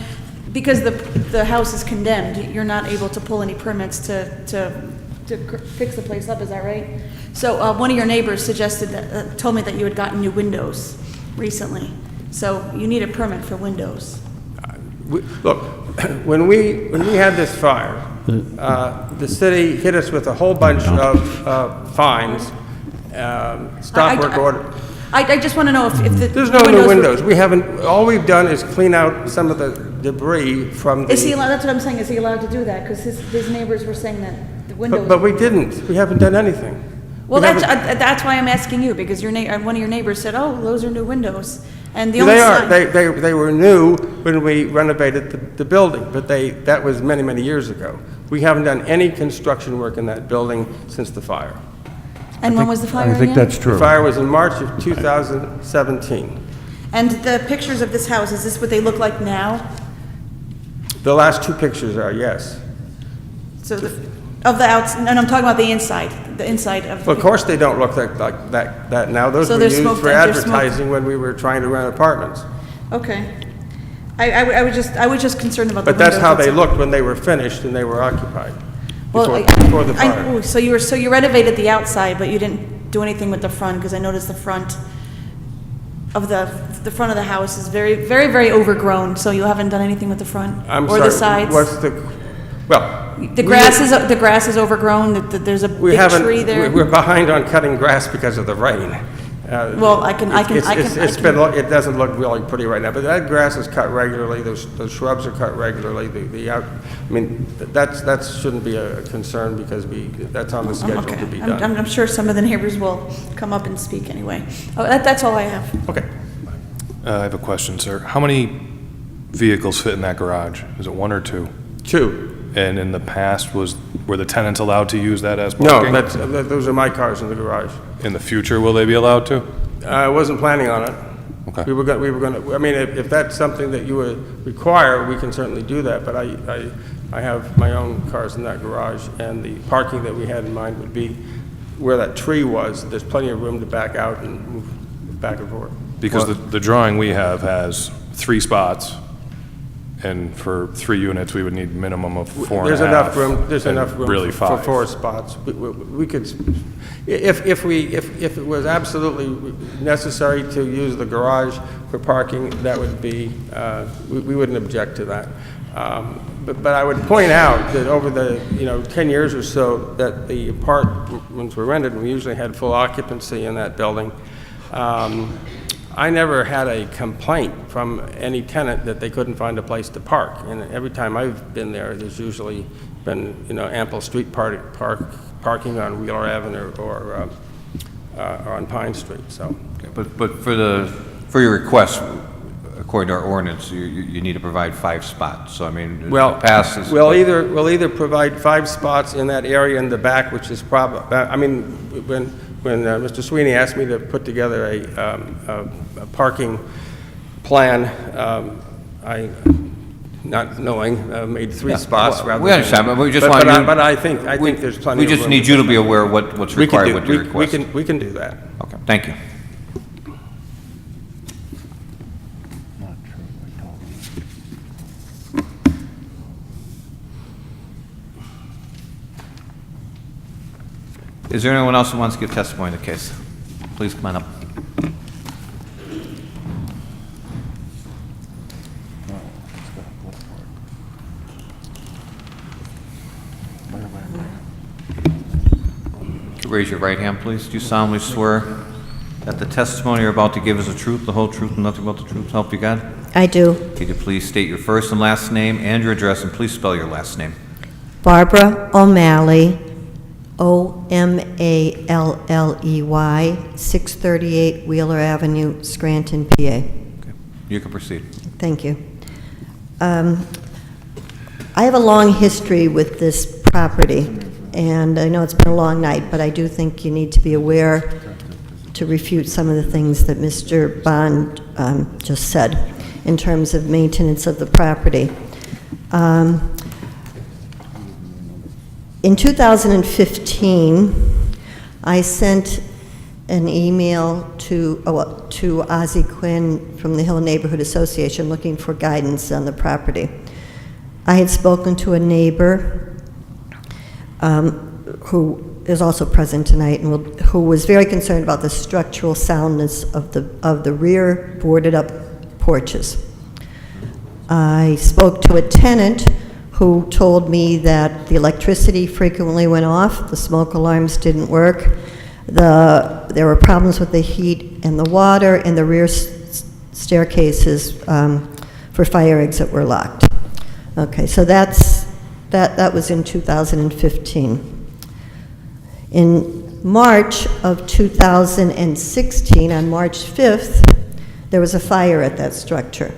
because the house is condemned, you're not able to pull any permits to fix the place up. Is that right? So one of your neighbors suggested that told me that you had gotten new windows recently. So you need a permit for windows. Look, when we had this fire, the city hit us with a whole bunch of fines, stop work order. I just want to know if the There's no new windows. We haven't. All we've done is clean out some of the debris from the. Is he allowed? That's what I'm saying. Is he allowed to do that? Because his neighbors were saying that the windows. But we didn't. We haven't done anything. Well, that's why I'm asking you, because one of your neighbors said, "Oh, those are new windows," and the only they were new when we renovated the building, but that was many years ago. We haven't done any construction work in that building since the fire. And when was the fire? I think that's true. The fire was in March of 2017. And the pictures of this house, is this what they look like now? The last 2 pictures are, yes. So of the outside, and I'm talking about the inside of. Well, of course they don't look like that now. Those So were they're used smoked for out, they're advertising when we were trying to rent apartments. Okay. I was just concerned about the But that's windows, how they all. looked when they were finished and they were occupied. Well, Before the fire. So you renovated the outside, but you didn't do anything with the front, because I noticed the front of the front of the house is very, very, very overgrown, so you haven't done anything with the front? I'm or sorry. the sides? What's the, well. The grass is overgrown, there's a We big haven't, tree there? we're behind on cutting grass because of the rain. Well, It doesn't look really pretty right now, but that grass is cut regularly, those shrubs are cut regularly, that shouldn't be a concern because that's on the schedule to be done. I'm sure some of the neighbors will come up and speak anyway. Oh, that's all I have. Okay. I have a question, sir. How many vehicles fit in that garage? Is it one or two? Two. And in the past, were the tenants allowed to use that as No, parking? those are my cars in the garage. In the future, will they be allowed to? I wasn't planning on it. Okay. We were going to, I mean, if that's something that you would require, we can certainly do that, but I have my own cars in that garage, and the parking that we had in mind would be where that tree was. There's plenty of room to back out and move back and forth. Because the drawing we have has 3 spots, and for 3 units, we would need minimum of 4 There's and a half. There's enough room really for 5. 4 spots. We could, if it was absolutely necessary to use the garage for parking, that would be, we wouldn't object to that. But I would point out that over the 10 years or so that the apartments were rented, and we usually had full occupancy in that building. I never had a complaint from any tenant that they couldn't find a place to park. And every time I've been there, there's usually been, ample street parking on Wheeler Avenue or on Pine Street, so. Okay, but for your request, according to our ordinance, you need to provide 5 spots. So, I mean, Well, passes. we'll either provide 5 spots in that area in the back, which is I mean, when Mr. Sweeney asked me to put together a parking plan, I, not knowing, made 3 spots rather than... We understand, but we just want you... But I think there's plenty of room. We just need you to be aware of what's required with your request. We can do that. Okay, thank you. Is there anyone else who wants to give testimony in the case? Please come on up. Raise your right hand, please. Do you solemnly swear that the testimony you're about to give is the truth, the whole truth, and nothing but the truth? Help you God? I do. Could you please state your first and last name and your address, and please spell your last name? Barbara O'Malley, O'Malley, 638 Wheeler Avenue, Scranton, PA. Okay. You can proceed. Thank you. I have a long history with this property, and I know it's been a long night, but I do think you need to be aware to refute some of the things that Mr. Bond just said in terms of maintenance of the property. In 2015, I sent an email to Ozzie Quinn from the Hill Neighborhood Association looking for guidance on the property. I had spoken to a neighbor who is also present tonight and who was very concerned about the structural soundness of the rear boarded up porches. I spoke to a tenant who told me that the electricity frequently went off, the smoke alarms didn't work, there were problems with the heat and the water, and the rear staircases for fire exit were locked. Okay, so that was in 2015. In March of 2016, on March 5th, there was a fire at that structure.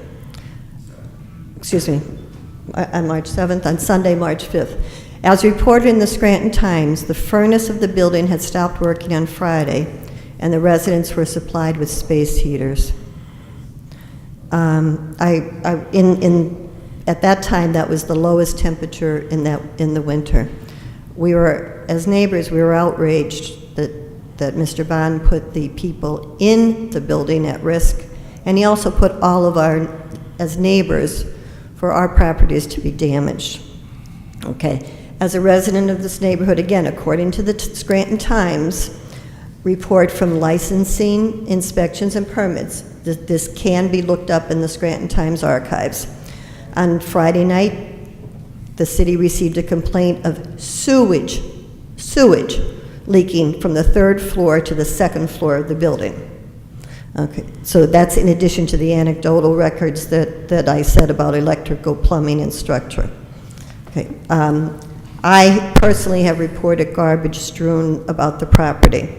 Excuse me, on March 7th, on Sunday, March 5th. As reported in the Scranton Times, the furnace of the building had stopped working on Friday, and the residents were supplied with space heaters. At that time, that was the lowest temperature in the winter. We were, as neighbors, we were outraged that Mr. Bond put the people in the building at risk, and he also put all of our, as neighbors, for our properties to be damaged. Okay, as a resident of this neighborhood, again, according to the Scranton Times, report from licensing, inspections, and permits. This can be looked up in the Scranton Times archives. On Friday night, the city received a complaint of sewage leaking from the 3rd floor to the 2nd floor of the building. Okay, so that's in addition to the anecdotal records that I said about electrical, plumbing, and structure. Okay, I personally have reported garbage strewn about the property,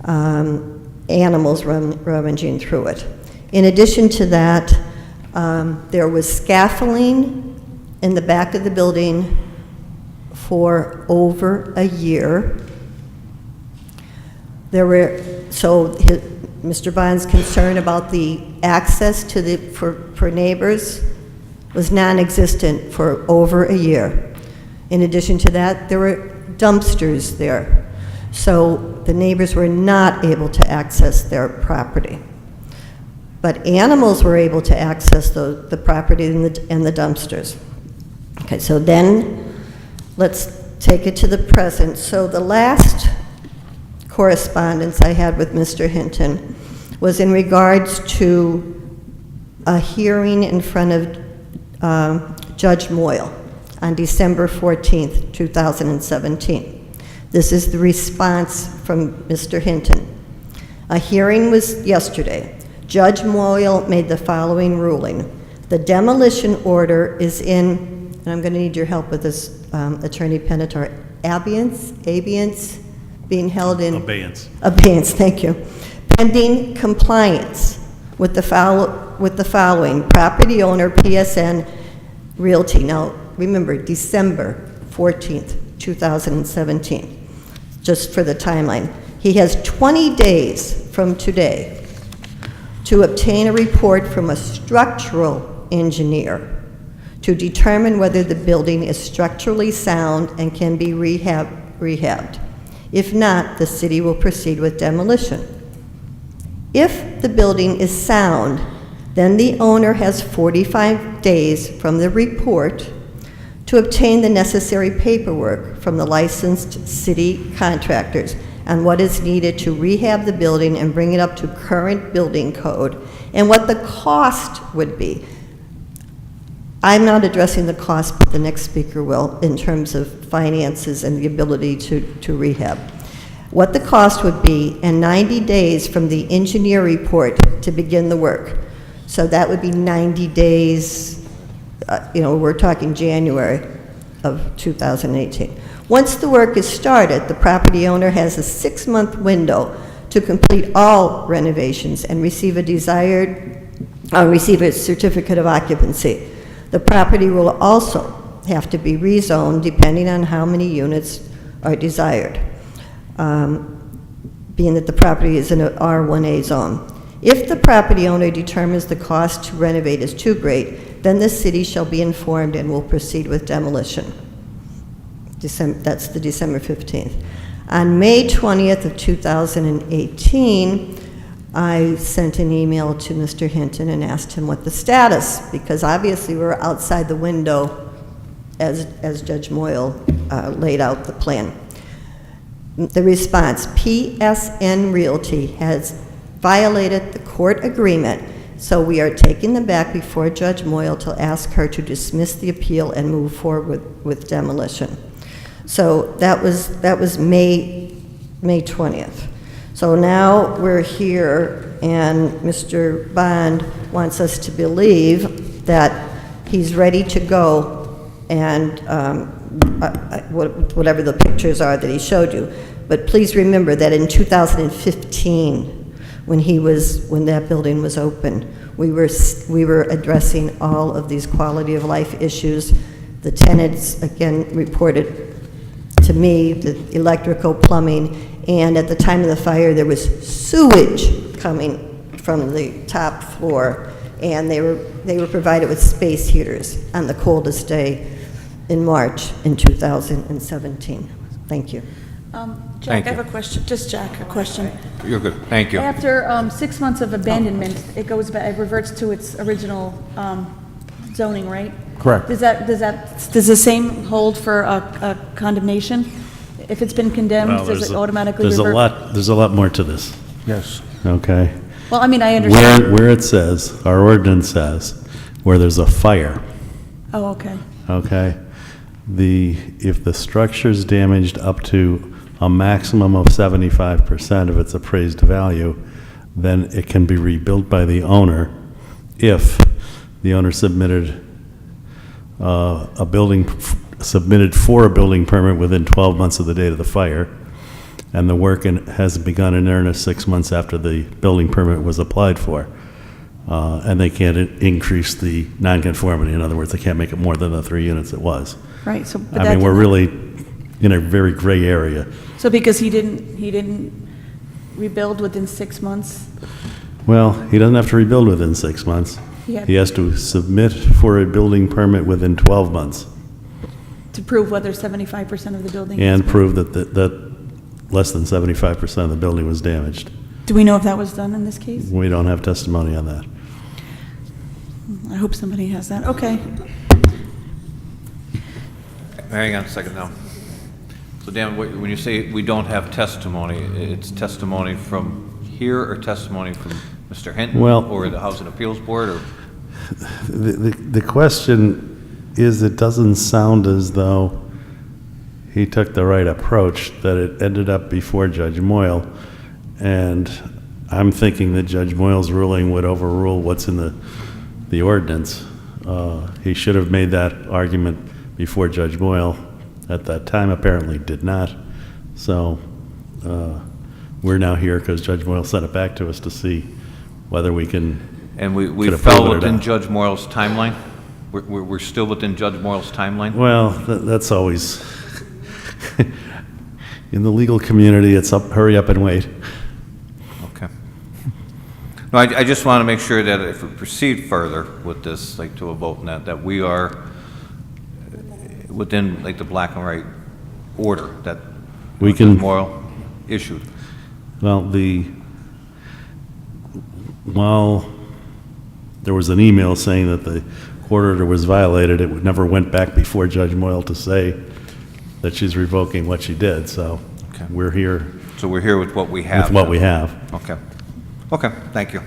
animals rummaging through it. In addition to that, there was scaffolding in the back of the building for over a year. Mr. Bond's concern about the access to for neighbors was non-existent for over a year. In addition to that, there were dumpsters there, so the neighbors were not able to access their property. But animals were able to access the property and the dumpsters. Okay, so then let's take it to the present. So the last correspondence I had with Mr. Hinton was in regards to a hearing in front of Judge Moyle on December 14th, 2017. This is the response from Mr. Hinton. A hearing was yesterday. Judge Moyle made the following ruling. The demolition order is in, and I'm going to need your help with this, Attorney Penator, abeyance, being held in... Abeyance, thank you. Pending compliance with the following. Property owner, PSN Realty. Now, remember, December 14th, 2017, just for the timeline. He has 20 days from today to obtain a report from a structural engineer to determine whether the building is structurally sound and can be rehabbed. If not, the city will proceed with demolition. If the building is sound, then the owner has 45 days from the report to obtain the necessary paperwork from the licensed city contractors on what is needed to rehab the building and bring it up to current building code and what the cost would be. I'm not addressing the cost, but the next speaker will, in terms of finances and the ability to rehab. What the cost would be, and 90 days from the engineer report to begin the work. So that would be 90 days, we're talking January of 2018. Once the work is started, the property owner has a 6-month window to complete all renovations and receive a certificate of occupancy. The property will also have to be rezoned depending on how many units are desired, being that the property is in an R1A zone. If the property owner determines the cost to renovate is too great, then the city shall be informed and will proceed with demolition. That's the December 15th. On May 20th of 2018, I sent an email to Mr. Hinton and asked him what the status, because obviously we're outside the window as Judge Moyle laid out the plan. The response, PSN Realty has violated the court agreement, so we are taking them back before Judge Moyle to ask her to dismiss the appeal and move forward with demolition. So that was May 20th. So now we're here, and Mr. Bond wants us to believe that he's ready to go, and whatever the pictures are that he showed you. But please remember that in 2015, when that building was open, we were addressing all of these quality of life issues. The tenants, again, reported to me the electrical, plumbing, and at the time of the fire, there was sewage coming from the top floor, and they were provided with space heaters on the coldest day in March in 2017. Thank you. Jack, I have a question. Just Jack, a question. You're good. Thank you. After 6 months of abandonment, it goes back, it reverts to its original zoning, right? Correct. Does the same hold for a condemnation? If it's been condemned, Well, does it automatically there's revert? there's a lot more to this, Yes. okay? Well, I mean, I understand. Where it says, our ordinance says, where there's a fire, Oh, okay. okay? If the structure's damaged up to a maximum of 75% of its appraised value, then it can be rebuilt by the owner if the owner submitted submitted for a building permit within 12 months of the date of the fire, and the work has begun in earnest 6 months after the building permit was applied for. And they can't increase the nonconformity. In other words, they can't make it more than the 3 units it was. Right, so, but I that mean, we're didn't- really in a very gray area. So because he didn't rebuild within 6 months? Well, he doesn't have to rebuild within 6 months. Yeah. He has to submit for a building permit within 12 months To prove whether 75% of the building? and is- prove that less than 75% of the building was damaged. Do we know if that was done in this case? We don't have testimony on that. I hope somebody has that. Okay. Hang on a second now. So Dan, when you say we don't have testimony, it's testimony from here or testimony from Mr. Hinton? Well- Or the Housing Appeals Board, or? The question is, it doesn't sound as though he took the right approach, that it ended up before Judge Moyle. And I'm thinking that Judge Moyle's ruling would overrule what's in the ordinance. He should have made that argument before Judge Moyle. At that time, apparently did not. So we're now here because Judge Moyle sent it back to us to see whether we can. And we could approve fell it or within not. Judge Moyle's timeline? We're still within Judge Moyle's timeline? Well, that's always, in the legal community, it's hurry up and wait. Okay. No, I just want to make sure that if we proceed further with this, like to a vote, that we are within, like, the black and white order that We can- Judge Moyle issued. Well, while there was an email saying that the court order was violated, it never went back before Judge Moyle to say that she's revoking what she did, so Okay. we're here So we're here with what we have. with what now. we have. Okay. Okay, thank you.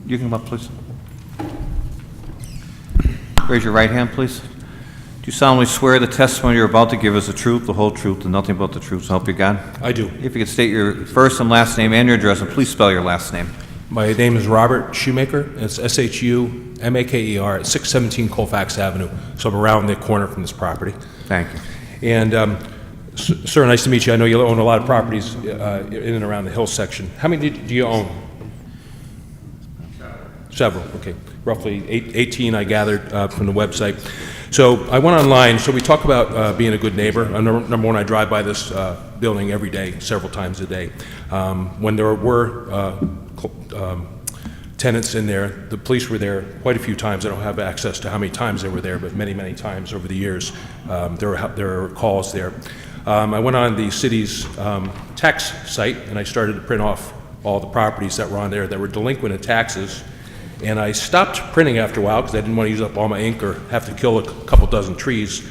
You can come up, please. Raise your right hand, please. Do you solemnly swear the testimony you're about to give is the truth, the whole truth, and nothing but the truth, so help you God? I do. If you could state your first and last name and your address, and please spell your last name. My name is Robert Shoemaker. It's S-H-U-M-A-K-E-R at 617 Colfax Avenue. So I'm around the corner from this property. Thank you. And, sir, nice to meet you. I know you own a lot of properties in and around the hill section. How many do you own? Several, okay. Roughly 18, I gathered from the website. So I went online, so we talk about being a good neighbor. Number one, I drive by this building every day, several times a day. When there were tenants in there, the police were there quite a few times. I don't have access to how many times they were there, but many, many times over the years. There were calls there. I went on the city's tax site, and I started to print off all the properties that were on there that were delinquent in taxes. And I stopped printing after a while because I didn't want to use up all my ink or have to kill a couple dozen trees.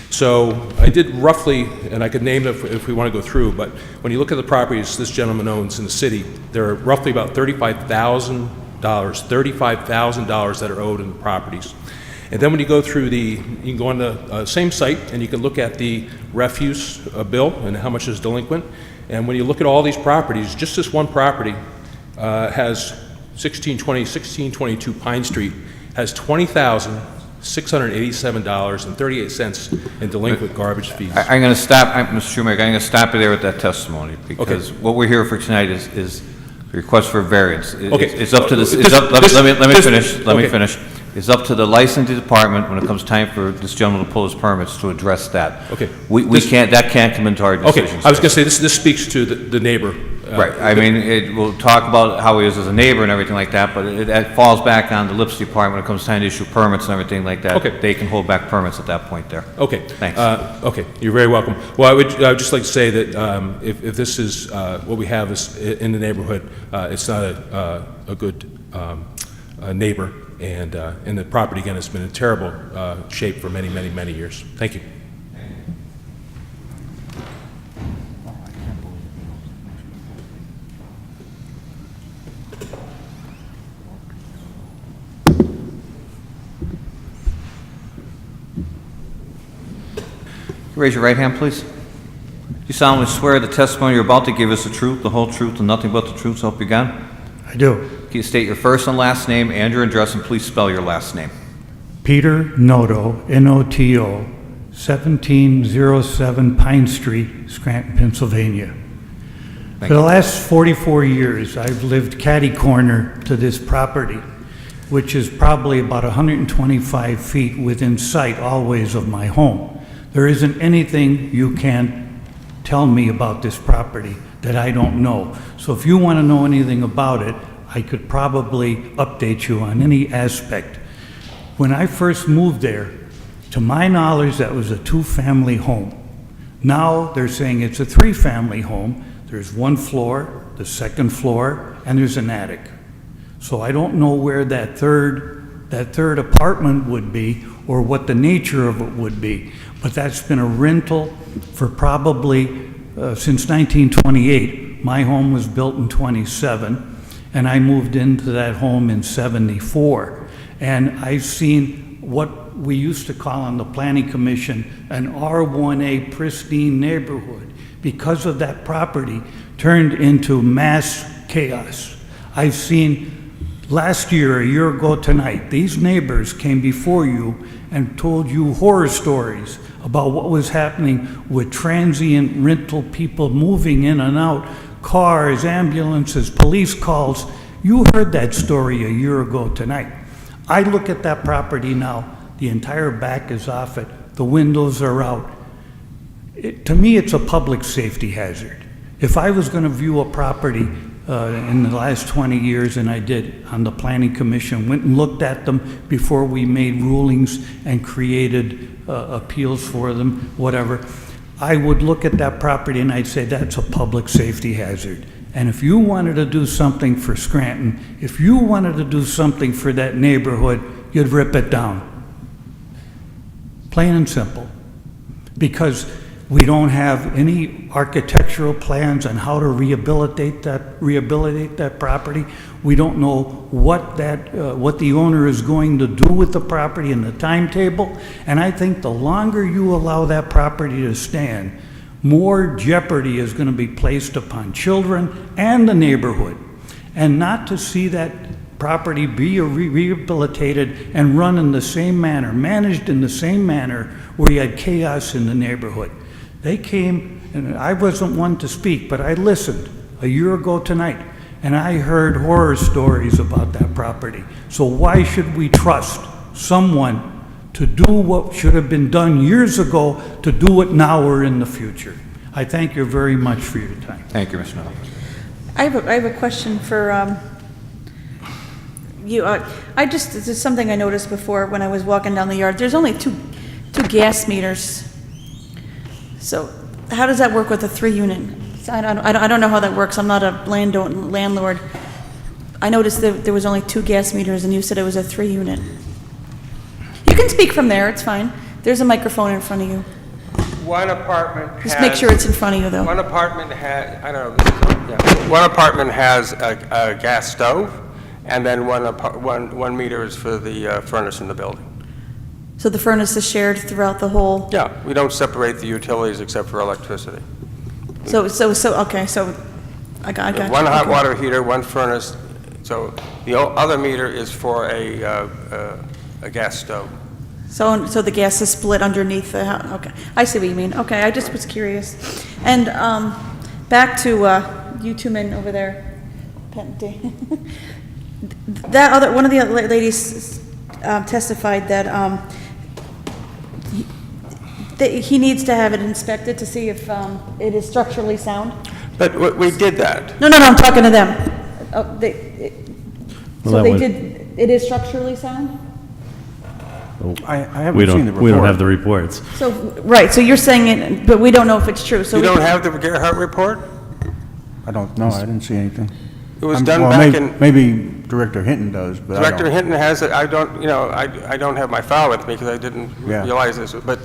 So I did roughly, and I could name them if we want to go through, but when you look at the properties this gentleman owns in the city, there are roughly about $35,000 that are owed in the properties. And then when you go through you can go on the same site and you can look at the refuse bill and how much is delinquent. And when you look at all these properties, just this one property has 1622 Pine Street has $20,687.38 in delinquent garbage fees. I'm going to stop, Mr. Shoemaker, I'm going to stop you there with that testimony, because what we're here for tonight is the request for variance. Okay. It's up to the, let me finish. It's up to the licensing department when it comes time for this gentleman to pull his permits to address that. Okay. That can't come into our decisions. Okay, I was going to say, this speaks to the neighbor. Right, I mean, we'll talk about how he is as a neighbor and everything like that, but it falls back on the LIPS department when it comes time to issue permits and everything like that. Okay. They can hold back permits at that point there. Okay. Thanks. Okay, you're very welcome. Well, I would just like to say that if this is what we have is in the neighborhood, it's not a good neighbor, and the property, again, has been in terrible shape for many, many, many years. Thank you. Raise your right hand, please. You solemnly swear the testimony you're about to give is the truth, the whole truth, and nothing but the truth, so help you God? I do. Can you state your first and last name and your address, and please spell your last name? Peter Noto, N-O-T-O, 1707 Pine Street, Scranton, Pennsylvania. For the last 44 years, I've lived catty corner to this property, which is probably about 125 feet within sight always of my home. There isn't anything you can tell me about this property that I don't know. So if you want to know anything about it, I could probably update you on any aspect. When I first moved there, to my knowledge, that was a two-family home. Now they're saying it's a three-family home. There's one floor, the second floor, and there's an attic. So I don't know where that third apartment would be or what the nature of it would be. But that's been a rental for probably since 1928. My home was built in 27, and I moved into that home in 74. And I've seen what we used to call on the Planning Commission an R1A pristine neighborhood, because of that property, turned into mass chaos. I've seen last year, a year ago tonight, these neighbors came before you and told you horror stories about what was happening with transient rental people moving in and out, cars, ambulances, police calls. You heard that story a year ago tonight. I look at that property now, the entire back is off it, the windows are out. To me, it's a public safety hazard. If I was going to view a property in the last 20 years, and I did on the Planning Commission, went and looked at them before we made rulings and created appeals for them, whatever, I would look at that property and I'd say that's a public safety hazard. And if you wanted to do something for Scranton, if you wanted to do something for that neighborhood, you'd rip it down. Plain and simple. Because we don't have any architectural plans on how to rehabilitate that property. We don't know what the owner is going to do with the property and the timetable. And I think the longer you allow that property to stand, more jeopardy is going to be placed upon children and the neighborhood. And not to see that property be rehabilitated and run in the same manner, managed in the same manner where you had chaos in the neighborhood. They came, and I wasn't one to speak, but I listened a year ago tonight, and I heard horror stories about that property. So why should we trust someone to do what should have been done years ago to do it now or in the future? I thank you very much for your time. Thank you, Mr. Null. I have a question for you. This is something I noticed before when I was walking down the yard. There's only two gas meters. So how does that work with a 3-unit? I don't know how that works. I'm not a landlord. I noticed that there was only 2 gas meters, and you said it was a 3-unit. You can speak from there. It's fine. There's a microphone in front of you. One apartment has... Just make sure it's in front of you, though. One apartment has, I don't know, yeah. One apartment has a gas stove, and then one meter is for the furnace in the building. So the furnace is shared throughout the whole... Yeah, we don't separate the utilities except for electricity. So, okay, so I got you. One hot water heater, one furnace, so the other meter is for a gas stove. So the gas is split underneath the house. Okay, I see what you mean. Okay, I just was curious. And back to you two men over there. One of the other ladies testified that he needs to have it inspected to see if it is structurally sound. But we did that. No, I'm talking to them. It is structurally sound? I haven't seen the report. We don't have the reports. So, right, so you're saying it, but we don't know if it's true, so. You don't have the Gerhardt report? I don't know, I didn't see anything. It was done back in... Maybe Director Hinton does, but Director Hinton has it, I don't have my file with me because I didn't realize this, but,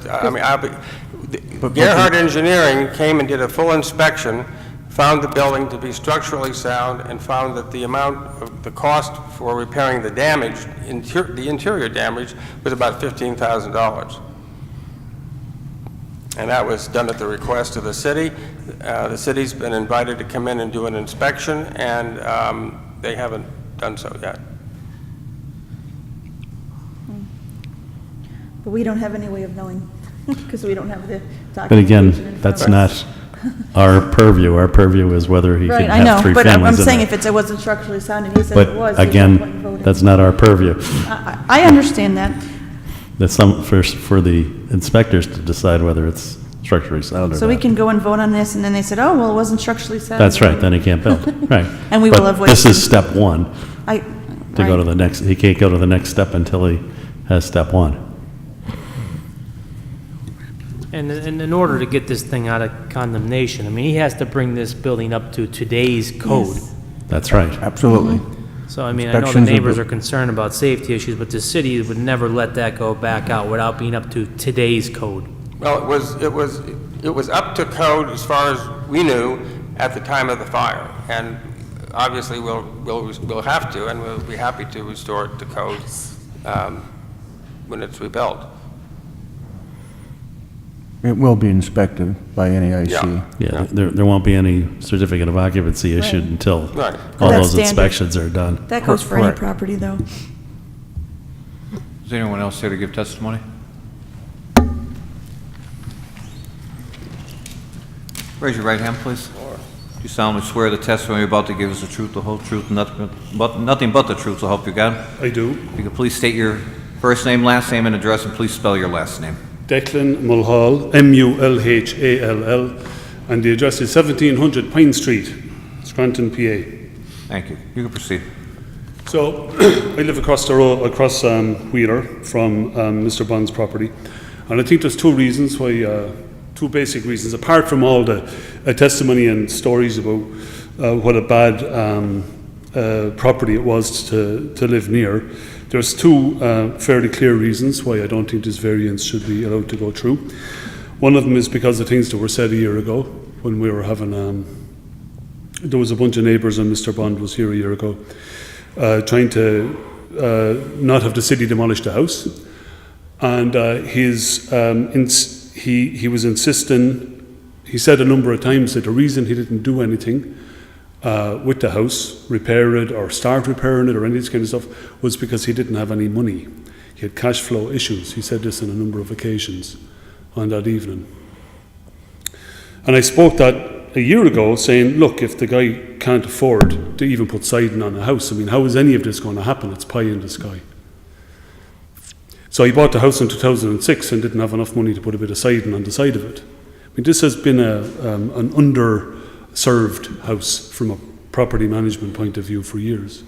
Gerhardt Engineering came and did a full inspection, found the building to be structurally sound, and found that the amount of the cost for repairing the damage, the interior damage, was about $15,000. and that was done at the request of the city. The city's been invited to come in and do an inspection, and they haven't done so yet. But we don't have any way of knowing, because we don't have the But documentation in again, front that's of us. not our purview. Our purview is whether he can Right, I have know, three but I'm families in saying there. if it wasn't structurally sound, and he said it was. But there's no point in again, voting. that's not our purview. I understand that. That's for the inspectors to decide whether it's structurally sound or So we not. can go and vote on this, and then they said, oh, well, it wasn't structurally sound. That's right, then he can't build, right. And we will But avoid. this is step one, I, to go to the next, he can't go to the next step until he has step one. And in order to get this thing out of condemnation, I mean, he has to bring this building up to today's code. That's right. Absolutely. So, I mean, I know the Inspections of neighbors the- are concerned about safety issues, but the city would never let that go back out without being up to today's code. Well, it was up to code as far as we knew at the time of the fire, and obviously we'll have to, and we'll be happy to restore it to code when it's rebuilt. It will be inspected by NAIC. Yeah, there won't be any certificate of occupancy issued until Right. all That's those standard. inspections are done. That goes for any Correct. property, though. Is anyone else here to give testimony? Raise your right hand, please. Do you solemnly swear the testimony you're about to give is the truth, the whole truth, and nothing but the truth, so help you God? I do. If you could please state your first name, last name, and address, and please spell your last name. Declan Mulhall, Mulhall, and the address is 1700 Pine Street, Scranton, PA. Thank you. You can proceed. So, I live across the road, across Wheeler from Mr. Bond's property, and I think there's two reasons why, two basic reasons, apart from all the testimony and stories about what a bad property it was to live near. There's two fairly clear reasons why I don't think this variance should be allowed to go through. One of them is because of things that were said a year ago when we were having, there was a bunch of neighbours and Mr. Bond was here a year ago trying to not have the city demolish the house. And he was insisting, he said a number of times that the reason he didn't do anything with the house, repair it or start repairing it or any of this kind of stuff, was because he didn't have any money. He had cash flow issues. He said this on a number of occasions on that evening. And I spoke that a year ago saying, look, if the guy can't afford to even put siding on a house, I mean, how is any of this going to happen? It's pie in the sky. So he bought the house in 2006 and didn't have enough money to put a bit of siding on the side of it. I mean, this has been an underserved house from a property management point of view for years.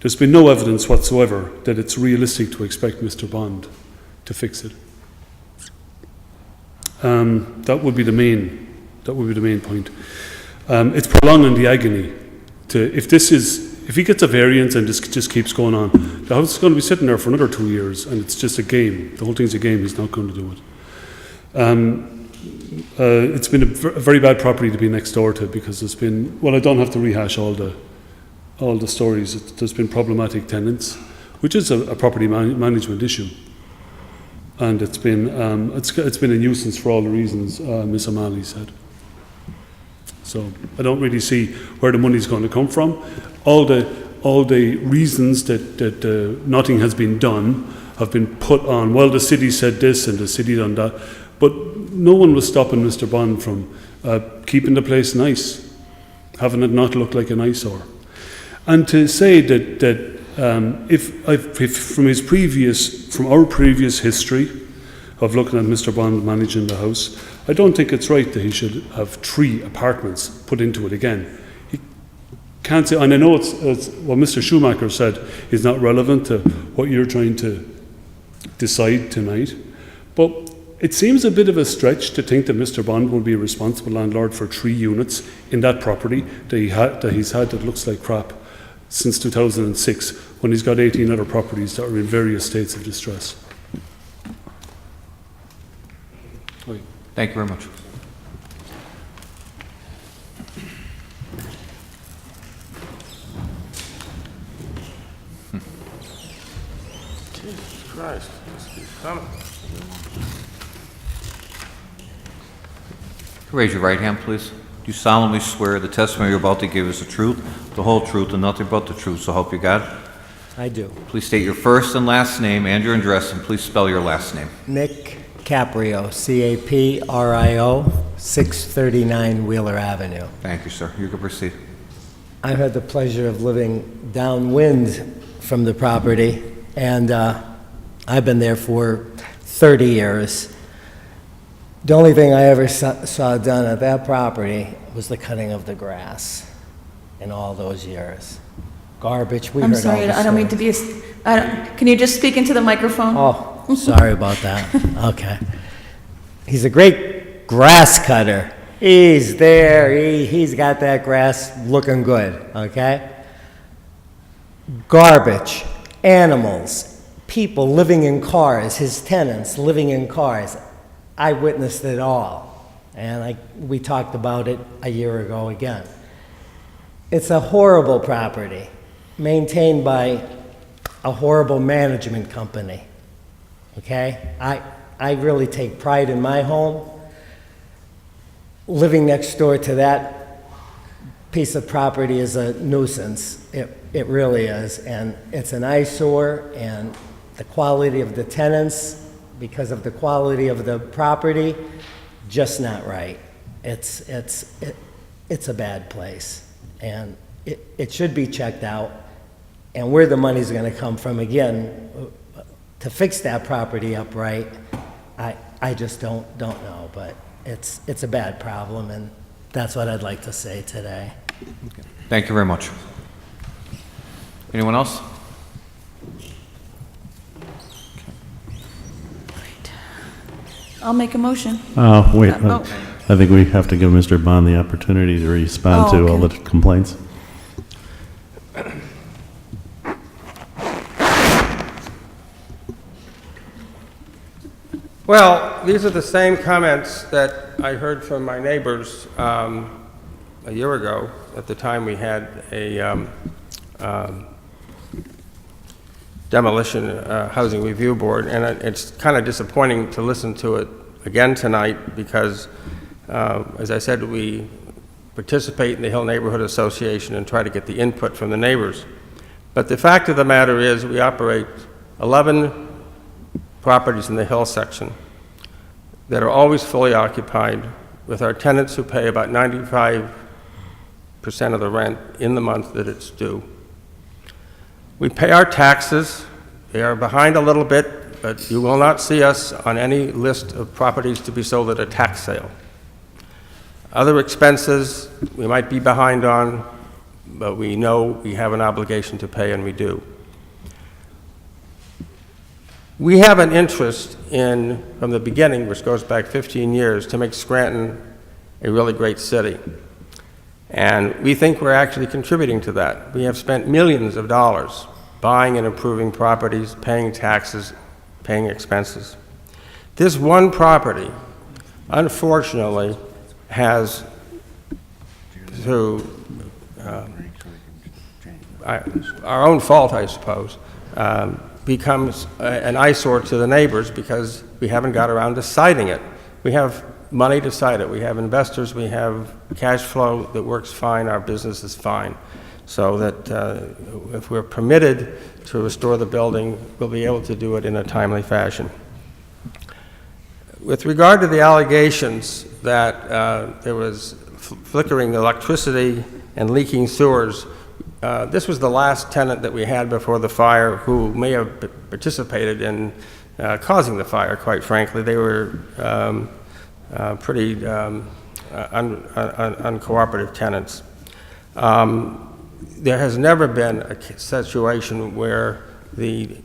There's been no evidence whatsoever that it's realistic to expect Mr. Bond to fix it. That would be the main point. It's prolonging the agony. If he gets a variance and this just keeps going on, the house is going to be sitting there for another 2 years, and it's just a game. The whole thing's a game. He's not going to do it. It's been a very bad property to be next door to because there's been. Well, I don't have to rehash all the stories. There's been problematic tenants, which is a property management issue, and it's been a nuisance for all the reasons Miss O'Malley said. So I don't really see where the money's going to come from. All the reasons that nothing has been done have been put on. Well, the city said this and the city done that, but no one was stopping Mr. Bond from keeping the place nice, having it not look like an eyesore. And to say that if from our previous history of looking at Mr. Bond managing the house, I don't think it's right that he should have 3 apartments put into it again. He can't say, and I know it's what Mr. Schumacher said is not relevant to what you're trying to decide tonight, but it seems a bit of a stretch to think that Mr. Bond will be a responsible landlord for 3 units in that property that he's had that looks like crap since 2006, when he's got 18 other properties that are in various states of distress. Thank you very much. Jesus Christ, this keeps coming. Raise your right hand, please. Do you solemnly swear the testimony you're about to give is the truth, the whole truth, and nothing but the truth, so help you God? I do. Please state your first and last name and your address, and please spell your last name. Nick Caprio, C-A-P-R-I-O, 639 Wheeler Avenue. Thank you, sir. You can proceed. I've had the pleasure of living downwind from the property, and I've been there for 30 years. The only thing I ever saw done at that property was the cutting of the grass in all those years. Garbage, we I'm heard all sorry, the I don't mean to stories. be, can you just speak into the microphone? Oh, sorry about that. Okay. He's a great grass cutter. He's there, he's got that grass looking good, okay? Garbage, animals, people living in cars, his tenants living in cars. I witnessed it all, and we talked about it a year ago again. It's a horrible property, maintained by a horrible management company, okay? I really take pride in my home. Living next door to that piece of property is a nuisance. It really is, and it's an eyesore, and the quality of the tenants, because of the quality of the property, just not right. It's a bad place, and it should be checked out. And where the money's going to come from again to fix that property up right, I just don't know. But it's a bad problem, and that's what I'd like to say today. Thank you very much. Anyone else? I'll make a motion. Wait, Oh. I think we have to give Mr. Bond the opportunity to respond to all the complaints. Well, these are the same comments that I heard from my neighbors a year ago, at the time we had a demolition housing review board, and it's kind of disappointing to listen to it again tonight because, as I said, we participate in the Hill Neighborhood Association and try to get the input from the neighbors. But the fact of the matter is we operate 11 properties in the Hill section that are always fully occupied with our tenants who pay about 95% of the rent in the month that it's due. We pay our taxes. They are behind a little bit, but you will not see us on any list of properties to be sold at a tax sale. Other expenses we might be behind on, but we know we have an obligation to pay, and we do. We have an interest in, from the beginning, which goes back 15 years, to make Scranton a really great city. And we think we're actually contributing to that. We have spent millions of dollars buying and improving properties, paying taxes, paying expenses. This one property, unfortunately, has, through our own fault, I suppose, becomes an eyesore to the neighbors because we haven't got around to citing it. We have money to cite it. We have investors. We have cash flow that works fine. Our business is fine. So that if we're permitted to restore the building, we'll be able to do it in a timely fashion. With regard to the allegations that there was flickering electricity and leaking sewers, this was the last tenant that we had before the fire who may have participated in causing the fire, quite frankly. They were pretty uncooperative tenants. There has never been a situation where the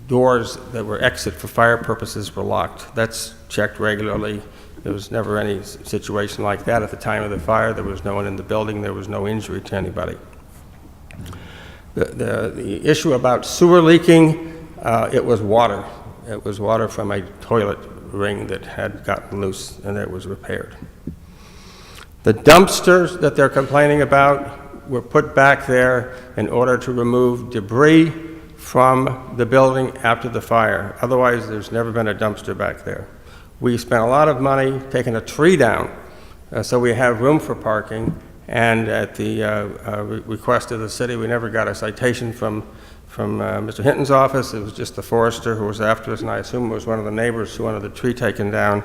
doors that were exit for fire purposes were locked. That's checked regularly. There was never any situation like that at the time of the fire. There was no one in the building. There was no injury to anybody. The issue about sewer leaking, it was water. It was water from a toilet ring that had gotten loose, and it was repaired. The dumpsters that they're complaining about were put back there in order to remove debris from the building after the fire. Otherwise, there's never been a dumpster back there. We spent a lot of money taking a tree down So we have room for parking, and at the request of the city, we never got a citation from Mr. Hinton's office. It was just the forester who was after us, and I assume it was one of the neighbors who wanted the tree taken down.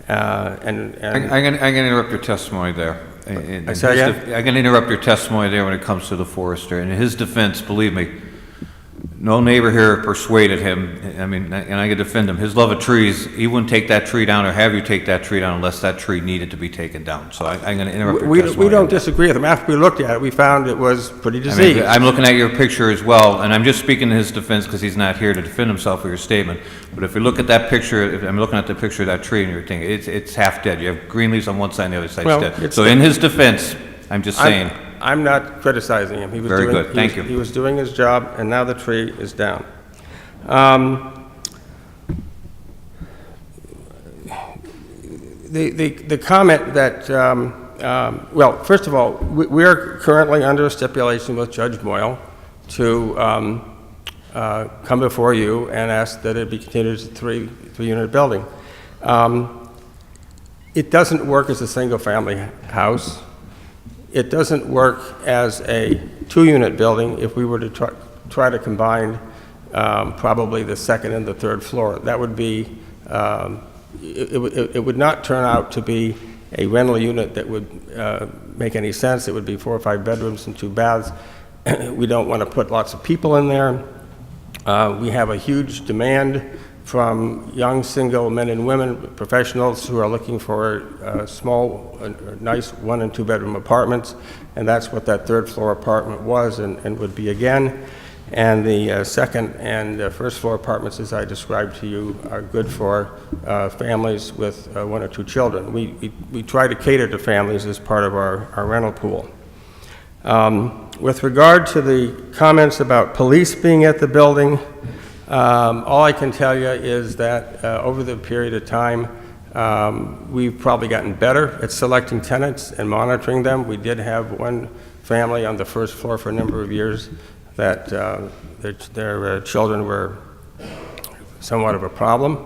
I'm going to interrupt your testimony there. I'm going to interrupt your testimony there when it comes to the forester. In his defense, believe me, no neighbor here persuaded him, and I could defend him. His love of trees, he wouldn't take that tree down or have you take that tree down unless that tree needed to be taken down. So I'm going to interrupt your testimony. We don't disagree with him. After we looked at it, we found it was pretty diseased. I'm looking at your picture as well, and I'm just speaking to his defense because he's not here to defend himself for your statement. But if you look at that picture, if I'm looking at the picture of that tree and you're thinking, it's half dead. You have green leaves on one side and the other side's dead. So in his defense, I'm just saying. I'm not criticizing him. He was Very good. Thank you. He was doing his job, and now the tree is down. The comment that, well, first of all, we are currently under a stipulation with Judge Moyle to come before you and ask that it be continued as a three-unit building. It doesn't work as a single-family house. It doesn't work as a two-unit building if we were to try to combine probably the second and the third floor. That would be, it would not turn out to be a rental unit that would make any sense. It would be 4 or 5 bedrooms and 2 baths. We don't want to put lots of people in there. We have a huge demand from young single men and women, professionals who are looking for small, nice 1 and 2 bedroom apartments, and that's what that third floor apartment was and would be again. And the second and first floor apartments, as I described to you, are good for families with 1 or 2 children. We try to cater to families as part of our rental pool. With regard to the comments about police being at the building, all I can tell you is that over the period of time, we've probably gotten better at selecting tenants and monitoring them. We did have one family on the first floor for a number of years that their children were somewhat of a problem.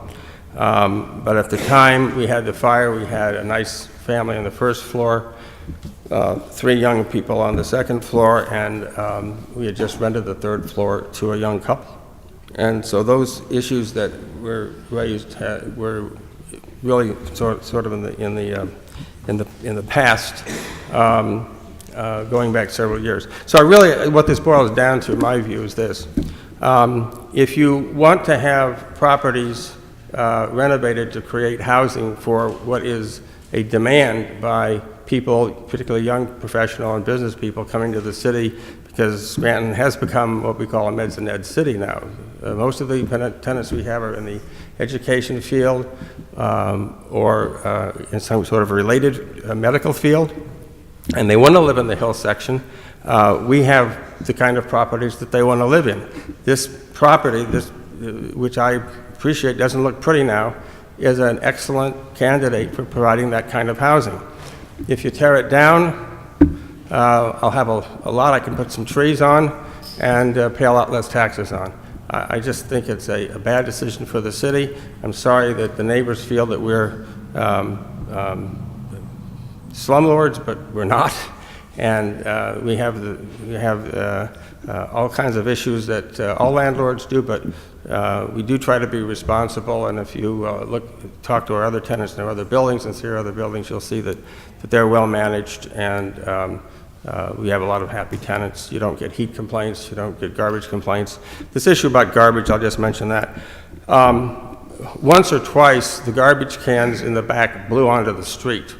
But at the time we had the fire, we had a nice family on the first floor, 3 young people on the second floor, and we had just rented the third floor to a young couple. And so those issues that were raised were really sort of in the past, going back several years. So really, what this boils down to, in my view, is this: if you want to have properties renovated to create housing for what is a demand by people, particularly young professional and business people, coming to the city, because Scranton has become what we call a meds and ed city now. Most of the tenants we have are in the education field or in some sort of related medical field, and they want to live in the hill section. We have the kind of properties that they want to live in. This property, which I appreciate doesn't look pretty now, is an excellent candidate for providing that kind of housing. If you tear it down, I'll have a lot I can put some trees on and pay a lot less taxes on. I just think it's a bad decision for the city. I'm sorry that the neighbors feel that we're slumlords, but we're not. And we have all kinds of issues that all landlords do, but we do try to be responsible. And if you talk to our other tenants in our other buildings and see our other buildings, you'll see that they're well managed, and we have a lot of happy tenants. You don't get heat complaints, you don't get garbage complaints. This issue about garbage, I'll just mention that. Once or twice, the garbage cans in the back blew onto the street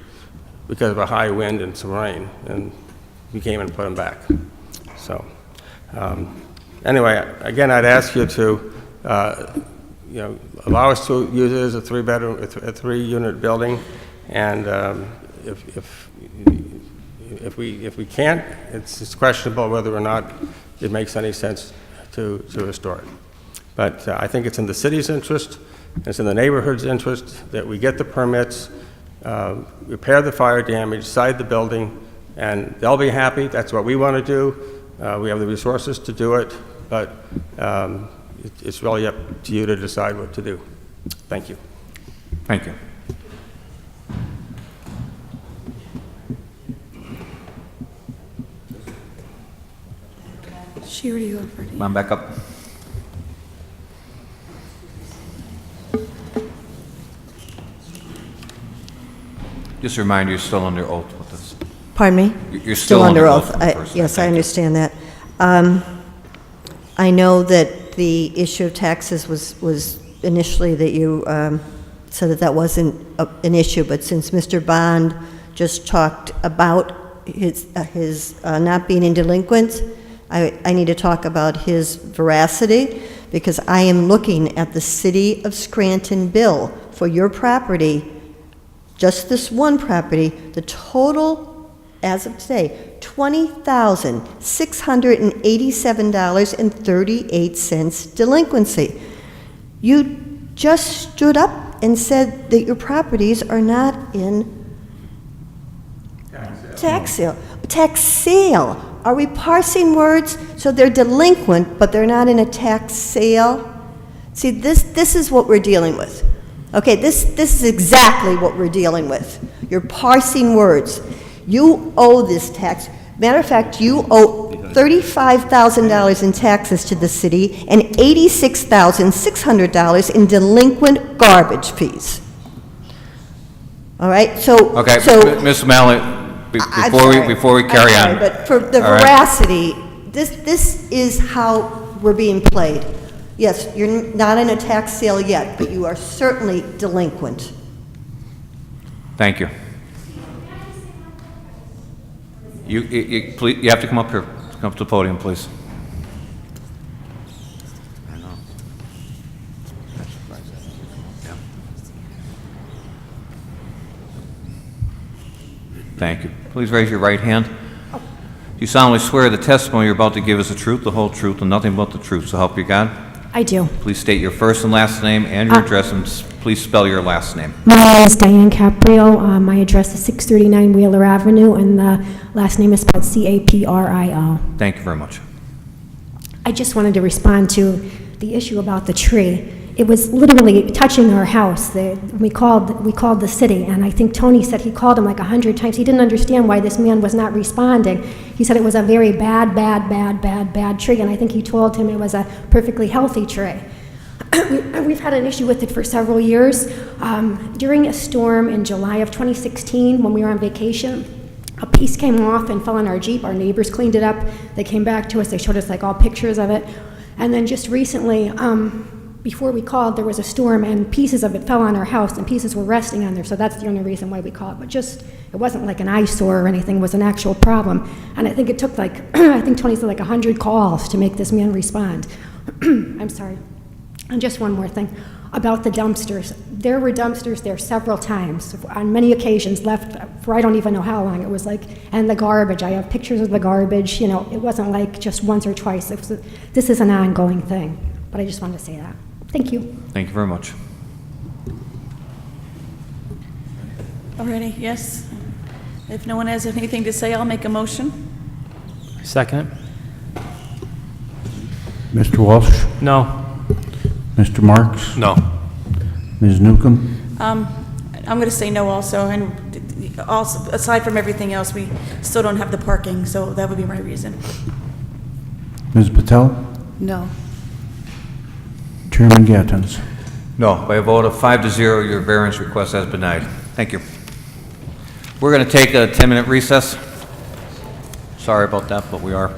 because of a high wind and some rain, and we came and put them back. So, anyway, again, I'd ask you to, allow us to use it as a 3-unit building, and if we can't, it's questionable whether or not it makes any sense to restore it. But I think it's in the city's interest, it's in the neighborhood's interest that we get the permits, repair the fire damage, side the building, and they'll be happy. That's what we want to do. We have the resources to do it, but it's really up to you to decide what to do. Thank you. Thank you. She already offered. Come on back up. Just a reminder, you're still under oath with this. Pardon me? You're still under oath. with the first Yes, time. I understand that. I know that the issue of taxes was initially that you said that that wasn't an issue, but since Mr. Bond just talked about his not being in delinquent, I need to talk about his veracity, because I am looking at the City of Scranton bill for your property, just this one property, the total, as of today, $20,687.38 delinquency. You just stood up and said that your properties are not in tax sale. Tax sale. Are we parsing words? So they're delinquent, but they're not in a tax sale? See, this is what we're dealing with. Okay, this is exactly what we're dealing with. You're parsing words. You owe this tax. Matter of fact, you owe $35,000 in taxes to the city and $86,600 in delinquent garbage fees. All right, so... Okay, so, Ms. O'Malley, I'm sorry. before we carry I'm on. sorry, but for the All right. veracity, this is how we're being played. Yes, you're not in a tax sale yet, but you are certainly delinquent. Thank you. You have to come up here, come up to the podium, please. I know. Yeah. Thank you. Please raise your right hand. Do you solemnly swear the testimony you're about to give is the truth, the whole truth, and nothing but the truth, so help you God? I do. Please state your first and last name and your address, and please spell your last name. My name is Diane Caprio. My address is 639 Wheeler Avenue, and the last name is spelled Caprio. Thank you very much. I just wanted to respond to the issue about the tree. It was literally touching our house. We called the city, and I think Tony said he called him like 100 times. He didn't understand why this man was not responding. He said it was a very bad tree, and I think he told him it was a perfectly healthy tree. We've had an issue with it for several years. During a storm in July of 2016, when we were on vacation, a piece came off and fell on our Jeep. Our neighbors cleaned it up. They came back to us. They showed us like all pictures of it. And then just recently, before we called, there was a storm and pieces of it fell on our house and pieces were resting on there. So that's the only reason why we called. But just, it wasn't like an eyesore or anything. It was an actual problem. And I think it took like, I think Tony said like 100 calls to make this man respond. I'm sorry. And just one more thing about the dumpsters. There were dumpsters there several times, on many occasions, left for I don't even know how long. It was like, and the garbage, I have pictures of the garbage, you know, it wasn't like just once or twice. This is an ongoing thing, but I just wanted to say that. Thank you. Thank you very much. Already, yes? If no one has anything to say, I'll make a motion. Second. Mr. Walsh? No. Mr. Marks? No. Ms. Newcomb? I'm going to say no also, and also, aside from everything else, we still don't have the parking, so that would be my reason. Ms. Patel? No. Chairman Gattens? No, by a vote of 5-0, your variance request has been denied. Thank you. We're going to take a 10-minute recess. Sorry about that, but we are.